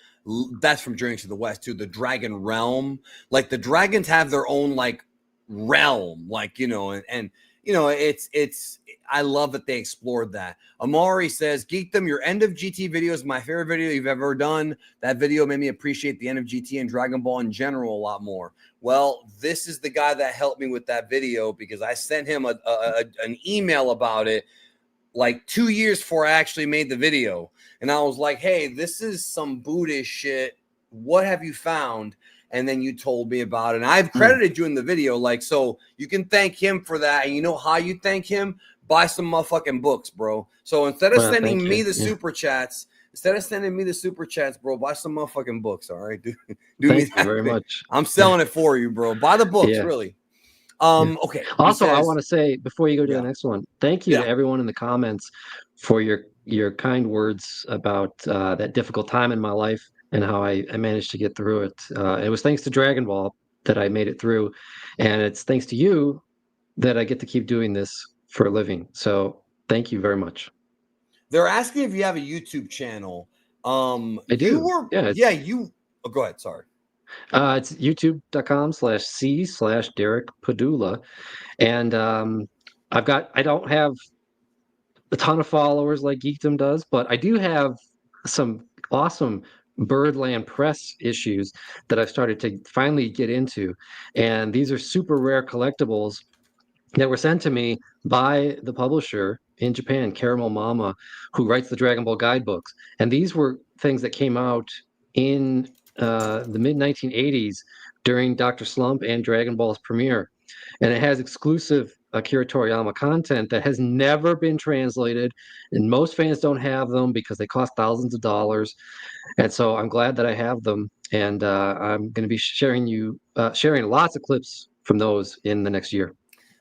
that's from Journey to the West too, the dragon realm, like the dragons have their own like realm, like, you know, and you know, I love that they explored that. Amari says, Geekdom, your end of GT video is my favorite video you've ever done. That video made me appreciate the end of GT and Dragon Ball in general a lot more. Well, this is the guy that helped me with that video, because I sent him an email about it. like 2 years before I actually made the video. And I was like, hey, this is some Buddhist shit. What have you found? And then you told me about it. And I've credited you in the video. Like, so you can thank him for that. And you know how you thank him? Buy some motherfucking books, bro. So instead of sending me the super chats, bro, buy some motherfucking books. All right. Do me that very much. I'm selling it for you, bro. Buy the books, really. Okay. Also, I want to say before you go to the next one, thank you to everyone in the comments for your kind words about that difficult time in my life and how I managed to get through it. It was thanks to Dragon Ball that I made it through, and it's thanks to you that I get to keep doing this for a living. So thank you very much. They're asking if you have a YouTube channel. I do. Oh, go ahead. Sorry. It's youtube.com/c/Derek Padula. And I don't have a ton of followers like Geekdom does, but I do have some awesome Birdland Press issues that I've started to finally get into. And these are super rare collectibles that were sent to me by the publisher in Japan, Caramel Mama, who writes the Dragon Ball guidebooks. And these were things that came out in the mid 1980s during Dr. Slump and Dragon Ball's premiere. And it has exclusive Akira Toriyama content that has never been translated, and most fans don't have them because they cost thousands of dollars. And so I'm glad that I have them, and I'm going to be sharing lots of clips from those in the next year.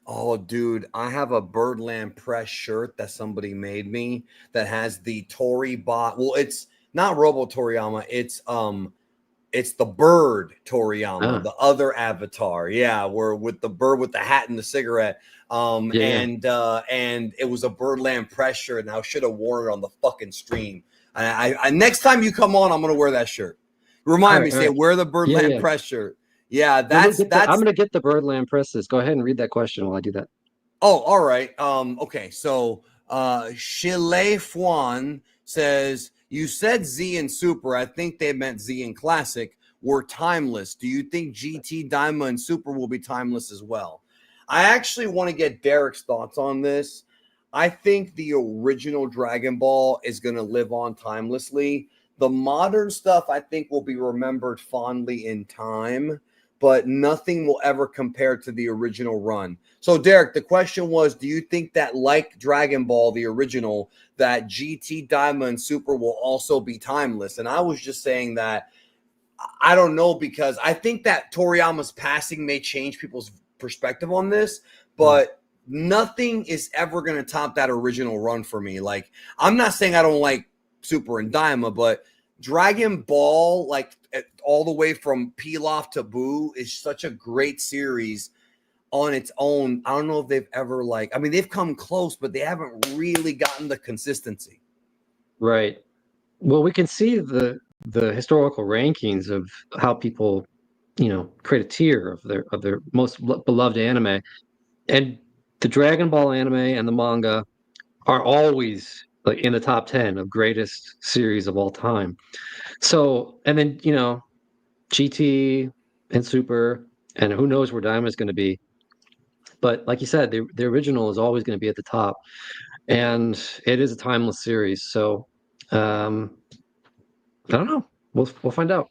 Oh, dude, I have a Birdland Press shirt that somebody made me that has the Toribot. Well, it's not Robo Toriyama. It's the bird Toriyama, the other avatar. Yeah, where with the bird with the hat and the cigarette. And it was a Birdland Press shirt, and I should have worn it on the fucking stream. I next time you come on, I'm gonna wear that shirt. Remind me, say wear the Birdland Press shirt. Yeah, that's. I'm gonna get the Birdland Presses. Go ahead and read that question while I do that. Oh, all right. Okay, so Shile Fuan says, you said Z and Super. I think they meant Z and Classic were timeless. Do you think GT, Daima, and Super will be timeless as well? I actually want to get Derek's thoughts on this. I think the original Dragon Ball is going to live on timelessly. The modern stuff, I think, will be remembered fondly in time, but nothing will ever compare to the original run. So, Derek, the question was, do you think that, like Dragon Ball, the original, that GT, Daima, and Super will also be timeless? And I was just saying that I don't know, because I think that Toriyama's passing may change people's perspective on this, but nothing is ever going to top that original run for me. Like, I'm not saying I don't like Super and Daima, but Dragon Ball, like all the way from Pilaf to Buu, is such a great series on its own. I don't know if they've ever they've come close, but they haven't really gotten the consistency. Right. Well, we can see the historical rankings of how people, create a tier of their most beloved anime, and the Dragon Ball anime and the manga are always like in the top 10 of greatest series of all time. So, and then, GT and Super, and who knows where Daima is going to be. But like you said, the original is always going to be at the top, and it is a timeless series. So, I don't know. We'll find out.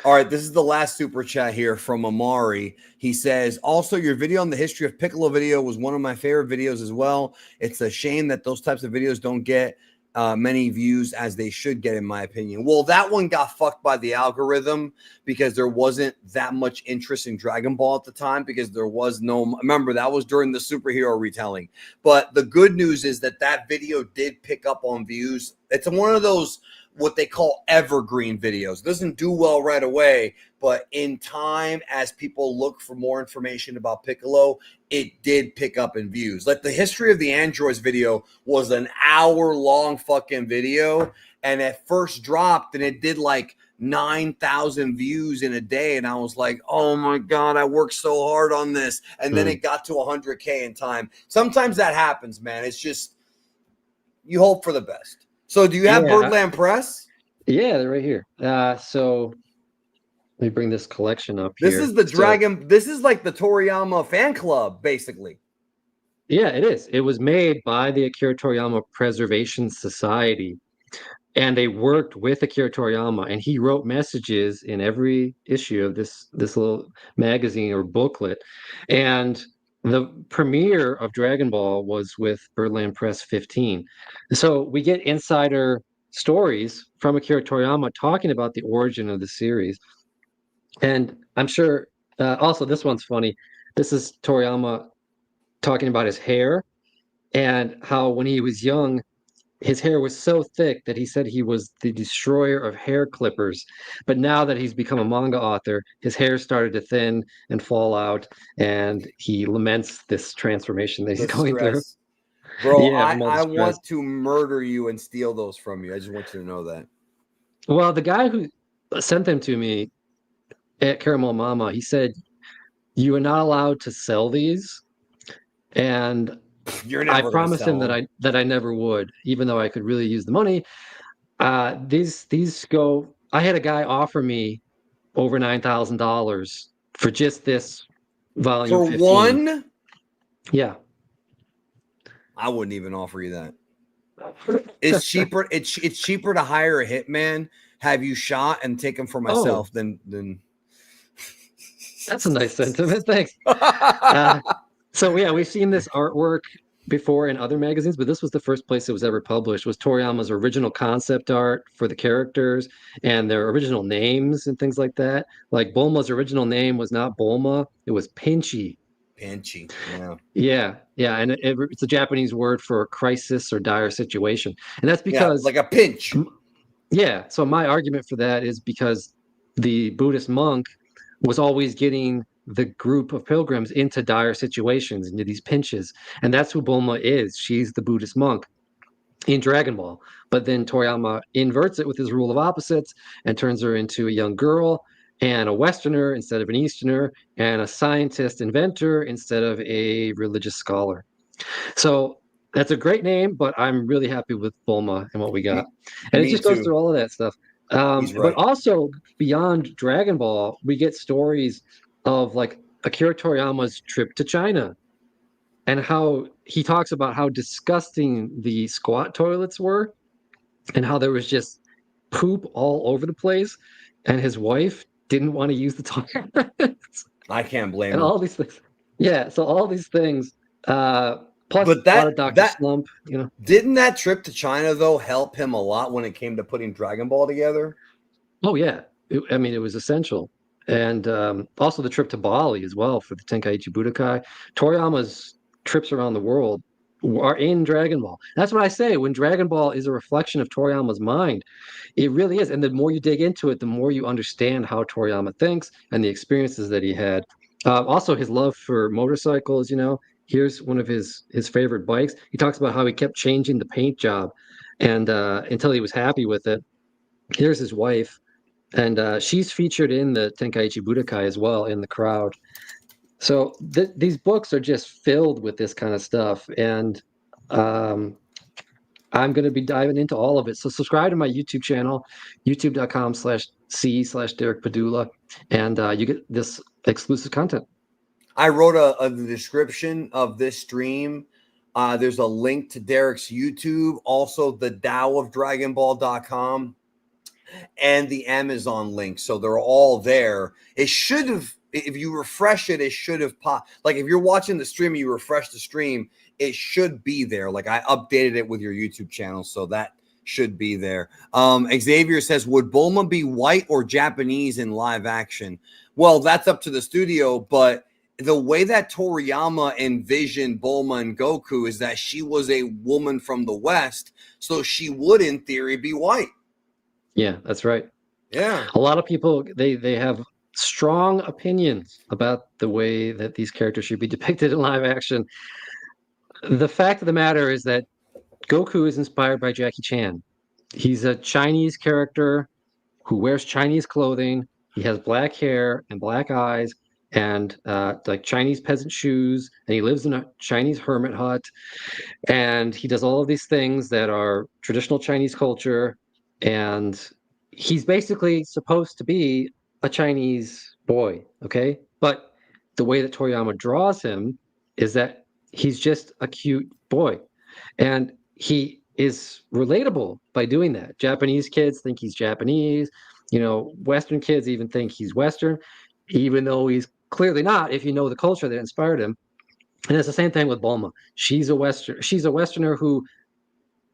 All right, this is the last super chat here from Amari. He says, also, your video on the history of Piccolo video was one of my favorite videos as well. It's a shame that those types of videos don't get many views as they should get, in my opinion. Well, that one got fucked by the algorithm because there wasn't that much interest in Dragon Ball at the time, because there was no, remember, that was during the superhero retelling. But the good news is that that video did pick up on views. It's one of those what they call evergreen videos. It doesn't do well right away, but in time, as people look for more information about Piccolo, it did pick up in views. Like the history of the androids video was an hour-long fucking video, and it first dropped, and it did like 9,000 views in a day, and I was like, oh my God, I worked so hard on this, and then it got to 100K in time. Sometimes that happens, man. It's just, you hope for the best. So do you have Birdland Press? Yeah, they're right here. So let me bring this collection up here. This is the Dragon. This is like the Toriyama fan club, basically. Yeah, it is. It was made by the Akira Toriyama Preservation Society, and they worked with Akira Toriyama, and he wrote messages in every issue of this little magazine or booklet. And the premiere of Dragon Ball was with Birdland Press 15. So we get insider stories from Akira Toriyama talking about the origin of the series. And I'm sure also this one's funny. This is Toriyama talking about his hair and how when he was young, his hair was so thick that he said he was the destroyer of hair clippers. But now that he's become a manga author, his hair started to thin and fall out, and he laments this transformation that he's The going through. stress. Bro, Yeah, from all the I stress. want to murder you and steal those from you. I just want you to know that. Well, the guy who sent them to me at Caramel Mama, he said, "You are not allowed to sell these." And You're I never gonna promised him sell that them. I never would, even though I could really use the money. These go. I had a guy offer me over $9,000 for just this volume For 15. one, Yeah. I wouldn't even offer you that. It's cheaper. It's cheaper to hire a hitman, have you shot, and take him for Oh, myself than. that's a nice sentiment. Thanks. Uh, so yeah, we've seen this artwork before in other magazines, but this was the first place it was ever published. Was Toriyama's original concept art for the characters and their original names and things like that. Like Bulma's original name was not Bulma; it was Pinchy. Pinchy, yeah, Yeah, yeah, and it's a Japanese word for crisis or dire situation, and that's yeah, because like a pinch. yeah. So my argument for that is because the Buddhist monk was always getting the group of pilgrims into dire situations, into these pinches. And that's who Bulma is. She's the Buddhist monk in Dragon Ball. But then Toriyama inverts it with his rule of opposites and turns her into a young girl and a Westerner instead of an Easterner and a scientist inventor instead of a religious scholar. So that's a great name, but I'm really happy with Bulma and what we got. And it Me just goes too. through all of that stuff. He's But right. also beyond Dragon Ball, we get stories of like Akira Toriyama's trip to China and how he talks about how disgusting the squat toilets were and how there was just poop all over the place. And his wife didn't want to use the toilets I can't blame and him. all these things. Yeah, so all these things, plus But a lot of Dr. that Slump, you know. didn't that trip to China though help him a lot when it came to putting Dragon Ball together? Oh yeah, I mean it was essential, and also the trip to Bali as well for the Tenkaichi Budokai. Toriyama's trips around the world are in Dragon Ball. That's what I say. When Dragon Ball is a reflection of Toriyama's mind, it really is. And the more you dig into it, the more you understand how Toriyama thinks and the experiences that he had. Also, his love for motorcycles. You know, here's one of his favorite bikes. He talks about how he kept changing the paint job, and until he was happy with it. Here's his wife, and she's featured in the Tenkaichi Budokai as well in the crowd. So these books are just filled with this kind of stuff, and um, I'm going to be diving into all of it. So subscribe to my YouTube channel, youtube.com/c/Derek Padula, and you get this exclusive content. I wrote the description of this stream. There's a link to Derek's YouTube, also the Tao of DragonBall.com, and the Amazon link. So they're all there. It should have, if you refresh it, it should have popped. Like if you're watching the stream, you refresh the stream, it should be there. Like I updated it with your YouTube channel, so that should be there. Xavier says, would Bulma be white or Japanese in live action? Well, that's up to the studio, but the way that Toriyama envisioned Bulma and Goku is that she was a woman from the West, so she would, in theory, be white. Yeah, that's right. Yeah. A lot of people they have strong opinions about the way that these characters should be depicted in live action. The fact of the matter is that Goku is inspired by Jackie Chan. He's a Chinese character who wears Chinese clothing. He has black hair and black eyes and like Chinese peasant shoes, and he lives in a Chinese hermit hut. And he does all of these things that are traditional Chinese culture. And he's basically supposed to be a Chinese boy, okay? But the way that Toriyama draws him is that he's just a cute boy. And he is relatable by doing that. Japanese kids think he's Japanese. Western kids even think he's Western, even though he's clearly not if you know the culture that inspired him. And it's the same thing with Bulma. She's a Westerner who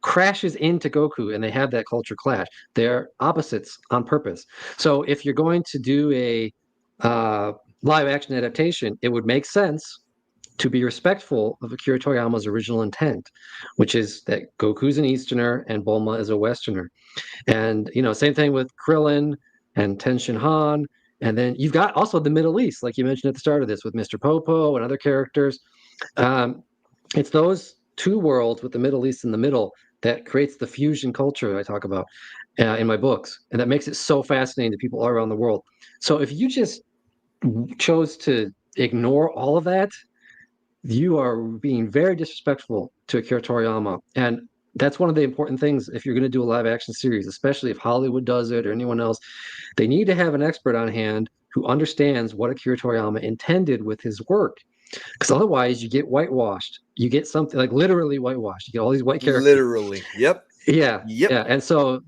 crashes into Goku, and they have that culture clash. They're opposites on purpose. So if you're going to do a live action adaptation, it would make sense to be respectful of Akira Toriyama's original intent, which is that Goku's an Easterner and Bulma is a Westerner. And same thing with Krillin and Tenshin Han. And then you've got also the Middle East, like you mentioned at the start of this, with Mr. Popo and other characters. Um, it's those two worlds with the Middle East in the middle that creates the fusion culture I talk about in my books, and that makes it so fascinating to people all around the world. So if you just chose to ignore all of that, you are being very disrespectful to Akira Toriyama. And that's one of the important things if you're going to do a live action series, especially if Hollywood does it or anyone else. They need to have an expert on hand who understands what Akira Toriyama intended with his work. Because otherwise, you get whitewashed. You get something like literally whitewashed. You get all these white characters. Literally. Yep. Yeah. Yep. Yeah. And so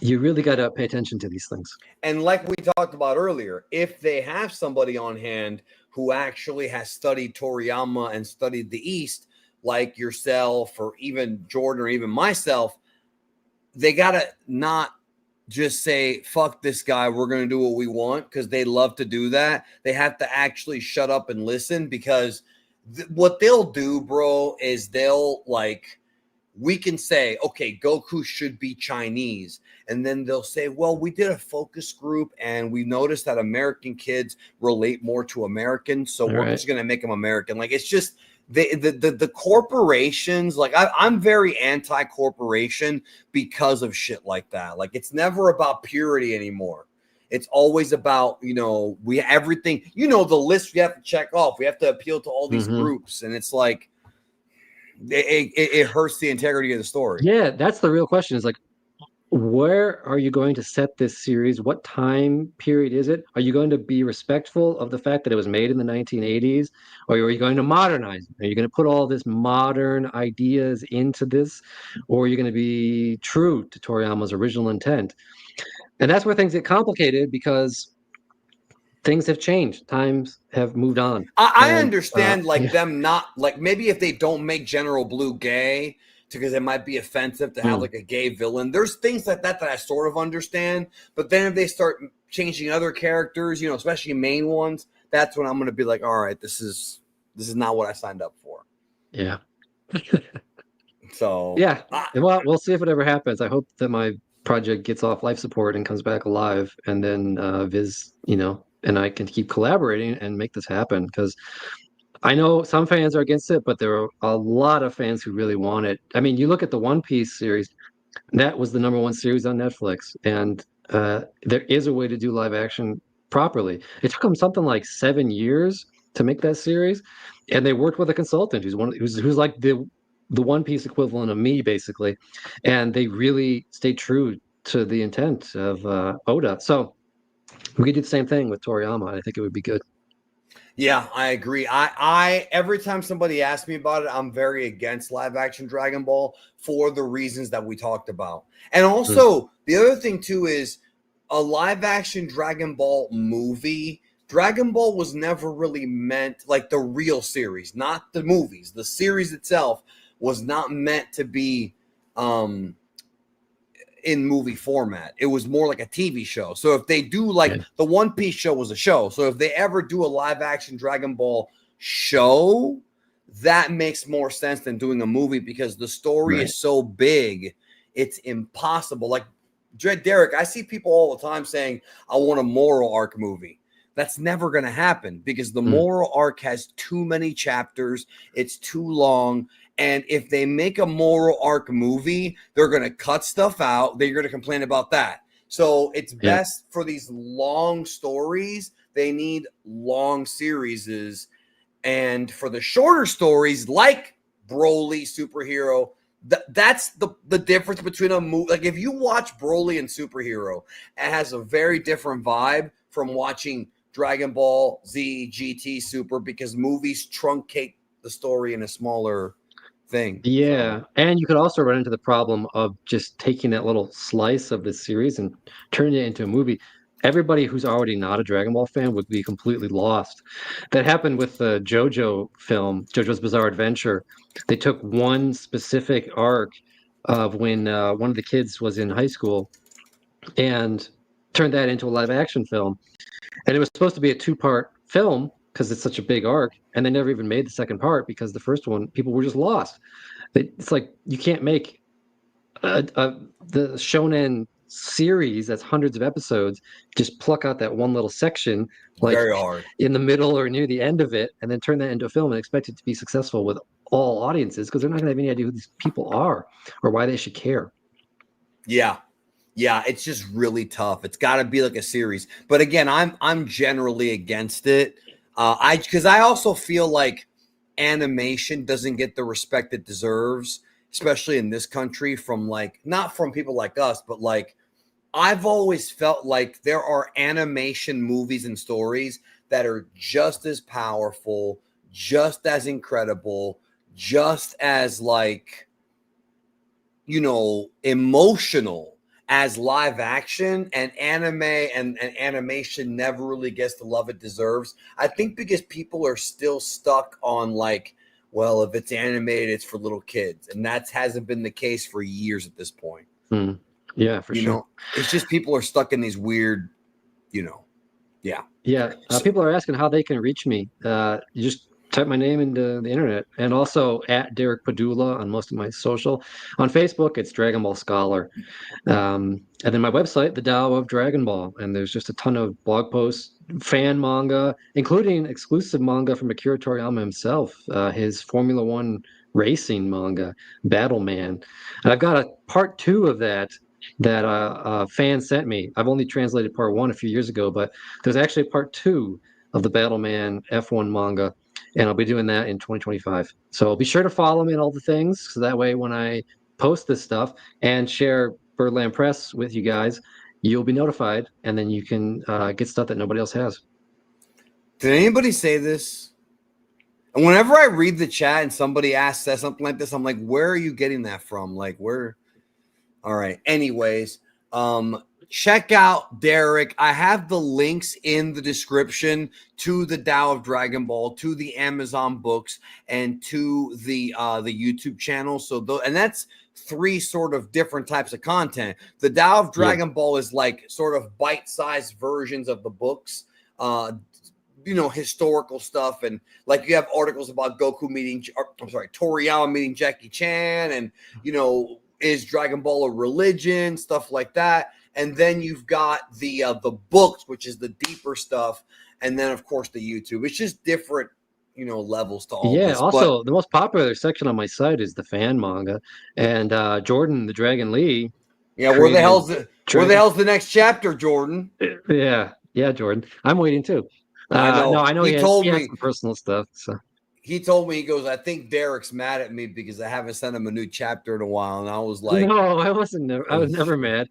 you really got to pay attention to these things. And like we talked about earlier, if they have somebody on hand who actually has studied Toriyama and studied the East, like yourself or even Jordan or even myself, they got to not just say, fuck this guy, we're going to do what we want, because they love to do that. They have to actually shut up and listen, because what they'll do, bro, is they'll we can say, okay, Goku should be Chinese. And then they'll say, well, we did a focus group and we noticed that American kids relate more to Americans. So we're just going to make them American. It's just the corporations. I'm very anti-corporation because of shit like that. It's never about purity anymore. It's always about, everything, the list we have to check off. We have to appeal to all these groups. And it's it hurts the integrity of the story. Yeah, that's the real question is where are you going to set this series? What time period is it? Are you going to be respectful of the fact that it was made in the 1980s? Or are you going to modernize it? Are you going to put all this modern ideas into this? Or are you going to be true to Toriyama's original intent? And that's where things get complicated because things have changed. Times have moved on. I understand them not maybe if they don't make General Blue gay because it might be offensive to have a gay villain. There's things like that I sort of understand. But then if they start changing other characters, especially main ones, that's when I'm going to be like, all right, this is not what I signed up for. Yeah. So yeah. Well, we'll see if it ever happens. I hope that my project gets off life support and comes back alive, and then Viz, and I can keep collaborating and make this happen, because I know some fans are against it, but there are a lot of fans who really want it. I mean, you look at the One Piece series, that was the #1 series on Netflix, and there is a way to do live action properly. It took them something like 7 years to make that series, and they worked with a consultant who's like the One Piece equivalent of me, basically, and they really stayed true to the intent of Oda. So we could do the same thing with Toriyama. I think it would be good. Yeah, I agree. I every time somebody asks me about it, I'm very against live action Dragon Ball for the reasons that we talked about. And also, the other thing too is a live action Dragon Ball movie. Dragon Ball was never really meant, the real series, not the movies. The series itself was not meant to be in movie format. It was more like a TV show. So if they do the One Piece show was a show. So if they ever do a live action Dragon Ball show, that makes more sense than doing a movie, because the story is so big, it's impossible. Derek, I see people all the time saying, I want a moral arc movie. That's never going to happen, because the moral arc has too many chapters. It's too long. And if they make a moral arc movie, they're going to cut stuff out. They're going to complain about that. So it's best for these long stories. They need long series. And for the shorter stories, like Broly Superhero, that's the difference between a movie. If you watch Broly and Superhero, it has a very different vibe from watching Dragon Ball Z, GT, Super, because movies truncate the story in a smaller thing. Yeah, So and you could also run into the problem of just taking that little slice of the series and turning it into a movie. Everybody who's already not a Dragon Ball fan would be completely lost. That happened with the JoJo film, JoJo's Bizarre Adventure. They took one specific arc of when one of the kids was in high school and turned that into a live action film. And it was supposed to be a two-part film because it's such a big arc, and they never even made the second part because the first one, people were just lost. It's like you can't make the shonen series that's hundreds of episodes, just pluck out that one little section, like very hard. in the middle or near the end of it, and then turn that into a film and expect it to be successful with all audiences because they're not going to have any idea who these people are or why they should care. Yeah. Yeah, it's just really tough. It's got to be like a series. But again, I'm generally against it. Because I also feel like animation doesn't get the respect it deserves, especially in this country from like not from people like us, but like I've always felt like there are animation movies and stories that are just as powerful, just as incredible, just as like emotional as live action, and anime and animation never really gets the love it deserves. I think because people are still stuck on like, well, if it's animated, it's for little kids. And that hasn't been the case for years at this point. Yeah, for sure. It's just people are stuck in these weird, yeah. Yeah, people are asking how they can reach me. You just type my name into the internet, and also at Derek Padula on most of my social. On Facebook, it's Dragon Ball Scholar, and then my website, The Tao of Dragon Ball, and there's just a ton of blog posts, fan manga, including exclusive manga from Akira Toriyama himself, his Formula One racing manga, Battle Man. And I've got a part 2 of that a fan sent me. I've only translated part 1 a few years ago, but there's actually a part 2 of the Battleman F1 manga, and I'll be doing that in 2025. So be sure to follow me on all the things, so that way when I post this stuff and share Birdland Press with you guys, you'll be notified, and then you can get stuff that nobody else has. Did anybody say this? And whenever I read the chat and somebody says something like this, I'm like, where are you getting that from? Like, where? All right. Anyways, check out Derek. I have the links in the description to the Tao of Dragon Ball, to the Amazon books, and to the YouTube channel. So and that's 3 sort of different types of content. The Tao of Dragon Ball is like sort of bite-sized versions of the books. Historical stuff, and like you have articles about Toriyama meeting Jackie Chan, and is Dragon Ball a religion, stuff like that. And then you've got the books, which is the deeper stuff, and then of course the YouTube. It's just different, levels to all this. Also, the most popular section on my site is the fan manga, and Jordan the Dragon Lee. Yeah, where the hell's the next chapter, Jordan? Yeah, Jordan. I'm waiting too. I know. No, I know he told me some personal stuff. So he told me, he goes, I think Derek's mad at me because I haven't sent him a new chapter in a while, and I was like, no, I wasn't. I was never mad.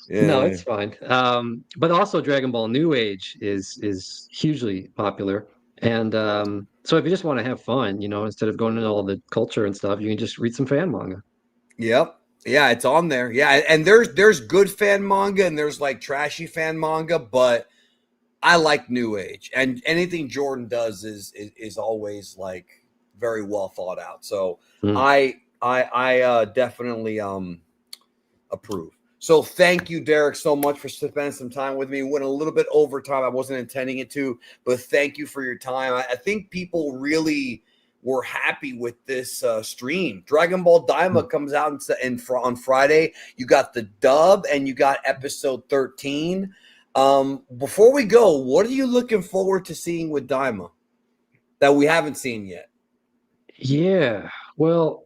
Yeah. No, it's fine. But also Dragon Ball New Age is hugely popular, and so if you just want to have fun, instead of going into all the culture and stuff, you can just read some fan manga. Yep. Yeah, it's on there. Yeah, and there's good fan manga and there's like trashy fan manga, but I like New Age, and anything Jordan does is always like very well thought out. So I definitely approve. So thank you, Derek, so much for spending some time with me. Went a little bit over time. I wasn't intending it to, but thank you for your time. I think people really were happy with this stream. Dragon Ball Daima comes out on Friday. You got the dub and you got episode 13. Before we go, what are you looking forward to seeing with Daima that we haven't seen yet? Yeah, well,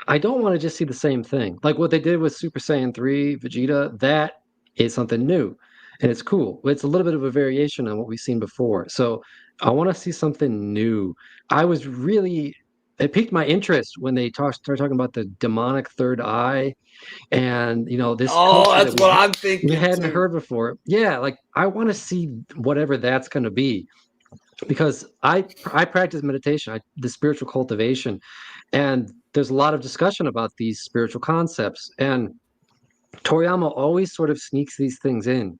I don't want to just see the same thing. Like what they did with Super Saiyan 3, Vegeta, that is something new. And it's cool. It's a little bit of a variation on what we've seen before. So I want to see something new. It piqued my interest when they started talking about the demonic third eye, and this culture that's what I'm thinking we hadn't too. heard before. Yeah, like I want to see whatever that's going to be. because I practice meditation, the spiritual cultivation, and there's a lot of discussion about these spiritual concepts. And Toriyama always sort of sneaks these things in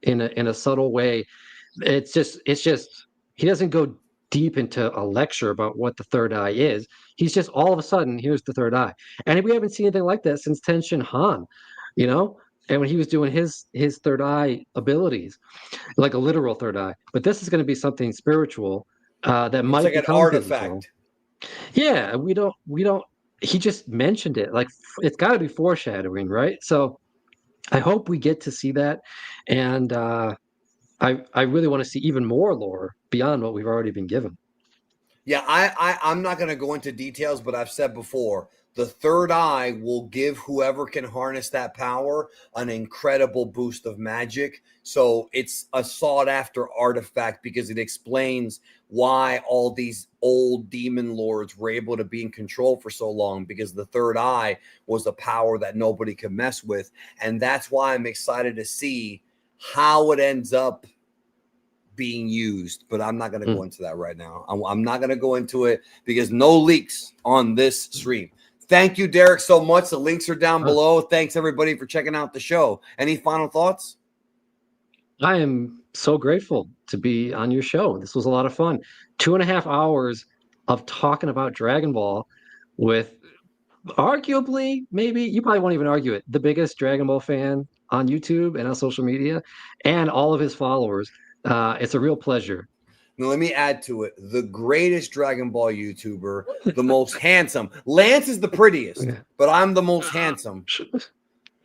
a subtle way. It's just he doesn't go deep into a lecture about what the third eye is. He's just all of a sudden, here's the third eye. And we haven't seen anything like that since Tenshin Han, you know? And when he was doing his third eye abilities, like a literal third eye. But this is going to be something spiritual that It's might like an become physical. artifact. Yeah, we don't he just mentioned it. Like it's got to be foreshadowing, right? So I hope we get to see that. And I really want to see even more lore beyond what we've already been given. Yeah, I'm not going to go into details, but I've said before, the third eye will give whoever can harness that power an incredible boost of magic. So it's a sought after artifact because it explains why all these old demon lords were able to be in control for so long, because the third eye was a power that nobody could mess with. And that's why I'm excited to see how it ends up being used, but I'm not going to go into that right now. I'm not going to go into it because no leaks on this stream. Thank you, Derek, so much. The links are down below. Thanks, everybody, for checking out the show. Any final thoughts? I am so grateful to be on your show. This was a lot of fun. 2.5 hours of talking about Dragon Ball with arguably, maybe you probably won't even argue it, the biggest Dragon Ball fan on YouTube and on social media, and all of his followers. It's a real pleasure. Now, let me add to it. The greatest Dragon Ball YouTuber, the most handsome. Lance is the prettiest, but I'm the most handsome.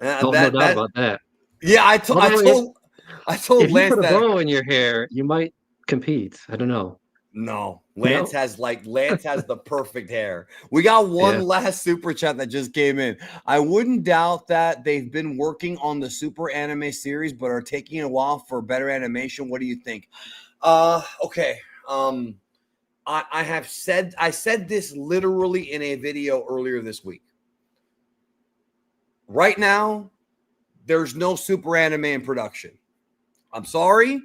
Oh, no doubt about that. Yeah, I told if you Lance put a that. bow in your hair, you might compete. I don't know. No, Lance has the perfect hair. We got one last super chat that just came in. I wouldn't doubt that they've been working on the super anime series, but are taking a while for better animation. What do you think? Okay. I said this literally in a video earlier this week. Right now, there's no super anime in production. I'm sorry.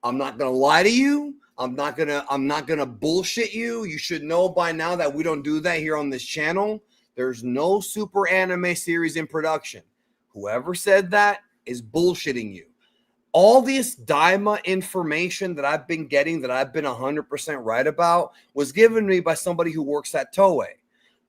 I'm not gonna lie to you. I'm not gonna bullshit you. You should know by now that we don't do that here on this channel. There's no super anime series in production. Whoever said that is bullshitting you. All this Daima information that I've been getting, that I've been 100% right about, was given to me by somebody who works at Toei.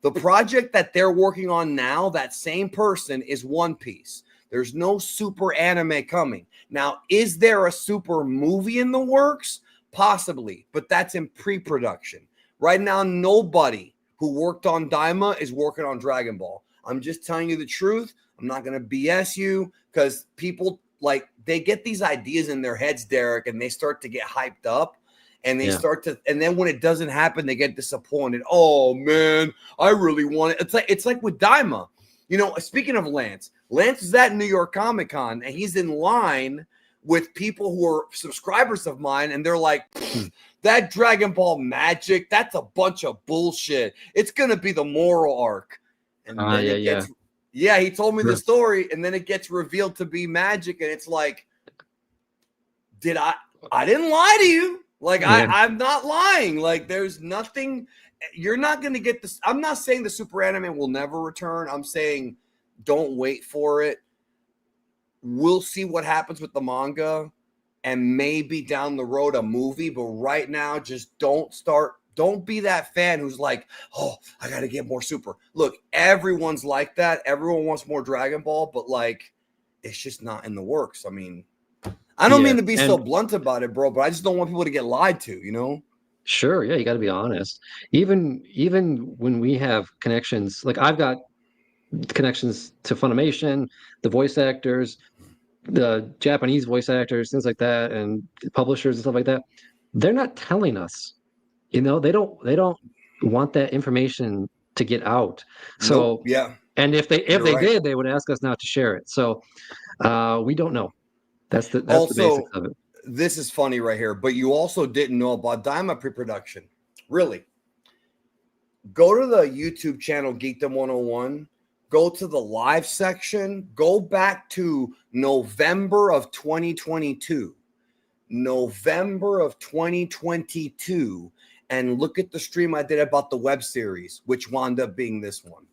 The project that they're working on now, that same person, is One Piece. There's no super anime coming. Now, is there a super movie in the works? Possibly, but that's in pre-production. Right now, nobody who worked on Daima is working on Dragon Ball. I'm just telling you the truth. I'm not going to BS you, because people, like, they get these ideas in their heads, Derek, and they start to get hyped up. And they start to, and then when it doesn't happen, they get disappointed. Oh man, I really want it. It's like with Daima. You know, speaking of Lance is at New York Comic Con, and he's in line with people who are subscribers of mine, and they're like, that Dragon Ball magic, that's a bunch of bullshit. It's gonna be the moral arc. And then it gets he told me the story, and then it gets revealed to be magic, and it's like, I didn't lie to you. Like, I'm not lying. Like, there's nothing. You're not going to get this. I'm not saying the super anime will never return. I'm saying don't wait for it. We'll see what happens with the manga, and maybe down the road a movie. But right now, just don't be that fan who's like, oh, I got to get more super. Look, everyone's like that. Everyone wants more Dragon Ball, but like, it's just not in the works. I mean, I don't mean to be so blunt about it, bro, but I just don't want people to get lied to, you know? Sure, yeah, you got to be honest. Even when we have connections, like I've got connections to Funimation, the voice actors, the Japanese voice actors, things like that, and publishers and stuff like that. They're not telling us, they don't want that information to get out. So, and if they did, they would ask us not to share it. So, we don't know. That's the basics of it. This is funny right here, but you also didn't know about Daima pre-production. Really. Go to the YouTube channel Geekdom 101. Go to the live section. Go back to November of 2022. November of 2022, and look at the stream I did about the web series, which wound up being this one.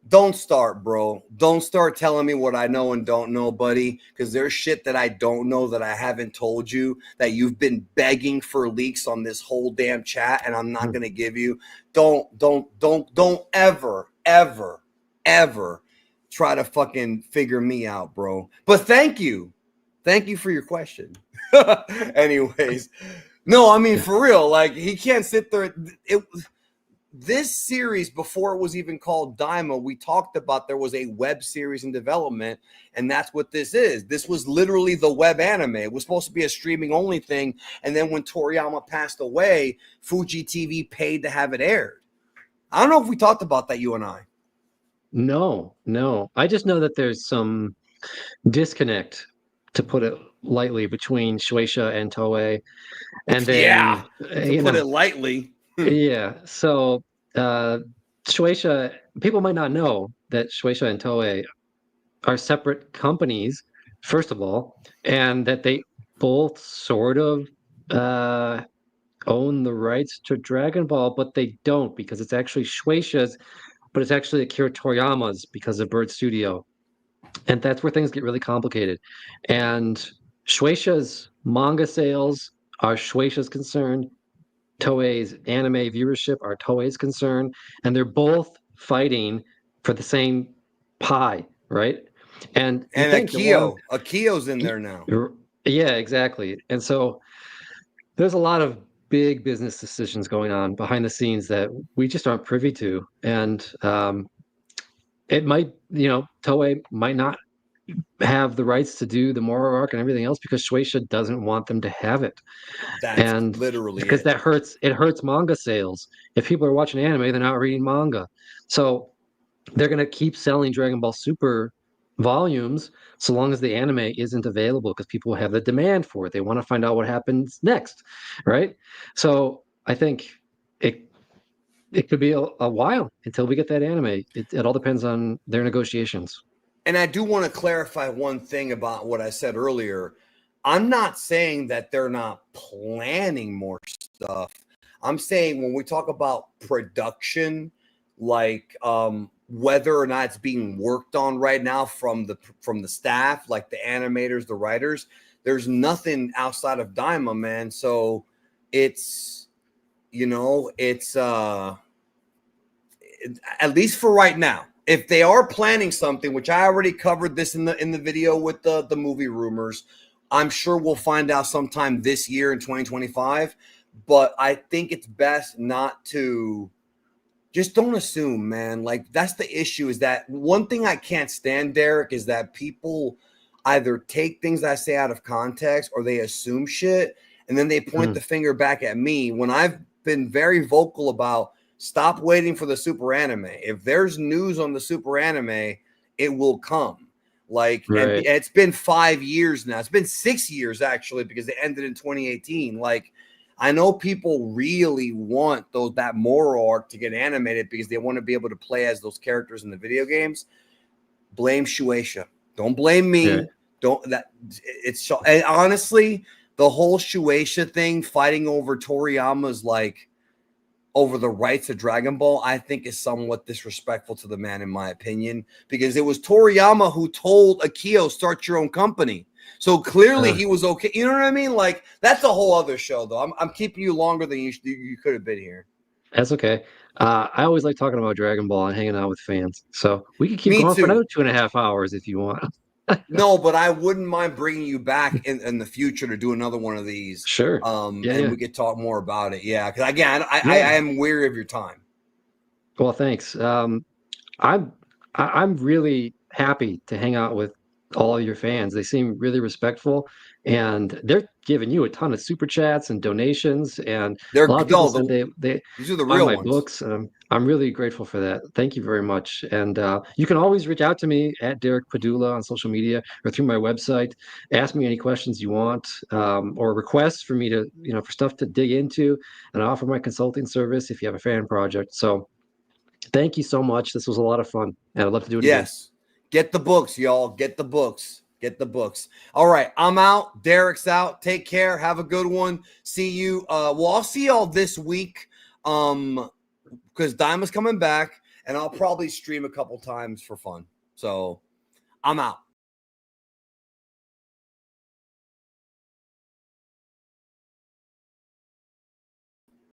Don't start, bro. Don't start telling me what I know and don't know, buddy, because there's shit that I don't know that I haven't told you that you've been begging for leaks on this whole damn chat, and I'm not going to give you. Don't ever, ever, ever try to fucking figure me out, bro. But thank you. Thank you for your question. Anyways, no, I mean, for real, like, he can't sit there. This series, before it was even called Daima, we talked about there was a web series in development, and that's what this is. This was literally the web anime. It was supposed to be a streaming only thing, and then when Toriyama passed away, Fuji TV paid to have it aired. I don't know if we talked about that, you and I. No. I just know that there's some disconnect, to put it lightly, between Shueisha and Toei. And then, to put it lightly. Yeah. So Shueisha, people might not know that Shueisha and Toei are separate companies, first of all, and that they both sort of own the rights to Dragon Ball, but they don't, because it's actually Shueisha's, but it's actually Akira Toriyama's because of Bird Studio. And that's where things get really complicated. And Shueisha's manga sales are Shueisha's concern. Toei's anime viewership are Toei's concern, and they're both fighting for the same pie, right? And Akio's in there now. Yeah, exactly. And so there's a lot of big business decisions going on behind the scenes that we just aren't privy to. And it might, Toei might not have the rights to do the Moro arc and everything else because Shueisha doesn't want them to have it. That's literally because it. that hurts. It hurts manga sales. If people are watching anime, they're not reading manga, so they're going to keep selling Dragon Ball Super volumes so long as the anime isn't available, because people have the demand for it. They want to find out what happens next, right? So I think it could be a while until we get that anime. It all depends on their negotiations. And I do want to clarify one thing about what I said earlier. I'm not saying that they're not planning more stuff. I'm saying when we talk about production, like whether or not it's being worked on right now from the staff, like the animators, the writers, there's nothing outside of Daima, man. So it's at least for right now. If they are planning something, which I already covered this in the video with the movie rumors, I'm sure we'll find out sometime this year in 2025. But I think it's best not to just don't assume, man. Like, that's the issue, is that one thing I can't stand, Derek, is that people either take things I say out of context or they assume shit, and then they point the finger back at me when I've been very vocal about stop waiting for the super anime. If there's news on the super anime, it will come. Like, right. And it's been 5 years now. It's been 6 years, actually, because it ended in 2018. Like, I know people really want that Moro arc to get animated because they want to be able to play as those characters in the video games. Blame Shueisha. Don't blame me. Yeah. And honestly, the whole Shueisha thing, fighting over Toriyama's, like, over the rights of Dragon Ball, I think is somewhat disrespectful to the man, in my opinion, because it was Toriyama who told Akio, start your own company. So clearly he was okay. You know what I mean? Like, that's a whole other show, though. I'm keeping you longer than you could have been here. That's okay. I always like talking about Dragon Ball and hanging out with fans. So we could keep Me going too. for another 2.5 hours if you want. No, but I wouldn't mind bringing you back in the future to do another one of these. Sure. We could talk more about it. Yeah, because again, I am weary of your time. Well, thanks. I'm really happy to hang out with all of your fans. They seem really respectful, and they're giving you a ton of super chats and donations. And a lot of people said these are the buy real my ones. books. I'm really grateful for that. Thank you very much. And you can always reach out to me at Derek Padula on social media or through my website. Ask me any questions you want, or requests for me to, for stuff to dig into. And I offer my consulting service if you have a fan project. So thank you so much. This was a lot of fun, and I'd love to do it again. Yes. Get the books, y'all. Get the books. Get the books. All right, I'm out. Derek's out. Take care. Have a good one. See you. Well, I'll see y'all this week. Because Daima's coming back, and I'll probably stream a couple times for fun. So I'm out.